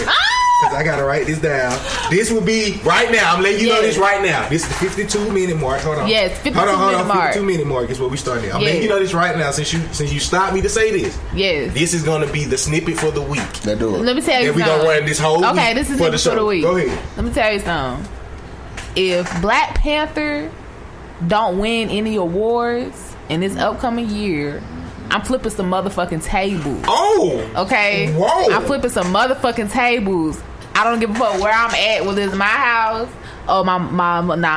[SPEAKER 1] Because I gotta write this down. This will be right now. I'm letting you know this right now. This is the 52-minute mark. Hold on.
[SPEAKER 8] Yes, 52-minute mark.
[SPEAKER 1] 52-minute mark is what we started. I'm letting you know this right now. Since you stopped me to say this.
[SPEAKER 8] Yes.
[SPEAKER 1] This is gonna be the snippet for the week.
[SPEAKER 9] Let
[SPEAKER 8] me tell you something.
[SPEAKER 1] We gonna run this whole week.
[SPEAKER 8] Okay, this is for the week.
[SPEAKER 1] Go ahead.
[SPEAKER 8] Let me tell you something. If Black Panther don't win any awards in this upcoming year, I'm flipping some motherfucking tables.
[SPEAKER 1] Oh,
[SPEAKER 8] okay.
[SPEAKER 1] Whoa.
[SPEAKER 8] I'm flipping some motherfucking tables. I don't give a fuck where I'm at, whether it's my house or my mama-in-law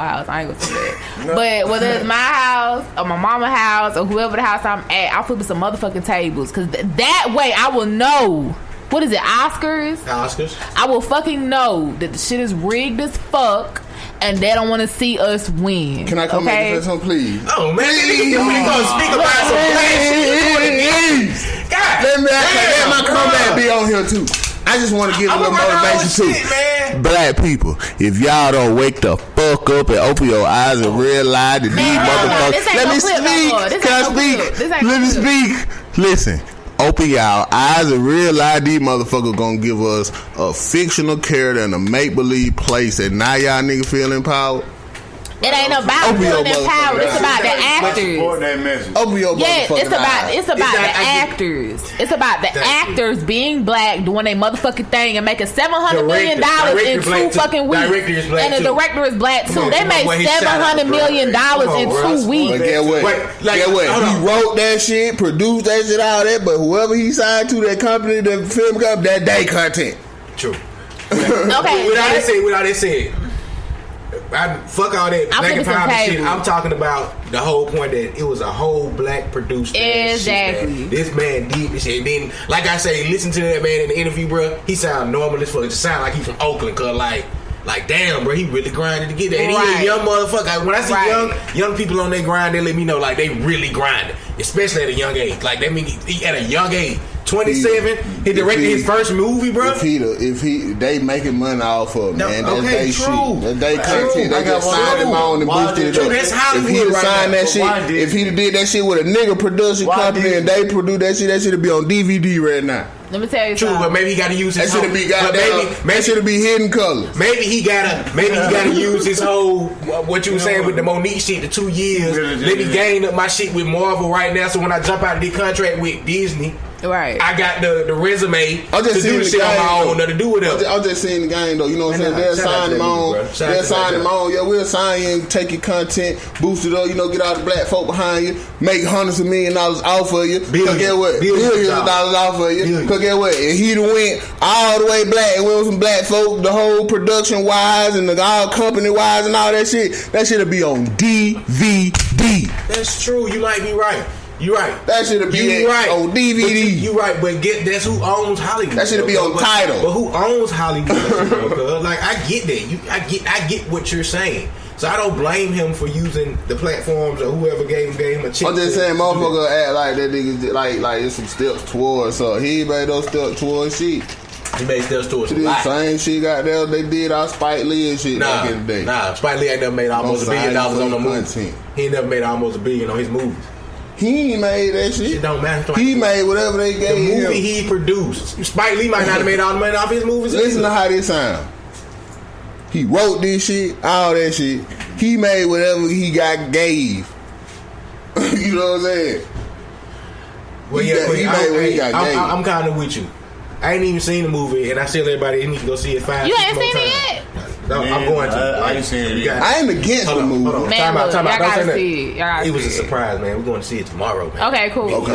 [SPEAKER 8] house. I ain't gonna say that. But whether it's my house or my mama house or whoever the house I'm at, I'm flipping some motherfucking tables. Cause that way I will know. What is it, Oscars? I will fucking know that the shit is rigged as fuck and they don't want to see us win.
[SPEAKER 9] Can I come back and say something, please?
[SPEAKER 1] Oh, man. You gonna speak about some black shit. God,
[SPEAKER 9] let my comeback be on here, too. I just want to give a little motivation, too.
[SPEAKER 1] Man.
[SPEAKER 9] Black people, if y'all don't wake the fuck up and open your eyes and realize that these motherfuckers... Let me speak. Listen. Open y'all eyes and realize these motherfuckers gonna give us a fictional character in a make-believe place, and now y'all niggas feel empowered.
[SPEAKER 8] It ain't about feeling empowered. It's about the actors.
[SPEAKER 9] Open your
[SPEAKER 8] it's about the actors. It's about the actors being black, doing a motherfucking thing, and making $700 million in 2 fucking weeks. And the director is black too. They made $700 million in 2 weeks.
[SPEAKER 9] But get what? He wrote that shit, produced that shit, all that. But whoever he signed to, that company, the film company, that day content.
[SPEAKER 1] True.
[SPEAKER 8] Okay.
[SPEAKER 1] Without it said. Fuck all that black and power shit. I'm talking about the whole point that it was a whole black produced
[SPEAKER 8] exactly
[SPEAKER 1] shit, this man did this shit. And then, like I say, listen to that man in the interview, bro. He sound normal as fuck. It sound like he from Oakland, cause like damn, bro, he really grinded to get there. And he a young motherfucker. When I see young people on their grind, they let me know like they really grinded, especially at a young age. Like that mean he at a young age. 27, he directed his first movie, bro.
[SPEAKER 9] If they making money off of, man, that's they shit. That's they content. They just signed him on and boosted it up.
[SPEAKER 1] That's Hollywood.
[SPEAKER 9] If he'd signed that shit, if he'd did that shit with a nigga production company and they produce that shit'd be on DVD right now.
[SPEAKER 8] Let me tell you something.
[SPEAKER 1] But maybe he got to use his.
[SPEAKER 9] That should be that should be hidden colors.
[SPEAKER 1] Maybe he gotta use his whole what you were saying with the Monique shit. The 2 years. Let me gain up my shit with Marvel right now. So when I jump out of the contract with Disney.
[SPEAKER 8] Right.
[SPEAKER 1] I got the resume
[SPEAKER 9] I'm just
[SPEAKER 1] to do the shit on my own or to do whatever.
[SPEAKER 9] I'm just seeing the game though. You know what I'm saying? They'll sign him on. They'll sign him on. Yeah, we'll sign you and take your content, boost it up, get all the black folk behind you, make hundreds of $1 million off of you. Cause get what? Billions of dollars off of you. Cause get what? And he'd went all the way black and went with some black folk, the whole production wise and the all company wise and all that shit. That shit'll be on DVD.
[SPEAKER 1] That's true. You might be right. You right.
[SPEAKER 9] That should be on DVD.
[SPEAKER 1] You right, but that's who owns Hollywood.
[SPEAKER 9] That should be on Tidal.
[SPEAKER 1] But who owns Hollywood? Like I get that. I get what you're saying. So I don't blame him for using the platforms or whoever gave him a check.
[SPEAKER 9] I'm just saying, motherfucker act like that nigga like it's some steps towards. So he made those steps towards shit.
[SPEAKER 1] He made steps towards
[SPEAKER 9] the same shit got there. They did our Spike Lee and shit back in the day.
[SPEAKER 1] Nah, Spike Lee ain't never made almost $1 billion on the movie. He ain't never made almost $1 billion on his movies.
[SPEAKER 9] He ain't made that shit.
[SPEAKER 1] It don't matter.
[SPEAKER 9] He made whatever they gave him.
[SPEAKER 1] The movie he produced. Spike Lee might not have made all the money off his movies.
[SPEAKER 9] Listen to how this sound. He wrote this shit, all that shit. He made whatever he gave. You know what I'm saying?
[SPEAKER 1] Well, I'm kind of with you. I ain't even seen the movie, and I tell everybody they need to go see it 5
[SPEAKER 8] You ain't seen it yet?
[SPEAKER 1] No, I'm going to.
[SPEAKER 10] I ain't seen it yet.
[SPEAKER 9] I ain't against the movie.
[SPEAKER 1] Hold on.
[SPEAKER 8] Man,
[SPEAKER 1] Time out.
[SPEAKER 8] y'all gotta see it.
[SPEAKER 1] It was a surprise, man. We're going to see it tomorrow, man.
[SPEAKER 8] Okay, cool.
[SPEAKER 9] Okay.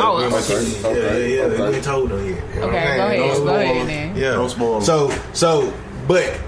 [SPEAKER 1] Yeah. We ain't told them yet.
[SPEAKER 8] Okay, go ahead, then.
[SPEAKER 1] Yeah.
[SPEAKER 10] Don't spoil it.
[SPEAKER 1] So, but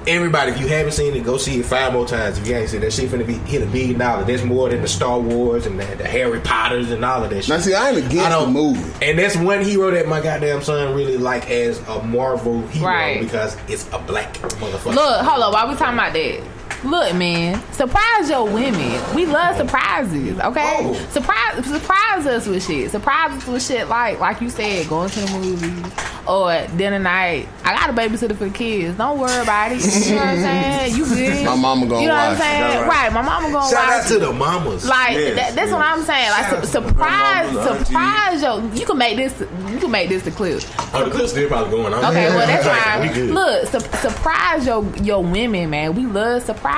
[SPEAKER 1] everybody, if you haven't seen it, go see it 5 more times. If you ain't seen that shit finna hit $1 billion. That's more than the Star Wars and the Harry Potters and all of that shit.
[SPEAKER 9] Now see, I ain't against the movie.
[SPEAKER 1] And that's one hero that my goddamn son really like as a Marvel hero because it's a black motherfucker.
[SPEAKER 8] Look, hold up, why we talking about that? Look, man, surprise your women. We love surprises, okay?
[SPEAKER 1] Oh.
[SPEAKER 8] Surprise us with shit. Surprise us with shit like you said, going to the movies or dinner night. I got a babysitter for the kids. Don't worry about it. You know what I'm saying? You good?
[SPEAKER 9] My mama gonna watch.
[SPEAKER 8] You know what I'm saying? Right, my mama gonna watch.
[SPEAKER 1] Shout out to the mamas.
[SPEAKER 8] Like that's what I'm saying. Like surprise yo. You can make this the clip.
[SPEAKER 1] Oh, the clip's still probably going on.
[SPEAKER 8] Okay, well that's fine.
[SPEAKER 1] We good.
[SPEAKER 8] Look, surprise your women, man. We love surprises.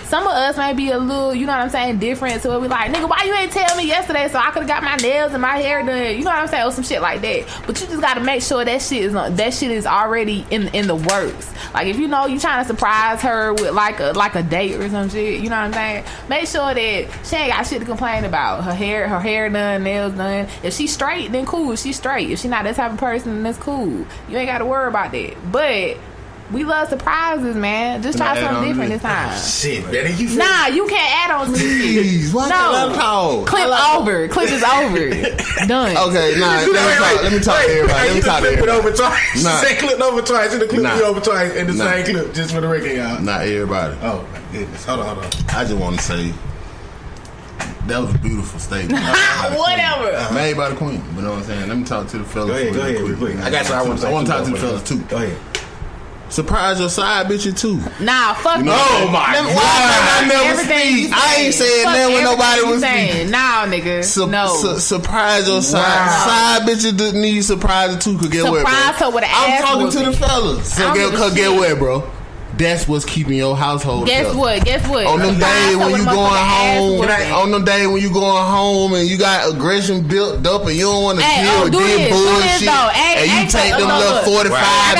[SPEAKER 8] Some of us might be a little, you know what I'm saying, different. So we like, nigga, why you ain't tell me yesterday so I could have got my nails and my hair done? You know what I'm saying, or some shit like that. But you just got to make sure that shit is already in the works. Like if you know you trying to surprise her with like a date or some shit, you know what I'm saying? Make sure that she ain't got shit to complain about. Her hair done, nails done. If she's straight, then cool. She's straight. If she not that type of person, then that's cool. You ain't got to worry about that. But we love surprises, man. Just try something different this time.
[SPEAKER 1] Shit, Betty, you
[SPEAKER 8] nah, you can't add on to
[SPEAKER 9] Please, why can't I talk?
[SPEAKER 8] Clip over. Clip is over. Done.
[SPEAKER 9] Okay, let me talk to everybody. Let me talk to everybody.
[SPEAKER 1] Clip it over twice.
[SPEAKER 9] Nah.
[SPEAKER 1] Say clip over twice. You clip me over twice in the same clip, just for the record, y'all.
[SPEAKER 9] Not everybody.
[SPEAKER 1] Oh my goodness. Hold on.
[SPEAKER 9] I just want to say that was a beautiful statement.
[SPEAKER 8] Whatever.
[SPEAKER 9] Made by the queen. You know what I'm saying? Let me talk to the fellas.
[SPEAKER 1] Go ahead, real quick. I got you. I want to
[SPEAKER 9] talk to the fellas too.
[SPEAKER 1] Go ahead.
[SPEAKER 9] Surprise your side bitch too.
[SPEAKER 8] Nah, fuck
[SPEAKER 9] you know
[SPEAKER 1] oh my god.
[SPEAKER 9] I never speak. I ain't saying that when nobody was speaking.
[SPEAKER 8] Nah, nigga. No.
[SPEAKER 9] Surprise your side bitches need surprise too. Could get wet, bro.
[SPEAKER 8] Surprise her with an
[SPEAKER 9] I'm
[SPEAKER 8] ass
[SPEAKER 9] talking
[SPEAKER 8] whooping.
[SPEAKER 9] to the fellas. So get wet, bro. That's what's keeping your household.
[SPEAKER 8] Guess what?
[SPEAKER 9] On them days when you going home, and you got aggression built up, and you don't want to deal with this bullshit, and you take them little 45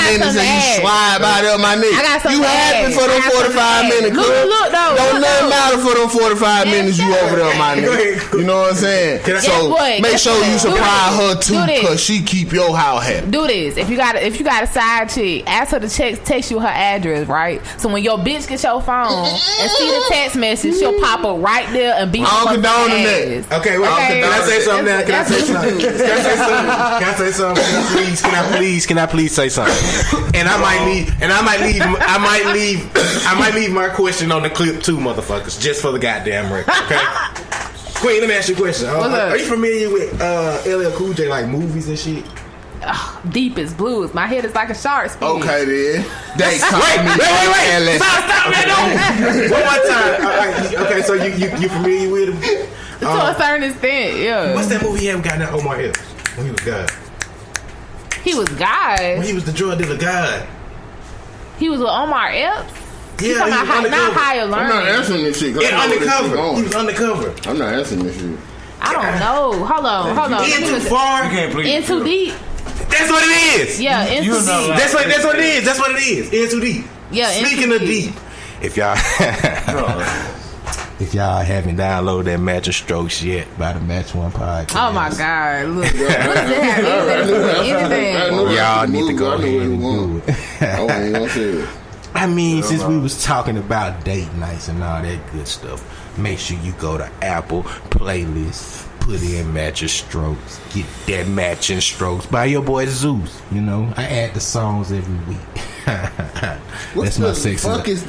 [SPEAKER 9] minutes and you slide by there, my nigga. You happy for them 45 minutes?
[SPEAKER 8] Look,
[SPEAKER 9] don't nothing matter for them 45 minutes you over there, my nigga. You know what I'm saying? So make sure you surprise her too, cause she keep your house happy.
[SPEAKER 8] Do this. If you got a side chick, ask her to text you her address, right? So when your bitch gets your phone and see the text message, she'll pop up right there and beat
[SPEAKER 9] I don't condone that.
[SPEAKER 1] Okay, wait. Can I say something now? Can I say something? Can I please say something? And I might leave my question on the clip too, motherfuckers, just for the goddamn record. Okay. Queen, let me ask you a question. Are you familiar with LL Cool J, like movies and shit?
[SPEAKER 8] Deep as blues. My head is like a shark's fin.
[SPEAKER 9] Okay, then. Wait.
[SPEAKER 1] Stop that. One more time. Okay, so you familiar with him?
[SPEAKER 8] To a certain extent, yeah.
[SPEAKER 1] What's that movie he haven't gotten that Omar Epps when he was God?
[SPEAKER 8] He was God.
[SPEAKER 1] When he was the drug dealer God.
[SPEAKER 8] He was with Omar Epps?
[SPEAKER 1] Yeah,
[SPEAKER 8] not Higher Learning.
[SPEAKER 9] I'm not answering this shit.
[SPEAKER 1] Undercover. He was undercover.
[SPEAKER 9] I'm not answering this shit.
[SPEAKER 8] I don't know. Hold on.
[SPEAKER 1] In too far.
[SPEAKER 8] In too deep.
[SPEAKER 1] That's what it is.
[SPEAKER 8] Yeah, in too deep.
[SPEAKER 1] That's what it is. In too deep.
[SPEAKER 8] Yeah,
[SPEAKER 1] speaking of deep. If y'all haven't downloaded that Match of Strokes yet by the Match One podcast.
[SPEAKER 8] Oh my God! Look, what does it have? Anything?
[SPEAKER 1] Y'all need to go ahead and do it. I mean, since we was talking about date nights and all that good stuff, make sure you go to Apple playlist, put in Matching Strokes, get that Matching Strokes by your boy Zeus. You know, I add the songs every week. That's my sexy.
[SPEAKER 9] What the fuck is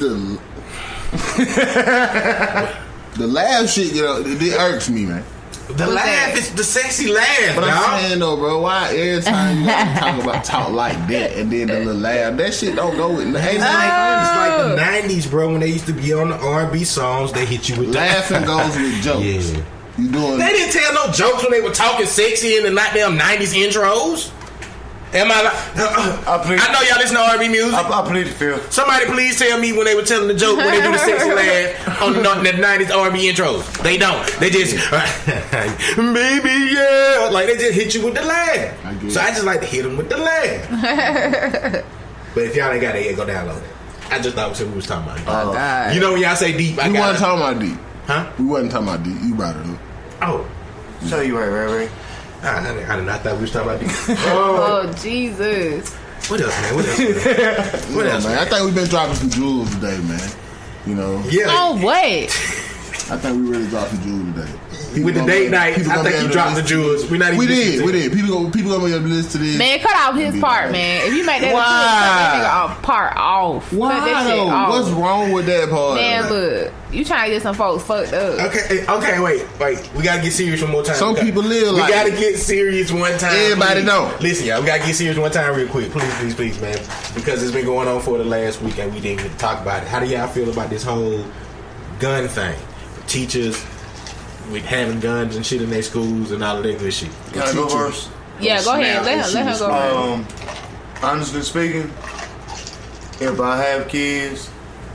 [SPEAKER 9] the laugh shit? You know, it irks me, man.
[SPEAKER 1] The laugh is the sexy laugh,
[SPEAKER 9] but I'm saying though, bro, why every time you talk like that and then the little laugh, that shit don't go with
[SPEAKER 1] it's like the 90s, bro, when they used to be on the R&B songs, they hit you with
[SPEAKER 9] laughing goes with jokes.
[SPEAKER 1] Yeah.
[SPEAKER 9] You doing?
[SPEAKER 1] They didn't tell no jokes when they were talking sexy in the goddamn 90s intros. Am I like? I know y'all listen to R&B music.
[SPEAKER 10] I plead the fifth.
[SPEAKER 1] Somebody please tell me when they were telling the joke when they do the sexy laugh on the 90s R&B intros. They don't. They just baby yeah, like they just hit you with the laugh. So I just like to hit them with the laugh. But if y'all ain't got it yet, go download it. I just thought we was talking about.
[SPEAKER 8] Oh God.
[SPEAKER 1] You know when y'all say deep,
[SPEAKER 9] we wasn't talking about deep,
[SPEAKER 1] huh?
[SPEAKER 9] We wasn't talking about deep. You brought it up.
[SPEAKER 1] Oh,
[SPEAKER 10] show you right.
[SPEAKER 1] I thought we was talking about deep.
[SPEAKER 8] Oh Jesus.
[SPEAKER 1] What else, man? What else,
[SPEAKER 9] man? I think we've been dropping some jewels today, man. You know?
[SPEAKER 1] Yeah.
[SPEAKER 8] Oh, what?
[SPEAKER 9] I think we really dropped some jewels today.
[SPEAKER 1] People with the date night, I think you dropped the jewels. We
[SPEAKER 9] did. People gonna be able to listen to this.
[SPEAKER 8] Man, cut off his part, man. If you make that nigga part off.
[SPEAKER 9] Why
[SPEAKER 8] cut that shit
[SPEAKER 9] though?
[SPEAKER 8] off.
[SPEAKER 9] What's wrong with that part?
[SPEAKER 8] Man, look. You trying to get some folks fucked up.
[SPEAKER 1] Okay, wait. We gotta get serious one more time.
[SPEAKER 9] Some people live like
[SPEAKER 1] we gotta get serious one time.
[SPEAKER 9] Everybody know.
[SPEAKER 1] Listen, y'all, we gotta get serious one time real quick. Please, man. Because it's been going on for the last week and we didn't get to talk about it. How do y'all feel about this whole gun thing? Teachers with having guns and shit in their schools and all of that good shit.
[SPEAKER 10] Can I go first?
[SPEAKER 8] Yeah, go ahead. Let her go first.
[SPEAKER 10] Honestly speaking, if I have kids,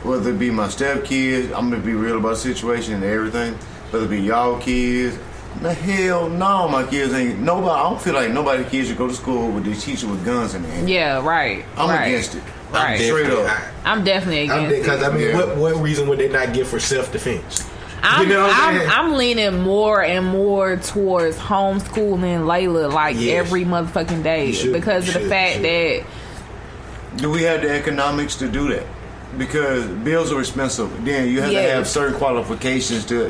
[SPEAKER 10] whether it be my step kids, I'm gonna be real about the situation and everything. Whether it be y'all kids, The hell no, my kids ain't. Nobody. I don't feel like nobody's kids should go to school with these teachers with guns in their hand.
[SPEAKER 8] Yeah, right.
[SPEAKER 10] I'm
[SPEAKER 8] right.
[SPEAKER 10] against it.
[SPEAKER 8] Right.
[SPEAKER 10] Straight up.
[SPEAKER 8] I'm definitely against it.
[SPEAKER 1] Because I mean, what reason would they not give for self-defense?
[SPEAKER 8] I'm leaning more and more towards homeschooling Layla every motherfucking day because of the fact that.
[SPEAKER 10] Do we have the economics to do that? Because bills are expensive. Then you have to have certain qualifications to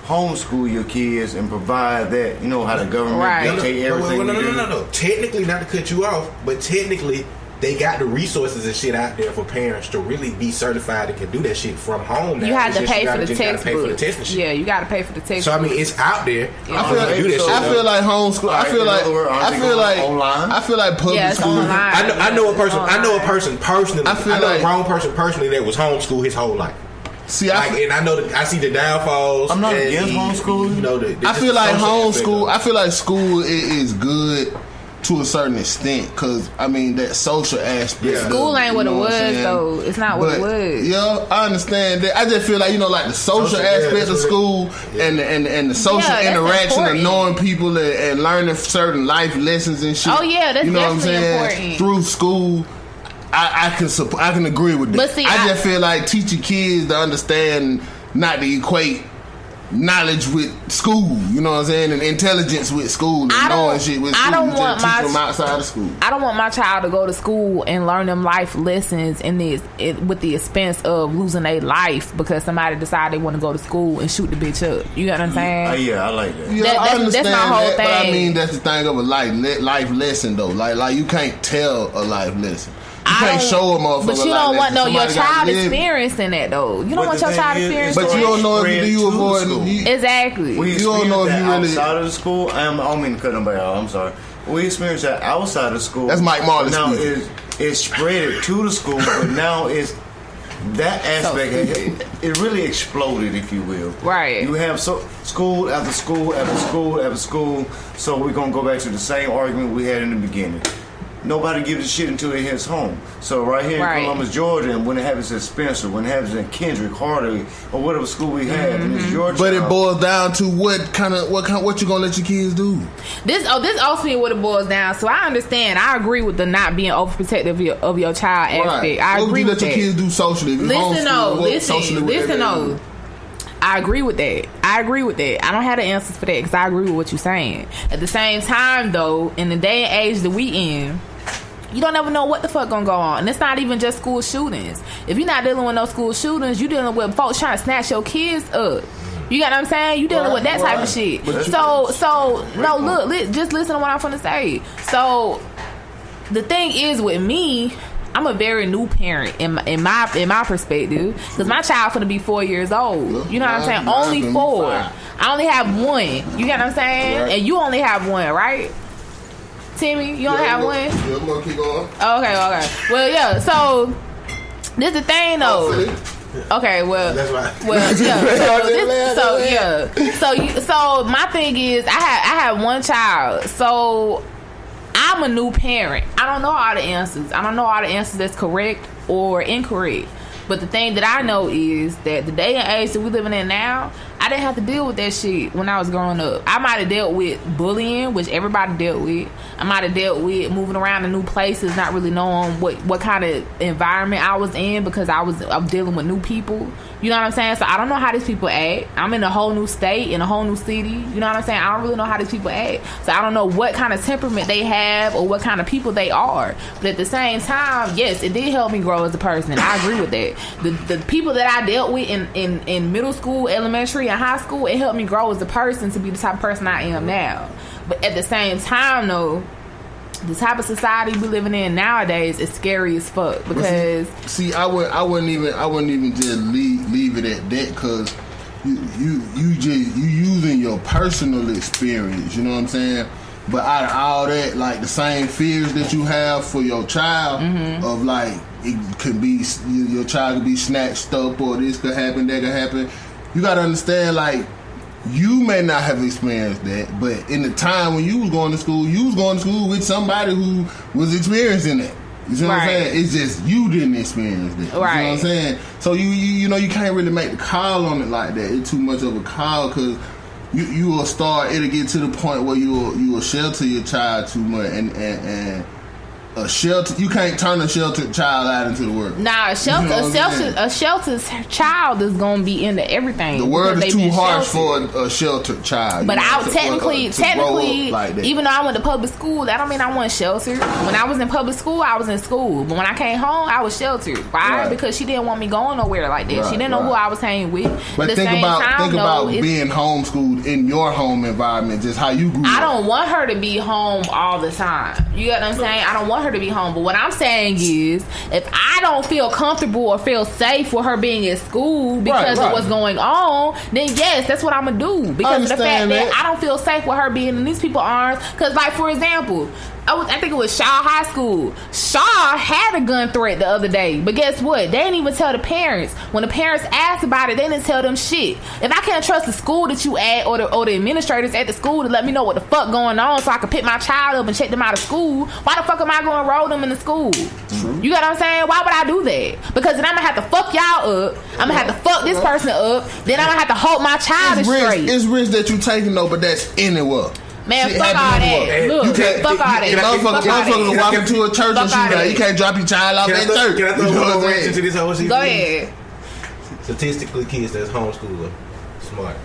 [SPEAKER 10] homeschool your kids and provide that. You know how the government dictate everything.
[SPEAKER 1] No. Technically, not to cut you off, but technically, they got the resources and shit out there for parents to really be certified and can do that shit from home. Now.
[SPEAKER 8] You have to pay for the textbook. Yeah, you got to pay for the textbook.
[SPEAKER 1] So I mean, it's out there.
[SPEAKER 9] I feel like homeschool. I feel like public school.
[SPEAKER 1] I know a person personally. I know a grown person personally that was homeschooled his whole life.
[SPEAKER 9] See,
[SPEAKER 1] and I know I see the downfalls.
[SPEAKER 10] I'm not against homeschooling.
[SPEAKER 9] I feel like homeschool. I feel like school is good to a certain extent, because I mean that social aspect.
[SPEAKER 8] School ain't what it was though. It's not what it was.
[SPEAKER 9] Yeah, I understand that. I just feel like like the social aspect of school and the social interaction of knowing people and learning certain life lessons and shit.
[SPEAKER 8] Oh yeah, that's definitely important
[SPEAKER 9] through school. I can agree with that.
[SPEAKER 8] But see,
[SPEAKER 9] I just feel like teaching kids to understand, not to equate knowledge with school, you know what I'm saying, and intelligence with school, and knowing shit with school.
[SPEAKER 8] I don't want
[SPEAKER 9] teach them outside of school.
[SPEAKER 8] I don't want my child to go to school and learn them life lessons with the expense of losing their life because somebody decided they want to go to school and shoot the bitch up. You know what I'm saying?
[SPEAKER 10] Yeah, I like that.
[SPEAKER 9] Yeah, I understand
[SPEAKER 8] that's my whole
[SPEAKER 9] that,
[SPEAKER 8] thing.
[SPEAKER 9] But I mean, that's the thing of a life lesson though. Like you can't tell a life lesson. You can't show a motherfucker.
[SPEAKER 8] But you don't want your child experiencing that though. You don't want your child experiencing that.
[SPEAKER 9] But you don't know if you avoid
[SPEAKER 8] exactly.
[SPEAKER 10] We
[SPEAKER 9] you don't know if you really
[SPEAKER 10] outside of the school. I don't mean to cut nobody out. I'm sorry. We experienced that outside of school.
[SPEAKER 9] That's Mike Marley.
[SPEAKER 10] Now it's spread to the school, but now it's that aspect. It really exploded, if you will.
[SPEAKER 8] Right.
[SPEAKER 10] You have school after school after school after school. So we're gonna go back to the same argument we had in the beginning. Nobody gives a shit until it hits home. So right here in Columbus, Georgia, and when it happens in Spencer, when it happens in Kendrick, Hardaway, or whatever school we have, and it's your
[SPEAKER 9] But it boils down to what you gonna let your kids do.
[SPEAKER 8] This ultimately what it boils down. So I understand. I agree with the not being overprotective of your child aspect. I agree with that.
[SPEAKER 9] What would you let your kids do socially?
[SPEAKER 8] Listen. I agree with that. I don't have the answers for that because I agree with what you're saying. At the same time, though, in the day and age that we in, you don't ever know what the fuck gonna go on. And it's not even just school shootings. If you're not dealing with no school shootings, you're dealing with folks trying to snatch your kids up. You get what I'm saying? You dealing with that type of shit. Just listen to what I'm finna say. So the thing is with me, I'm a very new parent in my perspective because my child finna be 4 years old. You know what I'm saying? Only 4. I only have one. You get what I'm saying? Right. And you only have one, right? Timmy, you only have one?
[SPEAKER 9] Yeah, I'm gonna keep going.
[SPEAKER 8] Okay. Well, yeah. So this the thing though. Okay, well,
[SPEAKER 1] that's right.
[SPEAKER 8] Well, yeah. So my thing is, I have one child. So I'm a new parent. I don't know all the answers. I don't know all the answers that's correct or incorrect. But the thing that I know is that the day and age that we're living in now, I didn't have to deal with that shit when I was growing up. I might have dealt with bullying, which everybody dealt with. I might have dealt with moving around to new places, not really knowing what kind of environment I was in because I'm dealing with new people. You know what I'm saying? So I don't know how these people act. I'm in a whole new state, in a whole new city. You know what I'm saying? I don't really know how these people act. So I don't know what kind of temperament they have or what kind of people they are. But at the same time, yes, it did help me grow as a person. I agree with that. The people that I dealt with in middle school, elementary, and high school, it helped me grow as a person to be the type of person I am now. But at the same time, though, the type of society we living in nowadays is scary as fuck because
[SPEAKER 9] I wouldn't even just leave it at that because you using your personal experience, you know what I'm saying? But out of all that, like the same fears that you have for your child of like it could be your child could be snatched up or this could happen, that could happen. You gotta understand, like, you may not have experienced that, but in the time when you was going to school with somebody who was experiencing that. You see what I'm saying? It's just you didn't experience that. You know what I'm saying? So you know you can't really make the call on it like that. It's too much of a call because you will start. It'll get to the point where you will shelter your child too much, and a shelter. You can't turn a sheltered child out into the world.
[SPEAKER 8] Nah, a sheltered child is gonna be into everything.
[SPEAKER 9] The world is too harsh for a sheltered child.
[SPEAKER 8] But technically,
[SPEAKER 9] like
[SPEAKER 8] even though I went to public school, that don't mean I wasn't sheltered. When I was in public school, I was in school. But when I came home, I was sheltered. Why? Right. Because she didn't want me going nowhere like that. Right, she didn't know who I was hanging with.
[SPEAKER 9] But think about being homeschooled in your home environment, just how you grew up.
[SPEAKER 8] I don't want her to be home all the time. You get what I'm saying? I don't want her to be home. But what I'm saying is, if I don't feel comfortable or feel safe with her being at school because of what's going on, then yes, that's what I'm gonna do. Because of the fact that I don't feel safe with her being in these people's arms. Because, like, for example, I think it was Shaw High School. Shaw had a gun threat the other day, but guess what? They didn't even tell the parents. When the parents asked about it, they didn't tell them shit. If I can't trust the school that you at or the administrators at the school to let me know what the fuck going on so I can pick my child up and check them out of school, why the fuck am I going to enroll them in the school? Mm-hmm. You get what I'm saying? Why would I do that? Because then I'm going to have to fuck y'all up. I'm going to have to fuck this person up. Then I'm going to have to hope my child is straight.
[SPEAKER 9] It's risk that you taking though, but that's anywhere.
[SPEAKER 8] Man, fuck all that. Look, fuck all that.
[SPEAKER 9] Motherfuckers walk into a church and shit. You can't drop your child off at church.
[SPEAKER 1] Can I throw one wrench into this whole shit?
[SPEAKER 8] Go ahead.
[SPEAKER 1] Statistically, kids that's homeschooled are smart.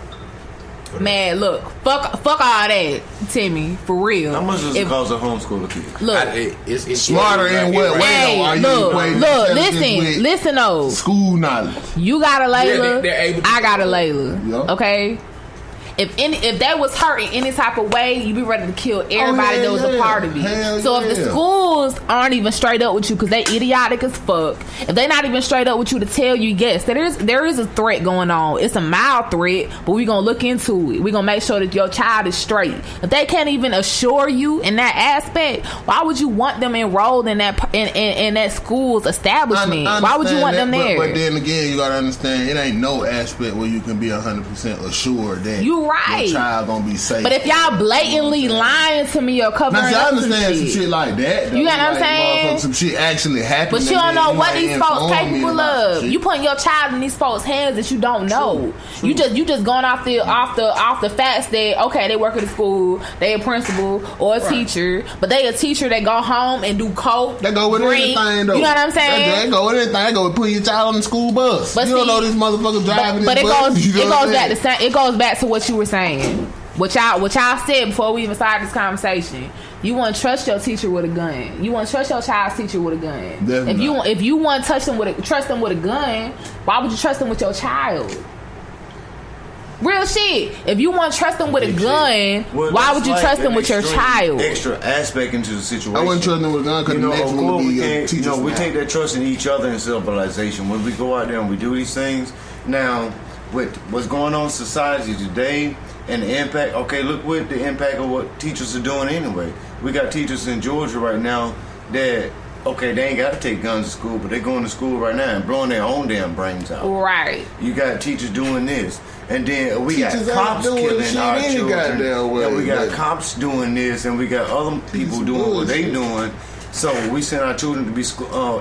[SPEAKER 8] Man, look, fuck all that, Timmy, for real.
[SPEAKER 10] How much does it cost a homeschooler kid?
[SPEAKER 8] Look,
[SPEAKER 9] it's smarter in what way?
[SPEAKER 8] Hey, look, listen, though.
[SPEAKER 9] School knowledge.
[SPEAKER 8] You got a Layla, I got a Layla. Yep. Okay. If that was her in any type of way, you'd be ready to kill everybody that was a part of it. So if the schools aren't even straight up with you because they idiotic as fuck, if they not even straight up with you to tell you, yes, there is a threat going on. It's a mild threat, but we're going to look into it. We're going to make sure that your child is straight. If they can't even assure you in that aspect, why would you want them enrolled in that school's establishment? Why would you want them there?
[SPEAKER 9] But then again, you got to understand, it ain't no aspect where you can be 100% assured that
[SPEAKER 8] you right.
[SPEAKER 9] Your child gonna be safe.
[SPEAKER 8] But if y'all blatantly lying to me or covering up
[SPEAKER 9] I understand some shit like that. Though.
[SPEAKER 8] You know what I'm saying?
[SPEAKER 9] Some shit actually happened.
[SPEAKER 8] But you don't know what these folks capable of. You putting your child in these folks' hands that you don't know. True. You just going off the facts that okay, they work at the school, they a principal or a teacher, but they a teacher that go home and do coke.
[SPEAKER 9] They go with anything though.
[SPEAKER 8] You know what I'm saying?
[SPEAKER 9] They go with anything. They go with putting your child on the school bus. But you don't know these motherfuckers driving.
[SPEAKER 8] But
[SPEAKER 9] it
[SPEAKER 8] goes back to what you were saying. What y'all said before we even started this conversation. You want to trust your teacher with a gun. You want to trust your child's teacher with a gun. Definitely. If you want to trust them with a gun, why would you trust them with your child? Real shit. If you want to trust them with a gun, why would you trust them with your child?
[SPEAKER 10] Extra aspect into the situation.
[SPEAKER 9] I wouldn't trust them with a gun because the next one would be a teacher.
[SPEAKER 10] We take that trust in each other in civilization. When we go out there and we do these things, now with what's going on in society today and the impact, okay, look what the impact of what teachers are doing anyway. We got teachers in Georgia right now that, okay, they ain't got to take guns to school, but they're going to school right now and blowing their own damn brains out.
[SPEAKER 8] Right.
[SPEAKER 10] You got teachers doing this. And then we got cops killing our children. And we got cops doing this, and we got other people doing what they doing. So we send our children to be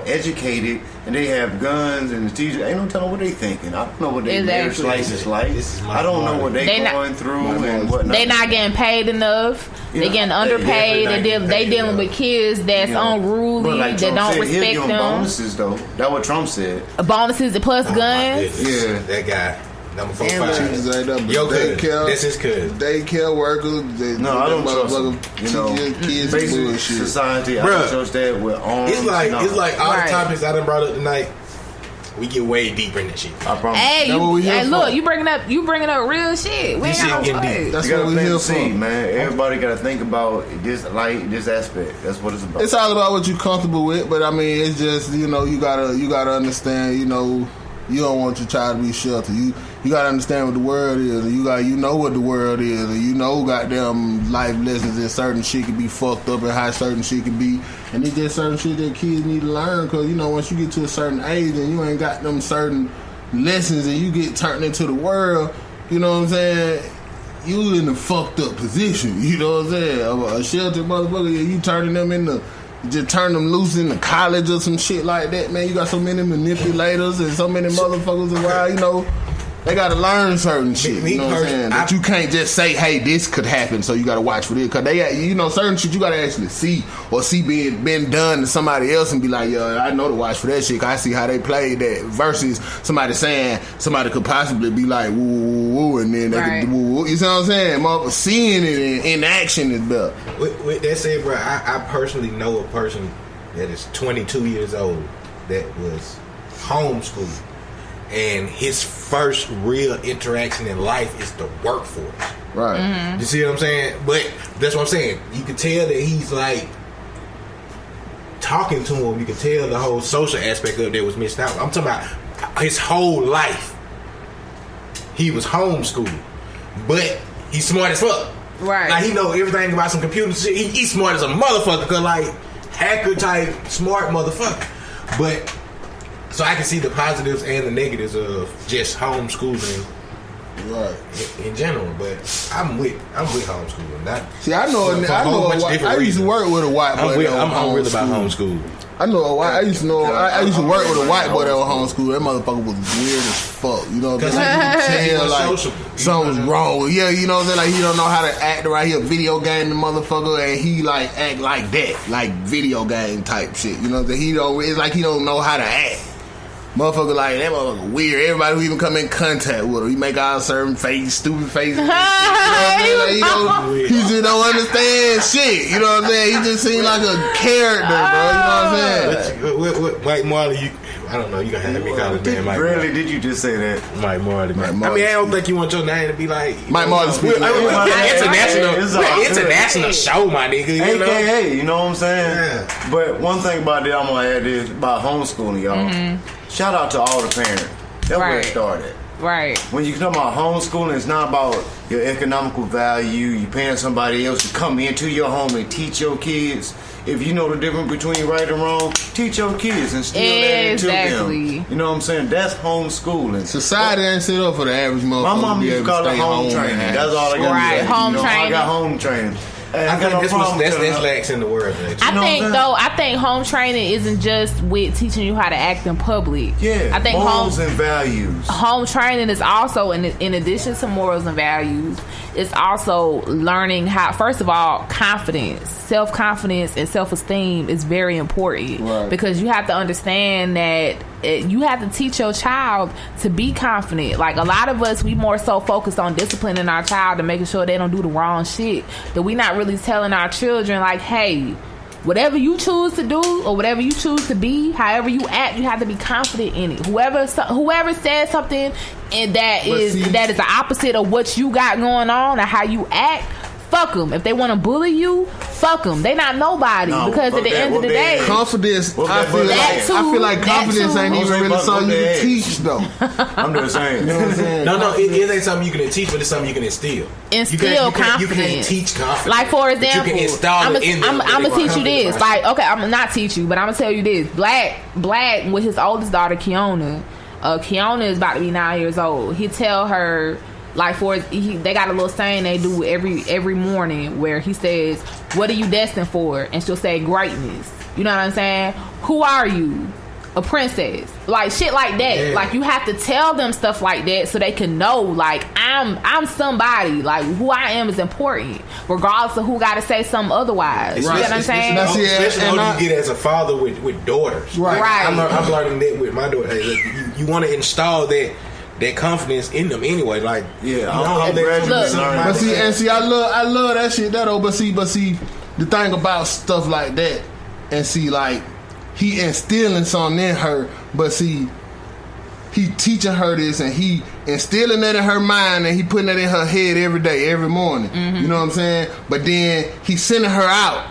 [SPEAKER 10] educated, and they have guns, and the teacher ain't no telling what they thinking. I don't know what their marriage life is like. I don't know what they going through and whatnot.
[SPEAKER 8] They not getting paid enough. They getting underpaid. They dealing with kids that's unruly, that don't respect them.
[SPEAKER 10] Bonuses though. That's what Trump said.
[SPEAKER 8] Bonuses plus guns.
[SPEAKER 1] Yeah, that guy. Number 4, 5.
[SPEAKER 9] Your
[SPEAKER 1] daycare. This is cousin.
[SPEAKER 9] Daycare workers.
[SPEAKER 10] No, I don't trust them. You know,
[SPEAKER 9] kids
[SPEAKER 10] basic society. I don't trust that with arms.
[SPEAKER 1] It's like all the topics I done brought up tonight. We get way deeper in that shit.
[SPEAKER 10] I promise.
[SPEAKER 8] Hey, look, you bringing up real shit. We ain't got no choice.
[SPEAKER 9] That's what we here for,
[SPEAKER 10] man. Everybody got to think about this aspect. That's what it's about.
[SPEAKER 9] It's all about what you're comfortable with, but I mean, it's just you gotta understand. You don't want your child to be sheltered. You gotta understand what the world is, and you know what the world is, and goddamn life lessons that certain shit can be fucked up and how certain shit can be, and it's just certain shit that kids need to learn because once you get to a certain age and you ain't got them certain lessons and you get turned into the world, you know what I'm saying? You in a fucked up position, you know what I'm saying? A sheltered motherfucker, you turning them into. Just turn them loose into college or some shit like that, man. You got so many manipulators and so many motherfuckers around, They gotta learn certain shit. You know what I'm saying? That you can't just say, "Hey, this could happen," so you gotta watch for this. Cause they, you know, certain shit you gotta actually see or see been done to somebody else and be like, "Yo, I know to watch for that shit. Cause I see how they played that." Versus somebody saying somebody could possibly be like, "Woo, woo, woo," and then they could woo, woo. You see what I'm saying? Motherfucker, seeing it in action is better.
[SPEAKER 1] With that said, bro, I personally know a person that is 22 years old that was homeschooled. And his first real interaction in life is the workforce.
[SPEAKER 9] Right.
[SPEAKER 8] Mm-hmm.
[SPEAKER 1] You see what I'm saying? But that's what I'm saying. You can tell that he's like talking to him. You can tell the whole social aspect of that was missed out. I'm talking about his whole life. He was homeschooled, but he's smart as fuck.
[SPEAKER 8] Right.
[SPEAKER 1] Like he know everything about some computer shit. He's smart as a motherfucker. Cause like hacker type smart motherfucker. But so I can see the positives and the negatives of just homeschooling,
[SPEAKER 9] right?
[SPEAKER 1] In general, but I'm with homeschooling. Not
[SPEAKER 9] see, I know. I used to work with a white boy.
[SPEAKER 1] I'm real about homeschooling.
[SPEAKER 9] I know a white. I used to know. I used to work with a white boy that was homeschooled. That motherfucker was weird as fuck. You know what I'm saying? You can tell like something's wrong. Yeah, you know what I'm saying? Like he don't know how to act right. He a video game motherfucker, and he like act like that, like video game type shit. You know what I'm saying? He don't. It's like he don't know how to act. Motherfucker like that motherfucker weird. Everybody who even come in contact with him, he make all certain face, stupid faces. You know what I'm saying? He just don't understand shit. You know what I'm saying? He just seems like a character, bro. You know what I'm saying?
[SPEAKER 1] What Mike Marley, I don't know. You gonna have me call his name Mike.
[SPEAKER 10] Really? Did you just say that?
[SPEAKER 1] Mike Marley. I mean, I don't think you want your name to be like
[SPEAKER 9] Mike Marley.
[SPEAKER 1] International show, my nigga.
[SPEAKER 10] AKA, you know what I'm saying? Yeah. But one thing about that I'm gonna add is about homeschooling, y'all. Mm-hmm. Shout out to all the parents. That's where it started.
[SPEAKER 8] Right.
[SPEAKER 10] When you talk about homeschooling, it's not about your economical value. You paying somebody else to come into your home and teach your kids. If you know the difference between right and wrong, teach your kids and still that into them. You know what I'm saying? That's homeschooling.
[SPEAKER 9] Society ain't set up for the average motherfucker.
[SPEAKER 10] My mom used to call it home training. That's all I got.
[SPEAKER 8] Right, home training.
[SPEAKER 10] I got home training.
[SPEAKER 1] I think that's lacks in the world.
[SPEAKER 8] I think home training isn't just with teaching you how to act in public.
[SPEAKER 10] Yeah,
[SPEAKER 8] I think
[SPEAKER 10] morals and values.
[SPEAKER 8] Home training is also, in addition to morals and values, it's also learning how, first of all, confidence, self-confidence and self-esteem is very important. Right. Because you have to understand that you have to teach your child to be confident. Like a lot of us, we more so focused on disciplining our child and making sure they don't do the wrong shit, that we not really telling our children like, hey, whatever you choose to do or whatever you choose to be, however you act, you have to be confident in it. Whoever says something and that is the opposite of what you got going on or how you act, fuck them. If they want to bully you, fuck them. They not nobody. Because at the end of the day,
[SPEAKER 9] confidence. I feel like confidence ain't even really something you can teach, though.
[SPEAKER 10] I'm just saying.
[SPEAKER 1] You know what I'm saying? No, it ain't something you can teach, but it's something you can instill.
[SPEAKER 8] Confidence.
[SPEAKER 1] You can't teach confidence.
[SPEAKER 8] Like for example,
[SPEAKER 1] you can install
[SPEAKER 8] I'm gonna teach you this. Like, okay, I'm not teach you, but I'm gonna tell you this. Black with his oldest daughter, Kiona. Kiona is about to be 9 years old. He tell her. Like they got a little saying they do every morning where he says, "What are you destined for?" And she'll say, "Greatness." You know what I'm saying? Who are you? A princess. Like shit like that. Yeah. Like you have to tell them stuff like that so they can know. Like I'm somebody. Like who I am is important, regardless of who got to say something otherwise. You know what I'm saying?
[SPEAKER 1] Especially when you get as a father with daughters.
[SPEAKER 8] Right.
[SPEAKER 1] I'm learning that with my daughter. Hey, look, you want to install that confidence in them anyway. Like,
[SPEAKER 10] yeah,
[SPEAKER 9] but see, I love that shit. But see, the thing about stuff like that, and see, like he instilling something in her, but see, he teaching her this, and he instilling that in her mind, and he putting that in her head every day, every morning. Mm-hmm. You know what I'm saying? But then he sending her out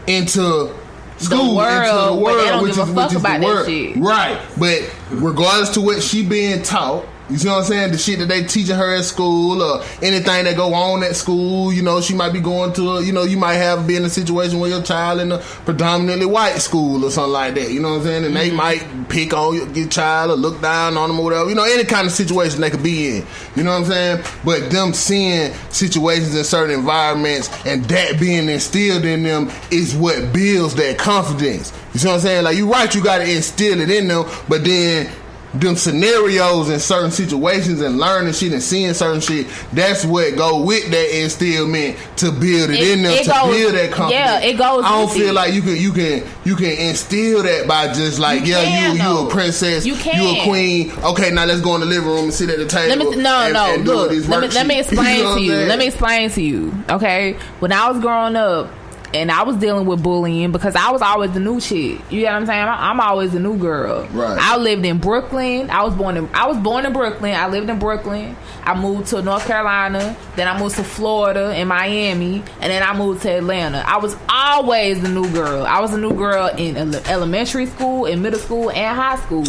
[SPEAKER 9] into school, into the world, which is the world, right? But regardless to what she being taught. You see what I'm saying? The shit that they teaching her at school or anything that go on at school, you know, she might be going to, you know, you might have been in a situation where your child in a predominantly white school or something like that. You know what I'm saying? And they might pick on your child or look down on them or whatever. You know, any kind of situation they could be in. You know what I'm saying? But them seeing situations in certain environments and that being instilled in them is what builds their confidence. You see what I'm saying? Like, you're right, you got to instill it in them, but then them scenarios in certain situations and learning shit and seeing certain shit, that's what go with that instillment to build it in them, to build that confidence.
[SPEAKER 8] Yeah, it goes.
[SPEAKER 9] I don't feel like you can instill that by just like, you a princess, you a queen. Okay, now let's go in the living room and sit at the table.
[SPEAKER 8] Let me explain to you. Let me explain to you. Okay, when I was growing up, and I was dealing with bullying because I was always the new chick. You know what I'm saying? I'm always the new girl.
[SPEAKER 9] Right.
[SPEAKER 8] I lived in Brooklyn. I was born in Brooklyn. I lived in Brooklyn. I moved to North Carolina. Then I moved to Florida and Miami. And then I moved to Atlanta. I was always the new girl. I was a new girl in elementary school, in middle school, and high school.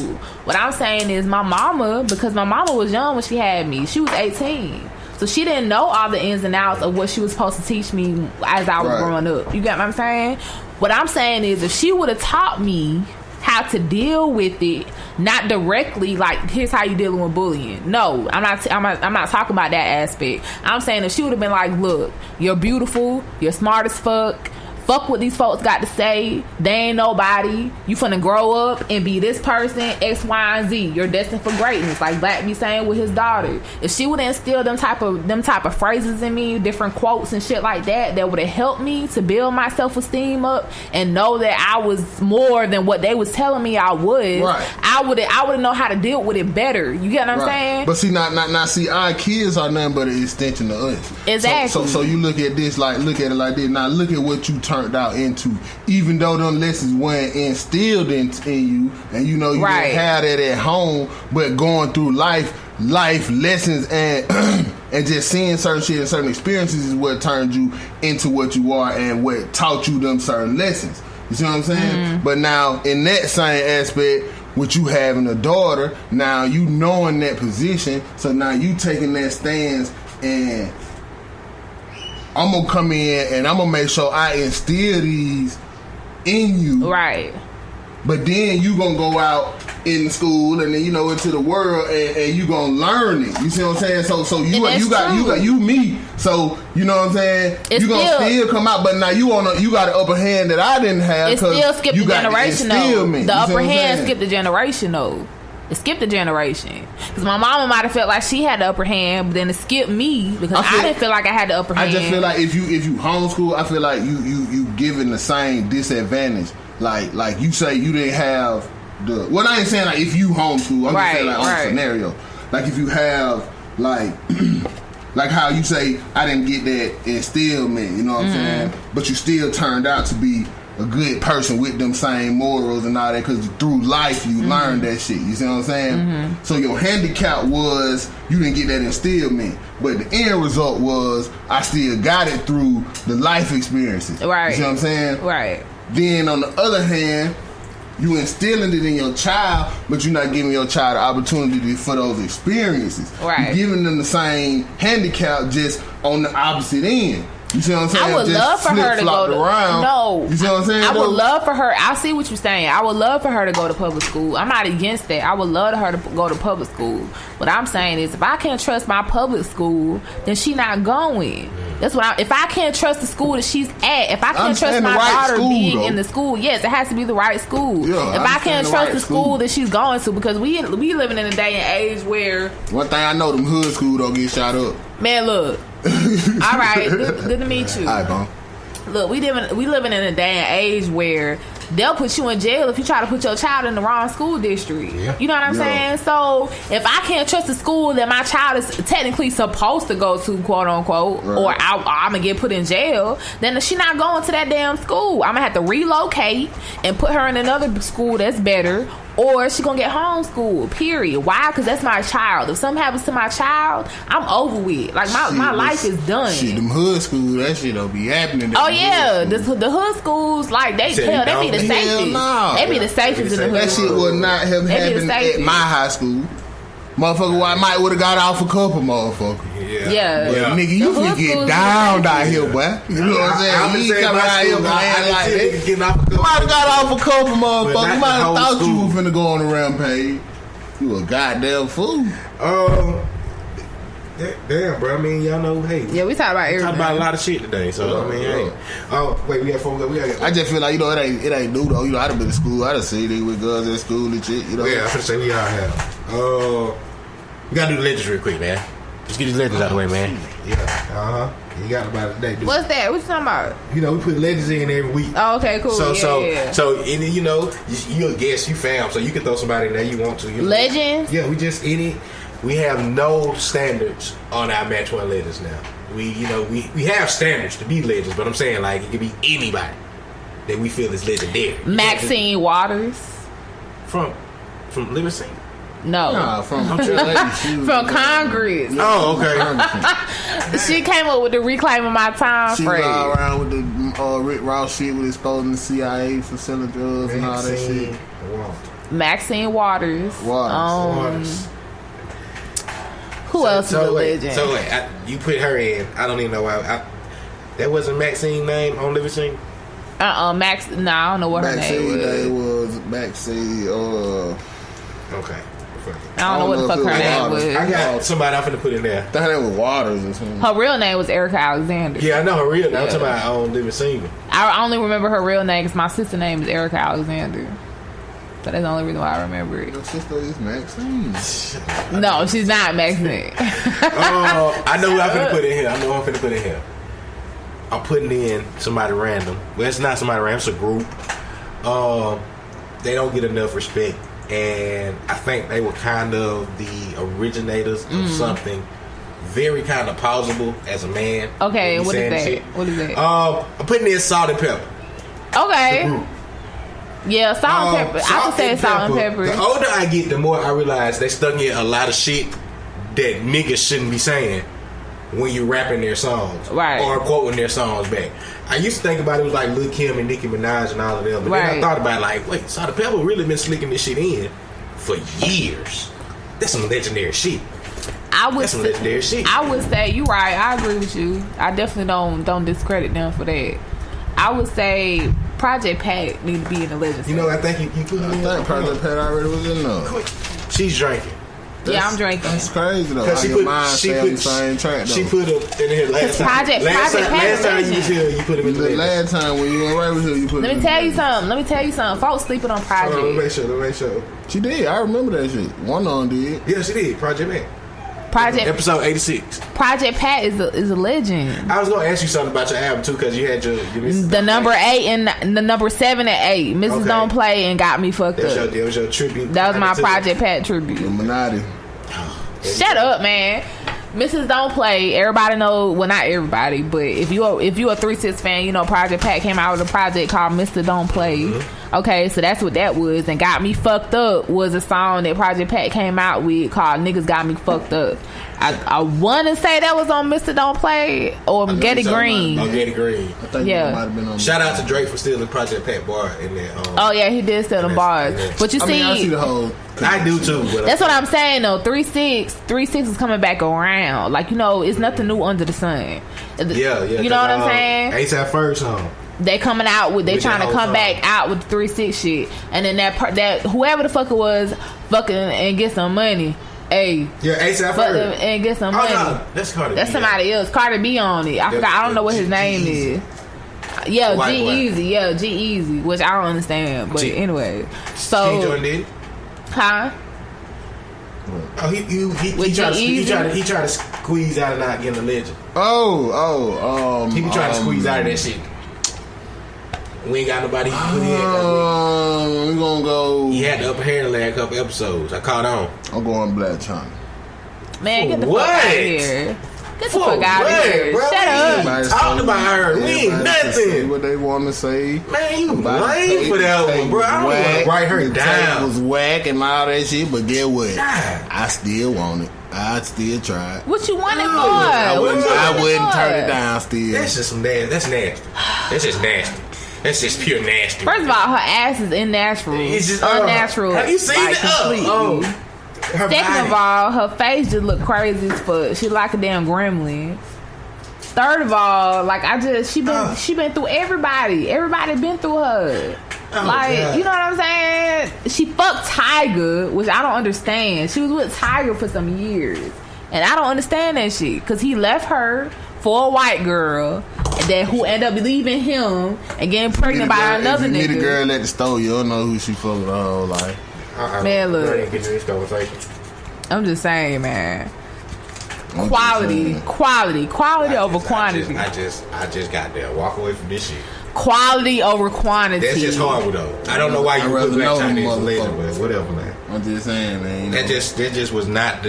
[SPEAKER 8] What I'm saying is my mama, because my mama was young when she had me. She was 18. So she didn't know all the ins and outs of what she was supposed to teach me as I was growing up. You get what I'm saying? What I'm saying is if she would have taught me how to deal with it, not directly like here's how you dealing with bullying. No, I'm not talking about that aspect. I'm saying if she would have been like, look, you're beautiful, you're smart as fuck. Fuck what these folks got to say. They ain't nobody. You finna grow up and be this person, X, Y, and Z. You're destined for greatness, like Black be saying with his daughter. If she would instill them type of phrases in me, different quotes and shit like that would have helped me to build my self-esteem up and know that I was more than what they was telling me I was.
[SPEAKER 9] Right.
[SPEAKER 8] I would know how to deal with it better. You get what I'm saying?
[SPEAKER 9] But see, see, our kids are nothing but an extension of us.
[SPEAKER 8] Exactly.
[SPEAKER 9] So you look at this look at it like this. Now look at what you turned out into. Even though them lessons weren't instilled in you, and you didn't have that at home, but going through life lessons and and just seeing certain shit and certain experiences is what turned you into what you are and what taught you them certain lessons. You see what I'm saying?
[SPEAKER 8] Mm-hmm.
[SPEAKER 9] But now in that same aspect, with you having a daughter, now you knowing that position, so now you taking that stance, and I'm gonna come in and I'm gonna make sure I instill these in you.
[SPEAKER 8] Right.
[SPEAKER 9] But then you gonna go out in school and then into the world and you gonna learn it. You see what I'm saying? So you got me. So you know what I'm saying? You gonna still come out, but now you got an upper hand that I didn't have.
[SPEAKER 8] It still skipped the generation though. The upper hand skipped the generation though. It skipped the generation because my mama might have felt like she had the upper hand, but then it skipped me because I didn't feel like I had the upper hand.
[SPEAKER 9] I just feel like if you homeschool, I feel like you given the same disadvantage. Like you say you didn't have the. Well, I ain't saying like if you homeschool. I'm just saying like on the scenario. Like if you have like like how you say I didn't get that instillment. You know what I'm saying? But you still turned out to be a good person with them same morals and all that, because through life you learn that shit. You see what I'm saying? So your handicap was you didn't get that instillment, but the end result was I still got it through the life experiences.
[SPEAKER 8] Right.
[SPEAKER 9] You see what I'm saying?
[SPEAKER 8] Right.
[SPEAKER 9] Then on the other hand, you instilling it in your child, but you're not giving your child the opportunity for those experiences.
[SPEAKER 8] Right.
[SPEAKER 9] You're giving them the same handicap, just on the opposite end. You see what I'm saying?
[SPEAKER 8] I would love for her to go to no.
[SPEAKER 9] You see what I'm saying?
[SPEAKER 8] I would love for her. I see what you're saying. I would love for her to go to public school. I'm not against that. I would love her to go to public school. What I'm saying is, if I can't trust my public school, then she not going. That's what. If I can't trust the school that she's at, if I can't trust my daughter being in the school, yes, it has to be the right school.
[SPEAKER 9] Yeah,
[SPEAKER 8] if I can't trust the school that she's going to, because we living in a day and age where
[SPEAKER 9] one thing I know, them hood school don't get shot up.
[SPEAKER 8] Man, look. All right, good to meet you.
[SPEAKER 9] All right, Bone.
[SPEAKER 8] Look, we living in a day and age where they'll put you in jail if you try to put your child in the wrong school district. Yeah. You know what I'm saying? So if I can't trust the school that my child is technically supposed to go to, quote unquote, or I'm gonna get put in jail, then she not going to that damn school. I'm gonna have to relocate and put her in another school that's better, or she gonna get homeschooled, period. Why? Because that's my child. If something happens to my child, I'm over with. Like my life is done.
[SPEAKER 9] Shit, them hood schools, that shit don't be happening.
[SPEAKER 8] Oh yeah, the hood schools, like they be the safest.
[SPEAKER 9] No.
[SPEAKER 8] They be the safest in the hood.
[SPEAKER 9] That shit would not have happened at my high school. Motherfucker, I might would have got off a couple, motherfucker.
[SPEAKER 8] Yeah.
[SPEAKER 9] But nigga, you finna get down here, boy. You know what I'm saying? You ain't coming out here playing like that. You might have got off a couple, motherfucker. You might have thought you was finna go on a rampage. You a goddamn fool.
[SPEAKER 1] Damn, bro. I mean, y'all know, hey.
[SPEAKER 8] Yeah, we talk about everything.
[SPEAKER 1] Talk about a lot of shit today, so I mean, hey. Oh, wait, we got four. I
[SPEAKER 9] just feel like, it ain't new though. I done been to school. I done seen niggas with girls at school and shit.
[SPEAKER 1] Yeah, I should say we all have. We gotta do the legends real quick, man. Let's get these legends out of the way, man. Yeah. You got about a day.
[SPEAKER 8] What's that? What you talking about?
[SPEAKER 1] You know, we put legends in every week.
[SPEAKER 8] Oh, okay, cool.
[SPEAKER 1] So,
[SPEAKER 8] yeah.
[SPEAKER 1] and you know, you're a guest, you fam, so you can throw somebody in there you want to. You know?
[SPEAKER 8] Legends?
[SPEAKER 1] Yeah, we have no standards on our Match One legends now. We have standards to be legends, but I'm saying like it could be anybody that we feel is legendary.
[SPEAKER 8] Maxine Waters
[SPEAKER 1] from Livingston.
[SPEAKER 8] No,
[SPEAKER 9] from
[SPEAKER 8] Congress.
[SPEAKER 1] Oh, okay.
[SPEAKER 8] She came up with the reclaiming my time
[SPEAKER 9] she
[SPEAKER 8] phrase.
[SPEAKER 9] She was all around with the Rick Ross shit with exposing the CIA for selling drugs and all that shit.
[SPEAKER 8] Maxine Waters. Who else is a legend?
[SPEAKER 1] So you put her in. I don't even know why. That wasn't Maxine's name on Livingston?
[SPEAKER 8] Max. No, I don't know what her name was.
[SPEAKER 9] Maxine.
[SPEAKER 1] Okay.
[SPEAKER 8] I don't know what the fuck her name was.
[SPEAKER 1] I got somebody I'm finna put in there.
[SPEAKER 9] I thought her name was Waters or something.
[SPEAKER 8] Her real name was Erica Alexander.
[SPEAKER 1] Yeah, I know her real name. I'm talking about on Livingston.
[SPEAKER 8] I only remember her real name because my sister's name is Erica Alexander. So that's the only reason why I remember it.
[SPEAKER 9] Your sister is Maxine.
[SPEAKER 8] No, she's not Maxine.
[SPEAKER 1] I know who I'm finna put in here. I'm putting in somebody random. Well, it's not somebody random. It's a group. They don't get enough respect. And I think they were kind of the originators of something very kind of plausible as a man.
[SPEAKER 8] Okay, what is that? What is that?
[SPEAKER 1] I'm putting in Salt and Pepper.
[SPEAKER 8] Okay. Yeah, Salt and Pepper. I can say Salt and Pepper.
[SPEAKER 1] The older I get, the more I realize they stuck in a lot of shit that niggas shouldn't be saying when you rapping their songs.
[SPEAKER 8] Right.
[SPEAKER 1] Or quoting their songs back. I used to think about it was like Lil' Kim and Nicki Minaj and all of them. But then I thought about it like, wait, Salt and Pepper really been slicking this shit in for years. That's some legendary shit. I would
[SPEAKER 8] say you're right. I agree with you. I definitely don't discredit them for that. I would say Project Pat need to be in the legend.
[SPEAKER 1] You know, I think you put it in.
[SPEAKER 9] I think Project Pat already was in there.
[SPEAKER 1] She's drinking.
[SPEAKER 8] Yeah, I'm drinking.
[SPEAKER 9] That's crazy though.
[SPEAKER 1] She put him in here last time. Last time you was here, you put him in the
[SPEAKER 9] last time when you went right with her, you put him in.
[SPEAKER 8] Let me tell you something. Folks sleeping on Project.
[SPEAKER 1] Let me make sure.
[SPEAKER 9] She did. I remember that shit. One on did.
[SPEAKER 1] Yeah, she did. Project Pat. Episode 86.
[SPEAKER 8] Project Pat is a legend.
[SPEAKER 1] I was gonna ask you something about your album too, because you had your
[SPEAKER 8] the number 8 and the number 7 and 8. Mrs. Don't Play and Got Me Fucked Up.
[SPEAKER 1] That was your tribute.
[SPEAKER 8] That was my Project Pat tribute.
[SPEAKER 9] Illuminati.
[SPEAKER 8] Shut up, man. Mrs. Don't Play. Everybody know. Well, not everybody, but if you a 3 6 fan, you know Project Pat came out with a project called Mr. Don't Play. Mm-hmm. Okay, so that's what that was. And Got Me Fucked Up was a song that Project Pat came out with called Niggas Got Me Fucked Up. I want to say that was on Mr. Don't Play or Getty Green.
[SPEAKER 1] Getty Green.
[SPEAKER 9] I think it might have been on.
[SPEAKER 1] Shout out to Drake for stealing Project Pat bar in there.
[SPEAKER 8] Oh yeah, he did steal the bars. But you see,
[SPEAKER 9] I see the whole.
[SPEAKER 1] I do too.
[SPEAKER 8] That's what I'm saying though. 3 6 is coming back around. Like, you know, it's nothing new under the sun.
[SPEAKER 1] Yeah.
[SPEAKER 8] You know what I'm saying?
[SPEAKER 1] ASAP Ferg song.
[SPEAKER 8] They coming out with trying to come back out with the 3 6 shit, and then that whoever the fuck it was fucking and get some money. Hey,
[SPEAKER 1] yeah, ASAP Ferg
[SPEAKER 8] and get some money.
[SPEAKER 1] No, that's Cardi B.
[SPEAKER 8] That's somebody else. Cardi B on it. I forgot. I don't know what his name is. Yeah, G-Eazy. Yeah, G-Eazy, which I don't understand. But anyway, so
[SPEAKER 1] King Jordan did.
[SPEAKER 8] Huh?
[SPEAKER 1] Oh, he tried to squeeze out of not getting a legend.
[SPEAKER 9] He
[SPEAKER 1] be trying to squeeze out of that shit. We ain't got nobody he put in.
[SPEAKER 9] We gonna go.
[SPEAKER 1] He had the upper hand the last couple episodes. I caught on.
[SPEAKER 9] I'm going Black China.
[SPEAKER 8] Man, get the fuck out of here. Get the fuck out of here.
[SPEAKER 1] Bro,
[SPEAKER 8] Shut up.
[SPEAKER 1] Talking about her. We ain't nothing.
[SPEAKER 9] What they want to say.
[SPEAKER 1] Man, you lame for that one, bro. I don't want to write her down.
[SPEAKER 9] It was whack and all that shit, but get what? I still want it. I'd still try it.
[SPEAKER 8] What you want it for?
[SPEAKER 9] I wouldn't turn it down still.
[SPEAKER 1] That's just some nasty. That's nasty. That's just nasty. That's just pure nasty.
[SPEAKER 8] First of all, her ass is unnatural.
[SPEAKER 1] It's just
[SPEAKER 8] unnatural.
[SPEAKER 1] Have you seen it?
[SPEAKER 8] Completely. Second of all, her face just look crazy as fuck. She like a damn gremlin. Third of all, like she been through everybody. Everybody been through her. God. You know what I'm saying? She fucked Tiger, which I don't understand. She was with Tiger for some years, and I don't understand that shit because he left her for a white girl who ended up leaving him and getting pregnant by another nigga.
[SPEAKER 9] You meet a girl at the store, you don't know who she fucked with her whole life.
[SPEAKER 8] Man, look.
[SPEAKER 1] I ain't getting this conversation.
[SPEAKER 8] I'm just saying, man. Quality over quantity.
[SPEAKER 1] I just got there. Walk away from this shit.
[SPEAKER 8] Quality over quantity.
[SPEAKER 1] That's just horrible though. I don't know why you put Black China as a legend, but whatever, man.
[SPEAKER 9] I'm just saying, man.
[SPEAKER 1] That just was not.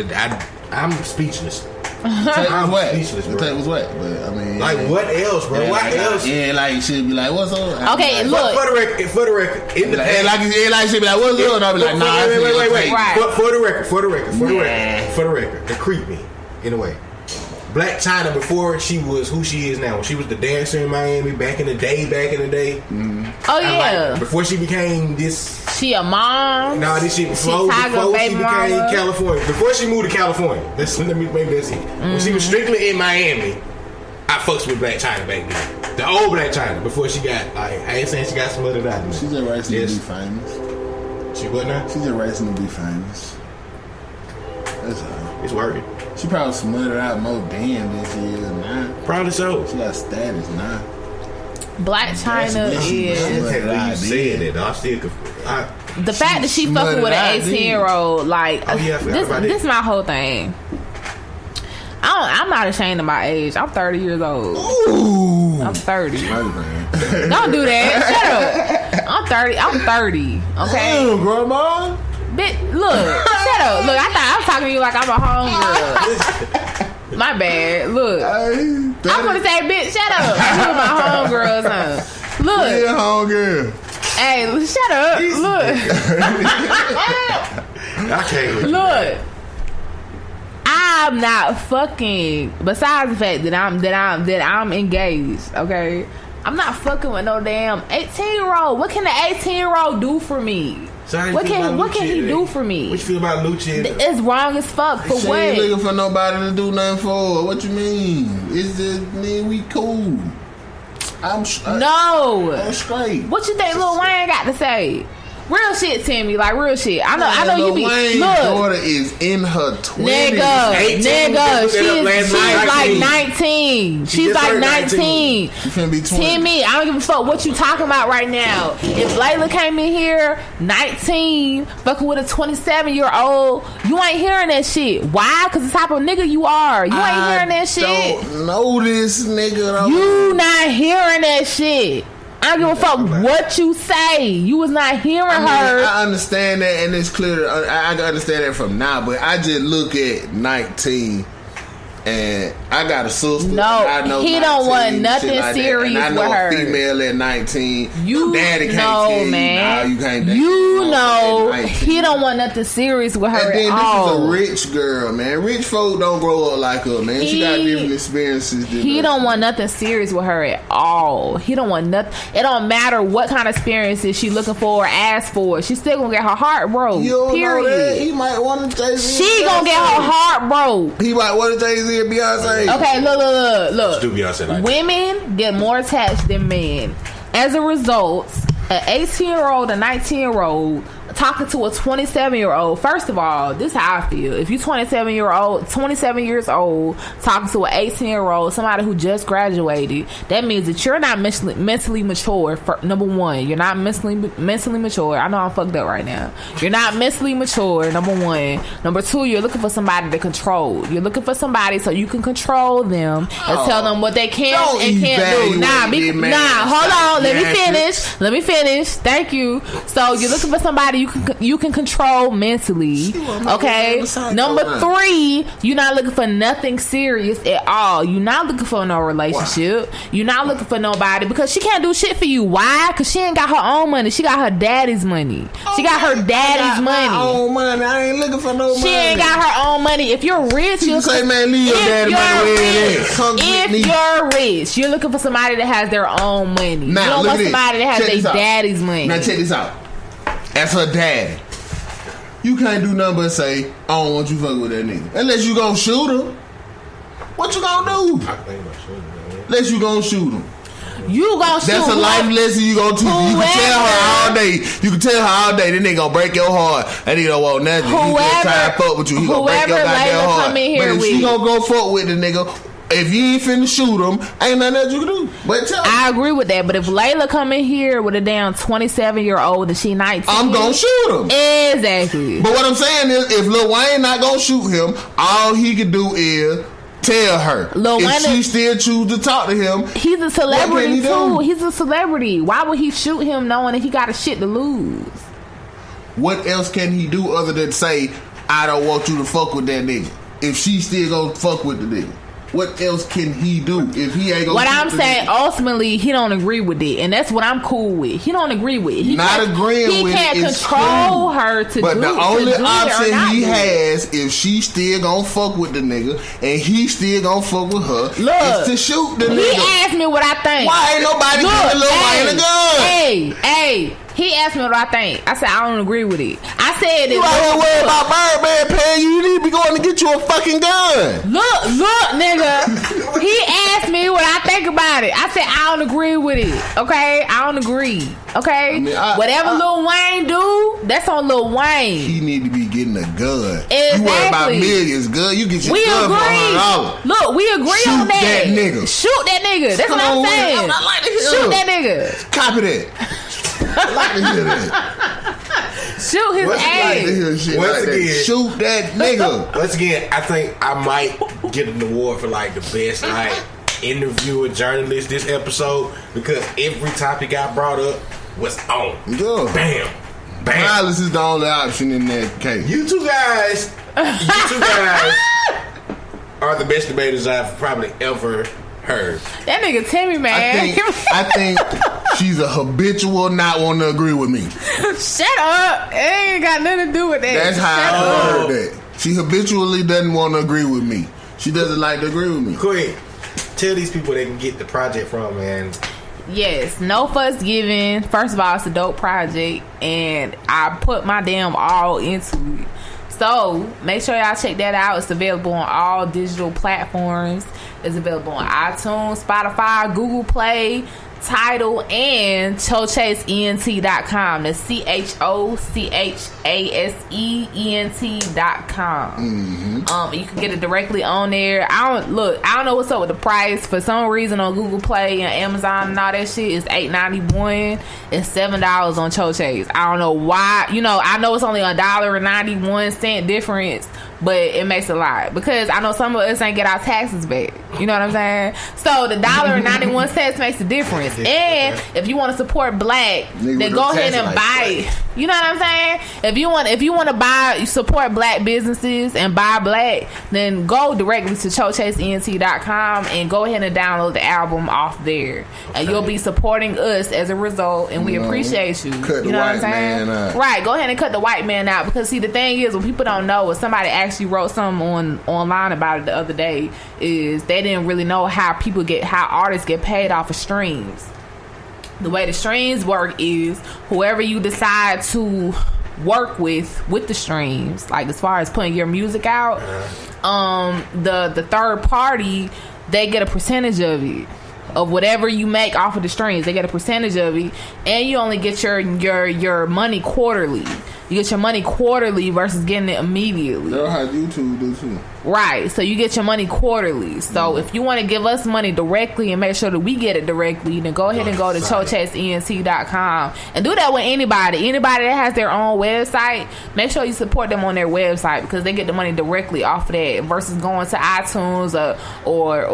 [SPEAKER 1] I'm speechless.
[SPEAKER 9] I'm speechless, bro. It was wet, but I mean,
[SPEAKER 1] like what else, bro?
[SPEAKER 9] Yeah,
[SPEAKER 1] what else?
[SPEAKER 9] Yeah, like she'd be like, "What's up?"
[SPEAKER 8] Okay, look.
[SPEAKER 1] For the record, in the past,
[SPEAKER 9] like she'd be like, "What's up?" And I'll be like, "Nah."
[SPEAKER 8] Right.
[SPEAKER 1] Wait. For the record, to creep me in a way. Black China, before she was who she is now, she was the dancer in Miami back in the day.
[SPEAKER 8] Oh yeah.
[SPEAKER 1] Before she became this.
[SPEAKER 8] She a mom.
[SPEAKER 1] No, this shit before she became California. Before she moved to California. Let me make that see. When she was strictly in Miami, I fucks with Black China back then. The old Black China before she got I ain't saying she got smothered out.
[SPEAKER 9] She's just racing to be famous.
[SPEAKER 1] She what now?
[SPEAKER 9] She's just racing to be famous. That's all.
[SPEAKER 1] It's working.
[SPEAKER 9] She probably smothered out more damn than she is now.
[SPEAKER 1] Probably so.
[SPEAKER 9] She got status now.
[SPEAKER 8] Black China is.
[SPEAKER 1] You said that. I still
[SPEAKER 8] the fact that she fucking with an 18-year-old, like this my whole thing. I'm not ashamed of my age. I'm 30 years old.
[SPEAKER 9] Ooh.
[SPEAKER 8] I'm 30. Don't do that. Shut up. I'm 30. Okay.
[SPEAKER 9] Damn, grandma.
[SPEAKER 8] Look, shut up. Look, I thought I was talking to you like I'm a homegirl. My bad. Look, I'm gonna say, bitch, shut up. You my homegirls, huh? Look,
[SPEAKER 9] yeah, homegirl.
[SPEAKER 8] Hey, shut up. Look,
[SPEAKER 1] I can't.
[SPEAKER 8] Look, I'm not fucking. Besides the fact that I'm engaged, okay, I'm not fucking with no damn 18-year-old. What can the 18-year-old do for me?
[SPEAKER 1] So
[SPEAKER 8] what can he do for me?
[SPEAKER 1] What you feel about Lucci?
[SPEAKER 8] It's wrong as fuck. For
[SPEAKER 9] she
[SPEAKER 8] what?
[SPEAKER 9] Ain't looking for nobody to do nothing for. What you mean? It's just me. We cool. I'm straight. What
[SPEAKER 8] you think Lil Wayne got to say? Real shit, Timmy. Like real shit. I know you be.
[SPEAKER 9] Wayne's daughter is in her 20s.
[SPEAKER 8] Nigga, she's like 19. She's like 19.
[SPEAKER 9] She finna be 20.
[SPEAKER 8] Timmy, I don't give a fuck what you talking about right now. If Layla came in here 19, fucking with a 27-year-old, you ain't hearing that shit. Why? Because the type of nigga you are. You ain't hearing that shit.
[SPEAKER 9] Don't know this nigga. Though.
[SPEAKER 8] You not hearing that shit. I don't give a fuck what you say. You was not hearing her.
[SPEAKER 9] I understand that, and it's clear. I can understand that from now, but I just look at 19, and I got a sister.
[SPEAKER 8] No,
[SPEAKER 9] I know
[SPEAKER 8] he
[SPEAKER 9] 19,
[SPEAKER 8] don't want nothing
[SPEAKER 9] like
[SPEAKER 8] serious
[SPEAKER 9] and I know
[SPEAKER 8] with her.
[SPEAKER 9] A female at 19.
[SPEAKER 8] You
[SPEAKER 9] daddy can't
[SPEAKER 8] know,
[SPEAKER 9] tell
[SPEAKER 8] man.
[SPEAKER 9] You can't.
[SPEAKER 8] You know, he don't want nothing serious with her
[SPEAKER 9] and then
[SPEAKER 8] at all.
[SPEAKER 9] This is a rich girl, man. Rich folk don't grow up like her, man. She got different experiences.
[SPEAKER 8] He don't want nothing serious with her at all. He don't want nothing. It don't matter what kind of experiences she looking for or ask for. She's still gonna get her heart broke.
[SPEAKER 9] You don't
[SPEAKER 8] period.
[SPEAKER 9] know that. He might want to Jay-Z.
[SPEAKER 8] She gonna get her heart broke.
[SPEAKER 9] He might want to Jay-Z and Beyonce.
[SPEAKER 8] Okay, look.
[SPEAKER 1] Do Beyonce like
[SPEAKER 8] women get more attached than men. As a result, an 18-year-old, a 19-year-old talking to a 27-year-old. First of all, this is how I feel. If you 27 years old talking to an 18-year-old, somebody who just graduated, that means that you're not mentally mature. For number one, you're not mentally mature. I know I'm fucked up right now. You're not mentally mature. Number one. Number two, you're looking for somebody to control. You're looking for somebody so you can control them and tell them what they can and can't do. Hold on. Let me finish. Thank you. So you're looking for somebody you can control mentally. Okay. Number three, you're not looking for nothing serious at all. You're not looking for no relationship. You're not looking for nobody because she can't do shit for you. Why? Because she ain't got her own money. She got her daddy's money. She got her daddy's money.
[SPEAKER 9] Own money. I ain't looking for no money.
[SPEAKER 8] She ain't got her own money. If you're rich,
[SPEAKER 9] you say, man, leave your daddy money where it is.
[SPEAKER 8] If you're rich, you're looking for somebody that has their own money.
[SPEAKER 9] Now,
[SPEAKER 8] you don't want somebody that has their daddy's money.
[SPEAKER 9] Now check this out. As her daddy, you can't do nothing but say, I don't want you fucking with that nigga. Unless you gonna shoot him. What you gonna do?
[SPEAKER 1] I think about shooting him.
[SPEAKER 9] Unless you gonna shoot him.
[SPEAKER 8] You gonna shoot.
[SPEAKER 9] That's a life lesson you gonna teach. You can tell her all day. You can tell her all day. Then they gonna break your heart. And he don't want nothing. He just try to fuck with you. He gonna break your goddamn heart. But if she gonna go fuck with the nigga, If you ain't finna shoot him, ain't nothing else you can do. But
[SPEAKER 8] I agree with that. But if Layla come in here with a damn 27-year-old and she 19,
[SPEAKER 9] I'm gonna shoot him.
[SPEAKER 8] Exactly.
[SPEAKER 9] But what I'm saying is, if Lil Wayne not gonna shoot him, all he can do is tell her. If she still choose to talk to him,
[SPEAKER 8] he's a celebrity too. He's a celebrity. Why would he shoot him knowing that he got a shit to lose?
[SPEAKER 9] What else can he do other than say, I don't want you to fuck with that nigga? If she still gonna fuck with the nigga, what else can he do if he ain't gonna?
[SPEAKER 8] What I'm saying, ultimately, he don't agree with it, and that's what I'm cool with. He don't agree with it. He
[SPEAKER 9] not agreeing with it.
[SPEAKER 8] He can't control her to do it.
[SPEAKER 9] But the only option he has, if she still gonna fuck with the nigga and he still gonna fuck with her, is to shoot the nigga.
[SPEAKER 8] He asked me what I think.
[SPEAKER 9] Why ain't nobody giving Lil Wayne a gun?
[SPEAKER 8] Hey. He asked me what I think. I said I don't agree with it. I said
[SPEAKER 9] you out here worried about Birdman paying you. You need to be going to get you a fucking gun.
[SPEAKER 8] Look, nigga. He asked me what I think about it. I said I don't agree with it. Okay, I don't agree. Okay, whatever Lil Wayne do, that's on Lil Wayne.
[SPEAKER 9] He need to be getting a gun.
[SPEAKER 8] Exactly.
[SPEAKER 9] You worry about millions, good. You get your gun for $100.
[SPEAKER 8] Look, we agree on that.
[SPEAKER 9] Shoot that nigga.
[SPEAKER 8] Shoot that nigga. That's what I'm saying.
[SPEAKER 9] I'm not like to hear
[SPEAKER 8] Shoot that nigga.
[SPEAKER 9] Copy that. I like to hear that.
[SPEAKER 8] Shoot his ass.
[SPEAKER 9] Like to hear shit
[SPEAKER 1] Once
[SPEAKER 9] like
[SPEAKER 1] again,
[SPEAKER 9] that. Shoot that nigga.
[SPEAKER 1] Once again, I think I might get an award for like the best like interviewer journalist this episode because every topic got brought up was on.
[SPEAKER 9] Yeah.
[SPEAKER 1] Bam.
[SPEAKER 9] Violence is the only option in that case.
[SPEAKER 1] You two guys are the best debaters I've probably ever heard.
[SPEAKER 8] That nigga Timmy, man.
[SPEAKER 9] I think she's a habitual not want to agree with me.
[SPEAKER 8] Shut up. It ain't got nothing to do with that.
[SPEAKER 9] That's how I heard that. She habitually doesn't want to agree with me. She doesn't like to agree with me.
[SPEAKER 1] Quick, tell these people they can get the project from, man.
[SPEAKER 8] Yes, No Fuss Given. First of all, it's a dope project, and I put my damn all into it. So make sure y'all check that out. It's available on all digital platforms. It's available on iTunes, Spotify, Google Play, Tidal, and ChoChaseENT.com. That's ChoChaseENT.com. You can get it directly on there. I don't know what's up with the price. For some reason on Google Play and Amazon and all that shit, it's $8.91. It's $7 on ChoChase. I don't know why. You know, I know it's only $1.91 difference, but it makes a lot because I know some of us ain't get our taxes back. You know what I'm saying? So the $1.91 makes a difference. And if you want to support black, then go ahead and buy it. You know what I'm saying? If you want to support black businesses and buy black, then go directly to ChoChaseENT.com and go ahead and download the album off there. And you'll be supporting us as a result, and we appreciate you.
[SPEAKER 9] Cut
[SPEAKER 8] you know what I'm saying? Right, go ahead and cut the white man out because see the thing is what people don't know is somebody actually wrote something online about it the other day is they didn't really know how artists get paid off of streams. The way the streams work is whoever you decide to work with the streams, like as far as putting your music out, the third party, they get a percentage of it. Of whatever you make off of the streams, they get a percentage of it, and you only get your money quarterly. You get your money quarterly versus getting it immediately.
[SPEAKER 9] That's how YouTube do too.
[SPEAKER 8] Right, so you get your money quarterly. So if you want to give us money directly and make sure that we get it directly, then go ahead and go to ChoChaseENT.com and do that with anybody that has their own website. Make sure you support them on their website because they get the money directly off of that versus going to iTunes or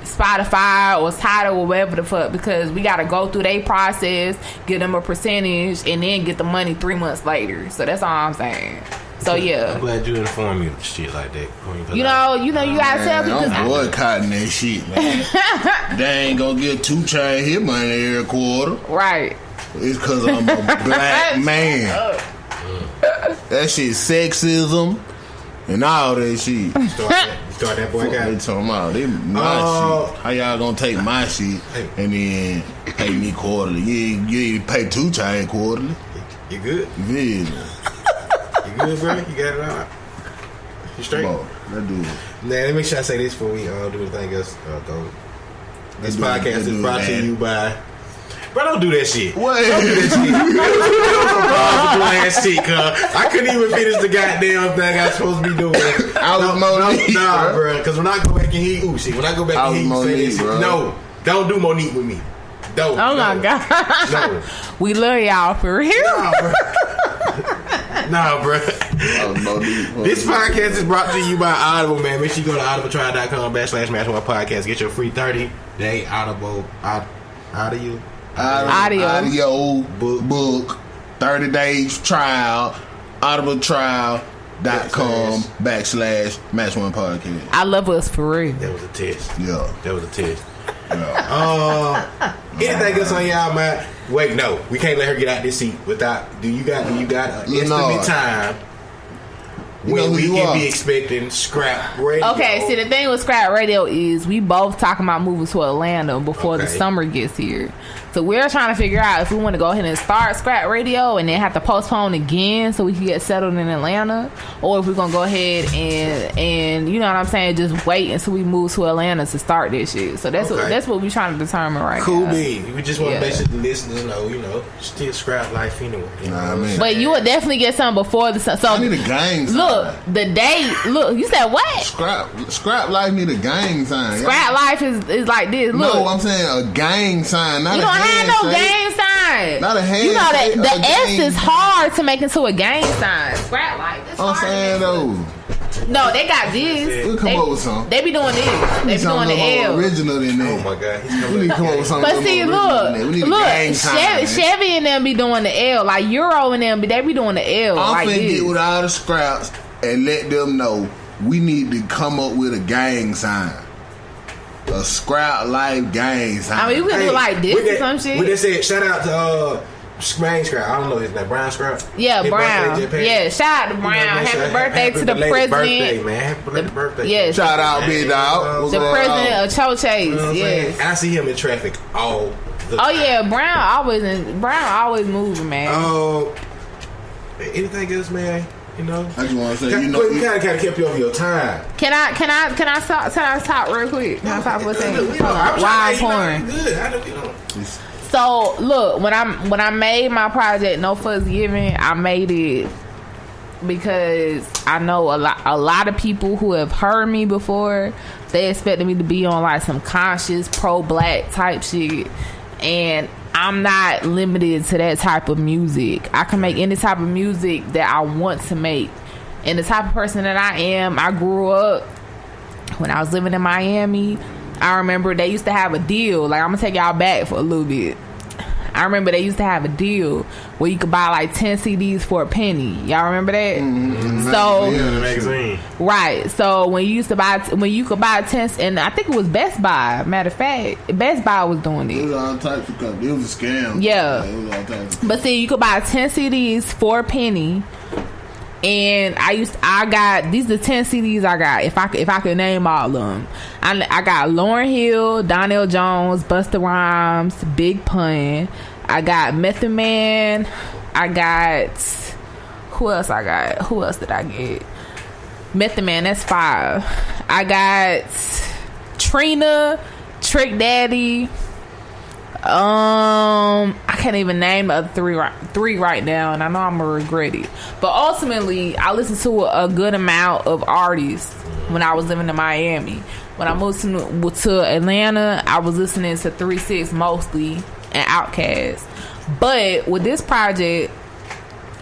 [SPEAKER 8] Spotify or Tidal or whatever the fuck, because we got to go through their process, give them a percentage, and then get the money 3 months later. So that's all I'm saying. So yeah,
[SPEAKER 1] I'm glad you informed me of shit like that.
[SPEAKER 8] You gotta tell people.
[SPEAKER 9] I'm boycotting that shit, man. They ain't gonna get 2 Chainz hit money every quarter.
[SPEAKER 8] Right.
[SPEAKER 9] It's cause I'm a black man. That shit sexism and all that shit.
[SPEAKER 1] Start that boycott.
[SPEAKER 9] They talking about my shit. How y'all gonna take my shit and then pay me quarterly? You pay 2 Chainz quarterly.
[SPEAKER 1] You good?
[SPEAKER 9] Yeah.
[SPEAKER 1] You good, bro? You got it all? You straight?
[SPEAKER 9] Let's do it.
[SPEAKER 1] Now, let me make sure I say this before we do anything else. Go. This podcast is brought to you by Bro, don't do that shit.
[SPEAKER 9] What?
[SPEAKER 1] Don't do that shit. That was shit, cuz. I couldn't even finish the goddamn thing I was supposed to be doing.
[SPEAKER 9] I was Monique.
[SPEAKER 1] Nah, bro. Because when I go back and hear you, shit. When I go back and hear you say this, no, don't do Monique with me. Don't.
[SPEAKER 8] Oh my God.
[SPEAKER 1] No.
[SPEAKER 8] We love y'all for real.
[SPEAKER 1] Nah, bro. This podcast is brought to you by Audible, man. Make sure you go to audibletrial.com/match1podcast. Get your free 30-day Audible audio
[SPEAKER 9] book 30 days trial. audibletrial.com/match1podcast.
[SPEAKER 8] I love us for real.
[SPEAKER 1] That was a test.
[SPEAKER 9] Yeah.
[SPEAKER 1] That was a test. Anything else on y'all, man? Wait, no, we can't let her get out this seat without. Do you got estimate time? We can be expecting Scrap Radio.
[SPEAKER 8] Okay, see the thing with Scrap Radio is we both talking about moving to Atlanta before the summer gets here. So we're trying to figure out if we want to go ahead and start Scrap Radio and then have to postpone again so we can get settled in Atlanta, or if we're gonna go ahead and you know what I'm saying, just wait until we move to Atlanta to start this shit. So that's what we're trying to determine right now.
[SPEAKER 1] Cool bean. We just want to make sure the listeners know, still Scrap life anyway.
[SPEAKER 8] But you would definitely get something before the so
[SPEAKER 9] I need a gang sign.
[SPEAKER 8] Look, the date. Look, you said what?
[SPEAKER 9] Scrap life need a gang sign.
[SPEAKER 8] Scrap life is like this. Look.
[SPEAKER 9] No, I'm saying a gang sign, not
[SPEAKER 8] you
[SPEAKER 9] a
[SPEAKER 8] don't have no
[SPEAKER 9] handshake.
[SPEAKER 8] gang sign.
[SPEAKER 9] Not a handshake.
[SPEAKER 8] You know that the S
[SPEAKER 9] gang
[SPEAKER 8] is hard to make into a gang sign. Scrap life.
[SPEAKER 9] I'm saying though.
[SPEAKER 8] No, they got this.
[SPEAKER 9] We'll come up with something.
[SPEAKER 8] They be doing this. They be doing the L.
[SPEAKER 9] Original than that.
[SPEAKER 1] Oh my God.
[SPEAKER 9] We need to come up with something.
[SPEAKER 8] But see, look, Chevy and them be doing the L. Like Euro and them, they be doing the L.
[SPEAKER 9] I'm
[SPEAKER 8] like
[SPEAKER 9] finna
[SPEAKER 8] this.
[SPEAKER 9] get with all the scraps and let them know we need to come up with a gang sign. A Scrap Life gang sign.
[SPEAKER 8] I mean, you can do like this or some shit.
[SPEAKER 1] With that said, shout out to Main Scrap. I don't know his name. Brown Scrap.
[SPEAKER 8] Yeah,
[SPEAKER 1] His
[SPEAKER 8] Brown. Yeah, shout out to Brown. Happy birthday to the president.
[SPEAKER 1] Birthday, man. Happy birthday.
[SPEAKER 8] Yes.
[SPEAKER 9] Shout out, Big Dog.
[SPEAKER 8] The president of Choche's. Yes.
[SPEAKER 1] I see him in traffic all the time.
[SPEAKER 8] Yeah, Brown always moving, man.
[SPEAKER 1] Anything else, man?
[SPEAKER 9] I just want to say,
[SPEAKER 1] you kind of kept you over your time.
[SPEAKER 8] Can I talk real quick? Can I talk for a second? Wild porn. So look, when I made my project No Fuss Given, I made it because I know a lot of people who have heard me before. They expected me to be on like some conscious pro-black type shit, and I'm not limited to that type of music. I can make any type of music that I want to make. And the type of person that I am, I grew up when I was living in Miami. I remember they used to have a deal. Like, I'm going to take y'all back for a little bit. I remember they used to have a deal where you could buy like 10 CDs for a penny. Y'all remember that?
[SPEAKER 1] Mm-hmm.
[SPEAKER 8] So,
[SPEAKER 1] yeah, the magazine.
[SPEAKER 8] Right. So when you could buy 10, and I think it was Best Buy. Matter of fact, Best Buy was doing it.
[SPEAKER 9] It was all types of companies. It was a scam.
[SPEAKER 8] Yeah.
[SPEAKER 9] It was all types of
[SPEAKER 8] But see, you could buy 10 CDs for a penny. And these are the 10 CDs I got. If I could name all of them, I got Lauryn Hill, Donnell Jones, Busta Rhymes, Big Pun. I got Method Man. I got who else I got? Who else did I get? Method Man. That's 5. I got Trina, Trick Daddy. I can't even name the other three right now, and I know I'm gonna regret it. But ultimately, I listened to a good amount of artists when I was living in Miami. When I moved to Atlanta, I was listening to 3 6 mostly and Outkast. But with this project,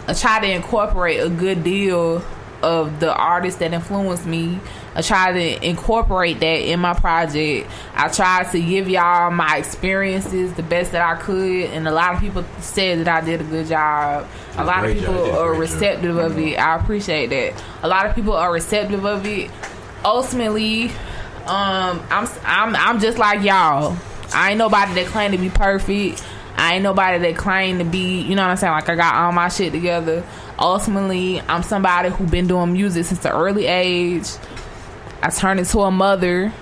[SPEAKER 8] I tried to incorporate a good deal of the artists that influenced me. I tried to incorporate that in my project. I tried to give y'all my experiences the best that I could, and a lot of people said that I did a good job. A lot of people are receptive of it. I appreciate that. A lot of people are receptive of it. Ultimately, I'm just like y'all. I ain't nobody that claim to be perfect. I ain't nobody that claim to be, you know what I'm saying, like I got all my shit together. Ultimately, I'm somebody who been doing music since the early age. I turned into a mother.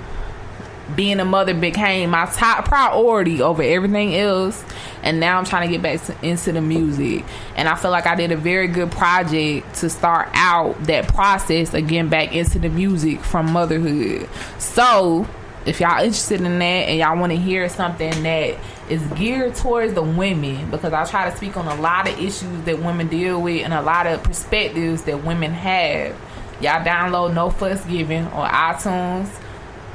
[SPEAKER 8] Being a mother became my top priority over everything else. And now I'm trying to get back into the music. And I feel like I did a very good project to start out that process of getting back into the music from motherhood. So, if y'all interested in that and y'all want to hear something that is geared towards the women, because I try to speak on a lot of issues that women deal with and a lot of perspectives that women have, y'all download No Fuss Given on iTunes,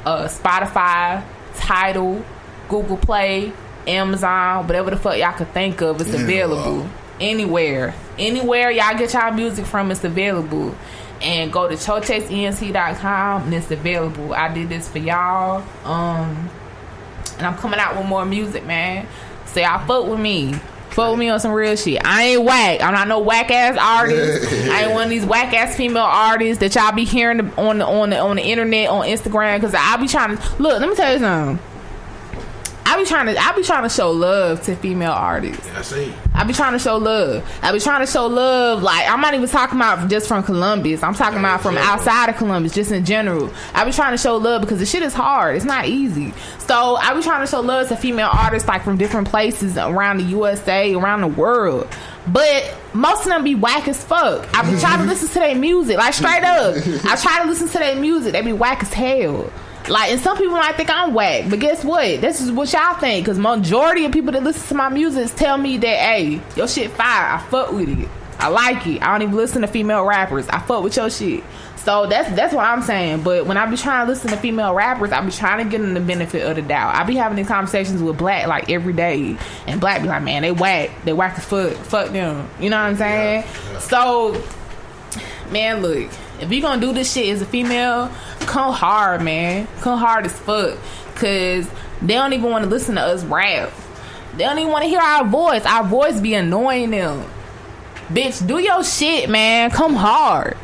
[SPEAKER 8] Spotify, Tidal, Google Play, Amazon, whatever the fuck y'all could think of. It's available anywhere y'all get y'all music from. It's available. And go to ChochesENC.com and it's available. I did this for y'all, and I'm coming out with more music, man. So y'all fuck with me. Fuck with me on some real shit. I ain't whack. I'm not no whack ass artist. I ain't one of these whack ass female artists that y'all be hearing on the internet, on Instagram. Cause I be trying to look. Let me tell you something. I be trying to show love to female artists.
[SPEAKER 1] I see.
[SPEAKER 8] I be trying to show love. Like, I'm not even talking about just from Columbus. I'm talking about from outside of Columbus, just in general. I be trying to show love because the shit is hard. It's not easy. So I be trying to show love to female artists, like, from different places around the USA, around the world. But most of them be whack as fuck. I be trying to listen to their music, like, straight up. I try to listen to their music. They be whack as hell. Like, and some people might think I'm whack, but guess what? This is what y'all think, because majority of people that listen to my music tell me that, hey, your shit fire. I fuck with it. I like it. I don't even listen to female rappers. I fuck with your shit. So that's what I'm saying. But when I be trying to listen to female rappers, I be trying to get them the benefit of the doubt. I be having these conversations with Black like every day, and Black be like, man, they whack as fuck. Fuck them. You know what I'm saying? Yeah. So, man, look. If you gonna do this shit as a female, come hard, man. Come hard as fuck. Cause they don't even want to listen to us rap. They don't even want to hear our voice. Our voice be annoying them. Bitch, do your shit, man. Come hard.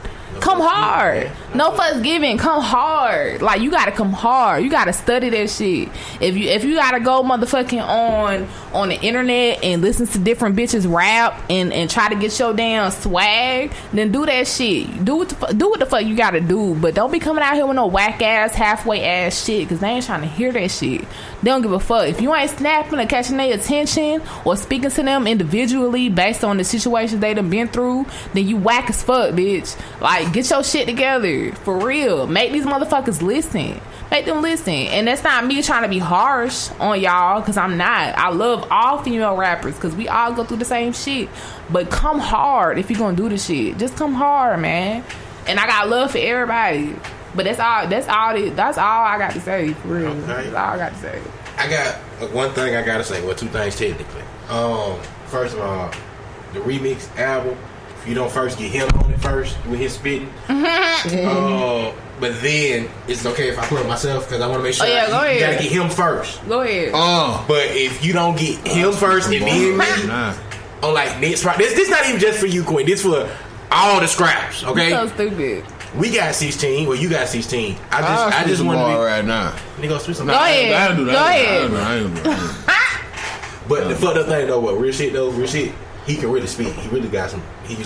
[SPEAKER 8] Come hard. No fuss given. Come hard. Like, you gotta come hard. You gotta study that shit. If you gotta go motherfucking on the internet and listen to different bitches rap and try to get your damn swag, then do that shit. Do what the fuck you gotta do. But don't be coming out here with no whack ass, halfway ass shit, because they ain't trying to hear that shit. They don't give a fuck. If you ain't snapping or catching their attention or speaking to them individually based on the situations they done been through, then you whack as fuck, bitch. Like, get your shit together. For real. Make these motherfuckers listen. Make them listen. And that's not me trying to be harsh on y'all, because I'm not. I love all female rappers because we all go through the same shit. But come hard if you're gonna do the shit. Just come hard, man. And I got love for everybody. But that's all I got to say, for real. Okay. That's all I got to say.
[SPEAKER 1] I got one thing I gotta say. Well, two things technically. First of all, the remix album, if you don't first get him on it first with his spitting, but then it's okay if I put it myself, because I want to make sure you gotta get him first.
[SPEAKER 8] Go ahead.
[SPEAKER 1] But if you don't get him first and then me, on like this not even just for you, Quinn. This for all the scraps. Okay.
[SPEAKER 8] You're so stupid.
[SPEAKER 1] We got 16. Well, you got 16. I just want to be
[SPEAKER 9] right now.
[SPEAKER 1] Nigga, switch some.
[SPEAKER 8] Go ahead. Go ahead.
[SPEAKER 1] But the fucked up thing though, real shit, he can really speak. He really got some.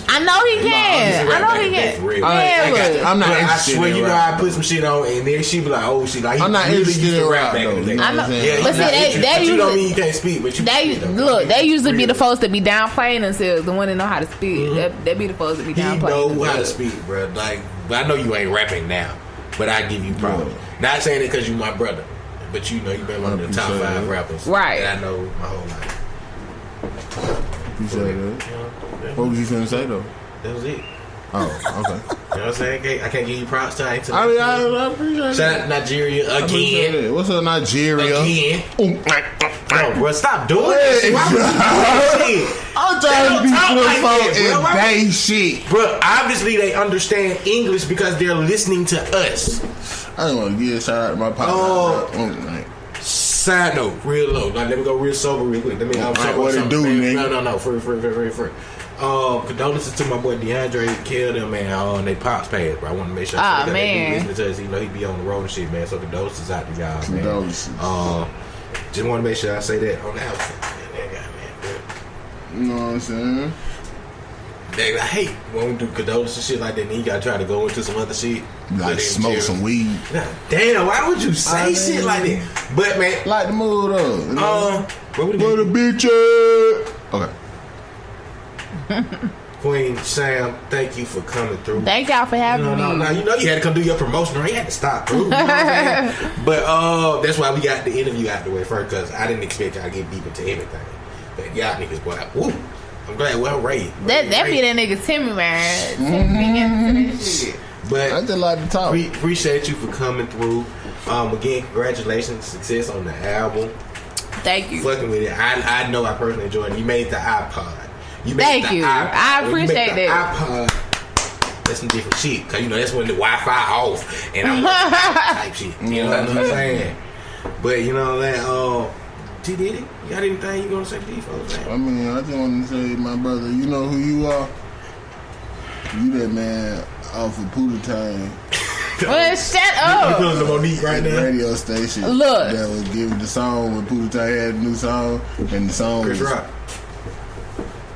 [SPEAKER 8] I know he can. I know he can.
[SPEAKER 1] For real.
[SPEAKER 9] I'm not interested.
[SPEAKER 1] I swear you know, I put some shit on, and then she be like, "Oh, she like."
[SPEAKER 9] I'm not
[SPEAKER 1] really
[SPEAKER 9] interested in rap though.
[SPEAKER 8] I know.
[SPEAKER 1] Yeah,
[SPEAKER 8] but see, they
[SPEAKER 1] you don't mean you can't speak, but you
[SPEAKER 8] they usually be the folks that be downplaying themselves, the one that know how to speak.
[SPEAKER 1] Mm-hmm.
[SPEAKER 8] They be the folks that be downplaying.
[SPEAKER 1] He know how to speak, bro. Like, but I know you ain't rapping now, but I give you props. Not saying it because you my brother, but you know you been one of the top 5 rappers,
[SPEAKER 8] right?
[SPEAKER 1] That I know my whole life.
[SPEAKER 9] You said that. What was you gonna say though?
[SPEAKER 1] That was it.
[SPEAKER 9] Oh, okay.
[SPEAKER 1] You know what I'm saying? I can't give you props to it.
[SPEAKER 9] I appreciate it.
[SPEAKER 1] Shout out to Nigeria again.
[SPEAKER 9] What's up, Nigeria?
[SPEAKER 1] Again. No, bro, stop doing this.
[SPEAKER 9] I'm trying to be flip and they shit.
[SPEAKER 1] Bro, obviously they understand English because they're listening to us.
[SPEAKER 9] I don't want to give a shout out to my partner.
[SPEAKER 1] Side note, real low. Like, let me go real sober real quick. Let me
[SPEAKER 9] what it do, nigga?
[SPEAKER 1] No. Free. Condolences to my boy DeAndre killed him, man. They pops passed, bro. I want to make sure
[SPEAKER 8] man.
[SPEAKER 1] They be listening to us. You know he be on the road and shit, man. So condolences out to y'all, man.
[SPEAKER 9] Condolences.
[SPEAKER 1] Just want to make sure I say that on the outfit.
[SPEAKER 9] You know what I'm saying?
[SPEAKER 1] I hate when we do condolences and shit like that, and then you gotta try to go into some other shit.
[SPEAKER 9] Like smoke some weed.
[SPEAKER 1] Nah, damn, why would you say shit like that? But man,
[SPEAKER 9] like the mood up.
[SPEAKER 1] Where
[SPEAKER 9] the bitch at? Okay.
[SPEAKER 1] Queen Sam, thank you for coming through.
[SPEAKER 8] Thank y'all for having me.
[SPEAKER 1] No, you know you had to come do your promotion, right? You had to stop through. You know what I'm saying? But that's why we got the interview out the way first, because I didn't expect y'all to get deep into everything. But y'all niggas, boy, woo. I'm glad well raised.
[SPEAKER 8] That be that nigga Timmy, man. Timmy into that shit.
[SPEAKER 1] But
[SPEAKER 9] I just like to talk.
[SPEAKER 1] We appreciate you for coming through. Again, congratulations, success on the album.
[SPEAKER 8] Thank you.
[SPEAKER 1] Fucking with it. I know I personally enjoyed it. You made the iPod.
[SPEAKER 8] Thank you. I appreciate that.
[SPEAKER 1] iPod. That's some different shit. Because, you know, that's when the Wi-Fi off. And I'm type shit. You know what I'm saying? But, you know, that, T Diddy, you got anything you gonna say to these folks, man?
[SPEAKER 9] I mean, I just want to say, my brother, you know who you are? You that man off of Pootie Tang.
[SPEAKER 8] Well, shut up.
[SPEAKER 1] You the Monique right now.
[SPEAKER 9] Radio station.
[SPEAKER 8] Look.
[SPEAKER 9] That was giving the song when Pootie Tang had a new song, and the song
[SPEAKER 1] Chris
[SPEAKER 9] was...
[SPEAKER 1] Rock.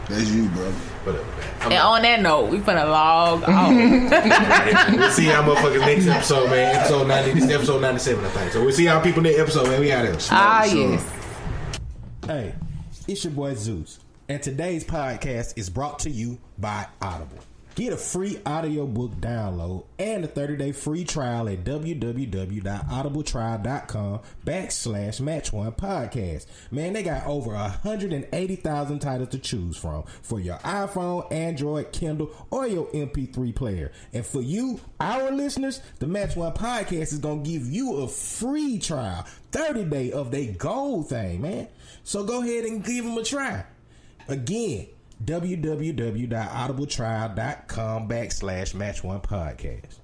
[SPEAKER 9] That's you, bro.
[SPEAKER 1] Whatever, man.
[SPEAKER 8] And on that note, we finna log off.
[SPEAKER 1] We'll see y'all motherfuckers next episode, man. Episode 90. This is episode 97, I think. So we'll see y'all people next episode, man. We out here.
[SPEAKER 8] Yes.
[SPEAKER 1] Hey, it's your boy Zeus, and today's podcast is brought to you by Audible. Get a free audiobook download and a 30-day free trial at www.audibletrial.com/match1podcast. Man, they got over 180,000 titles to choose from for your iPhone, Android, Kindle, or your MP3 player. And for you, our listeners, the Match One Podcast is going to give you a free trial, 30-day of their gold thing, man. So go ahead and give them a try. Again, www.audibletrial.com/match1podcast.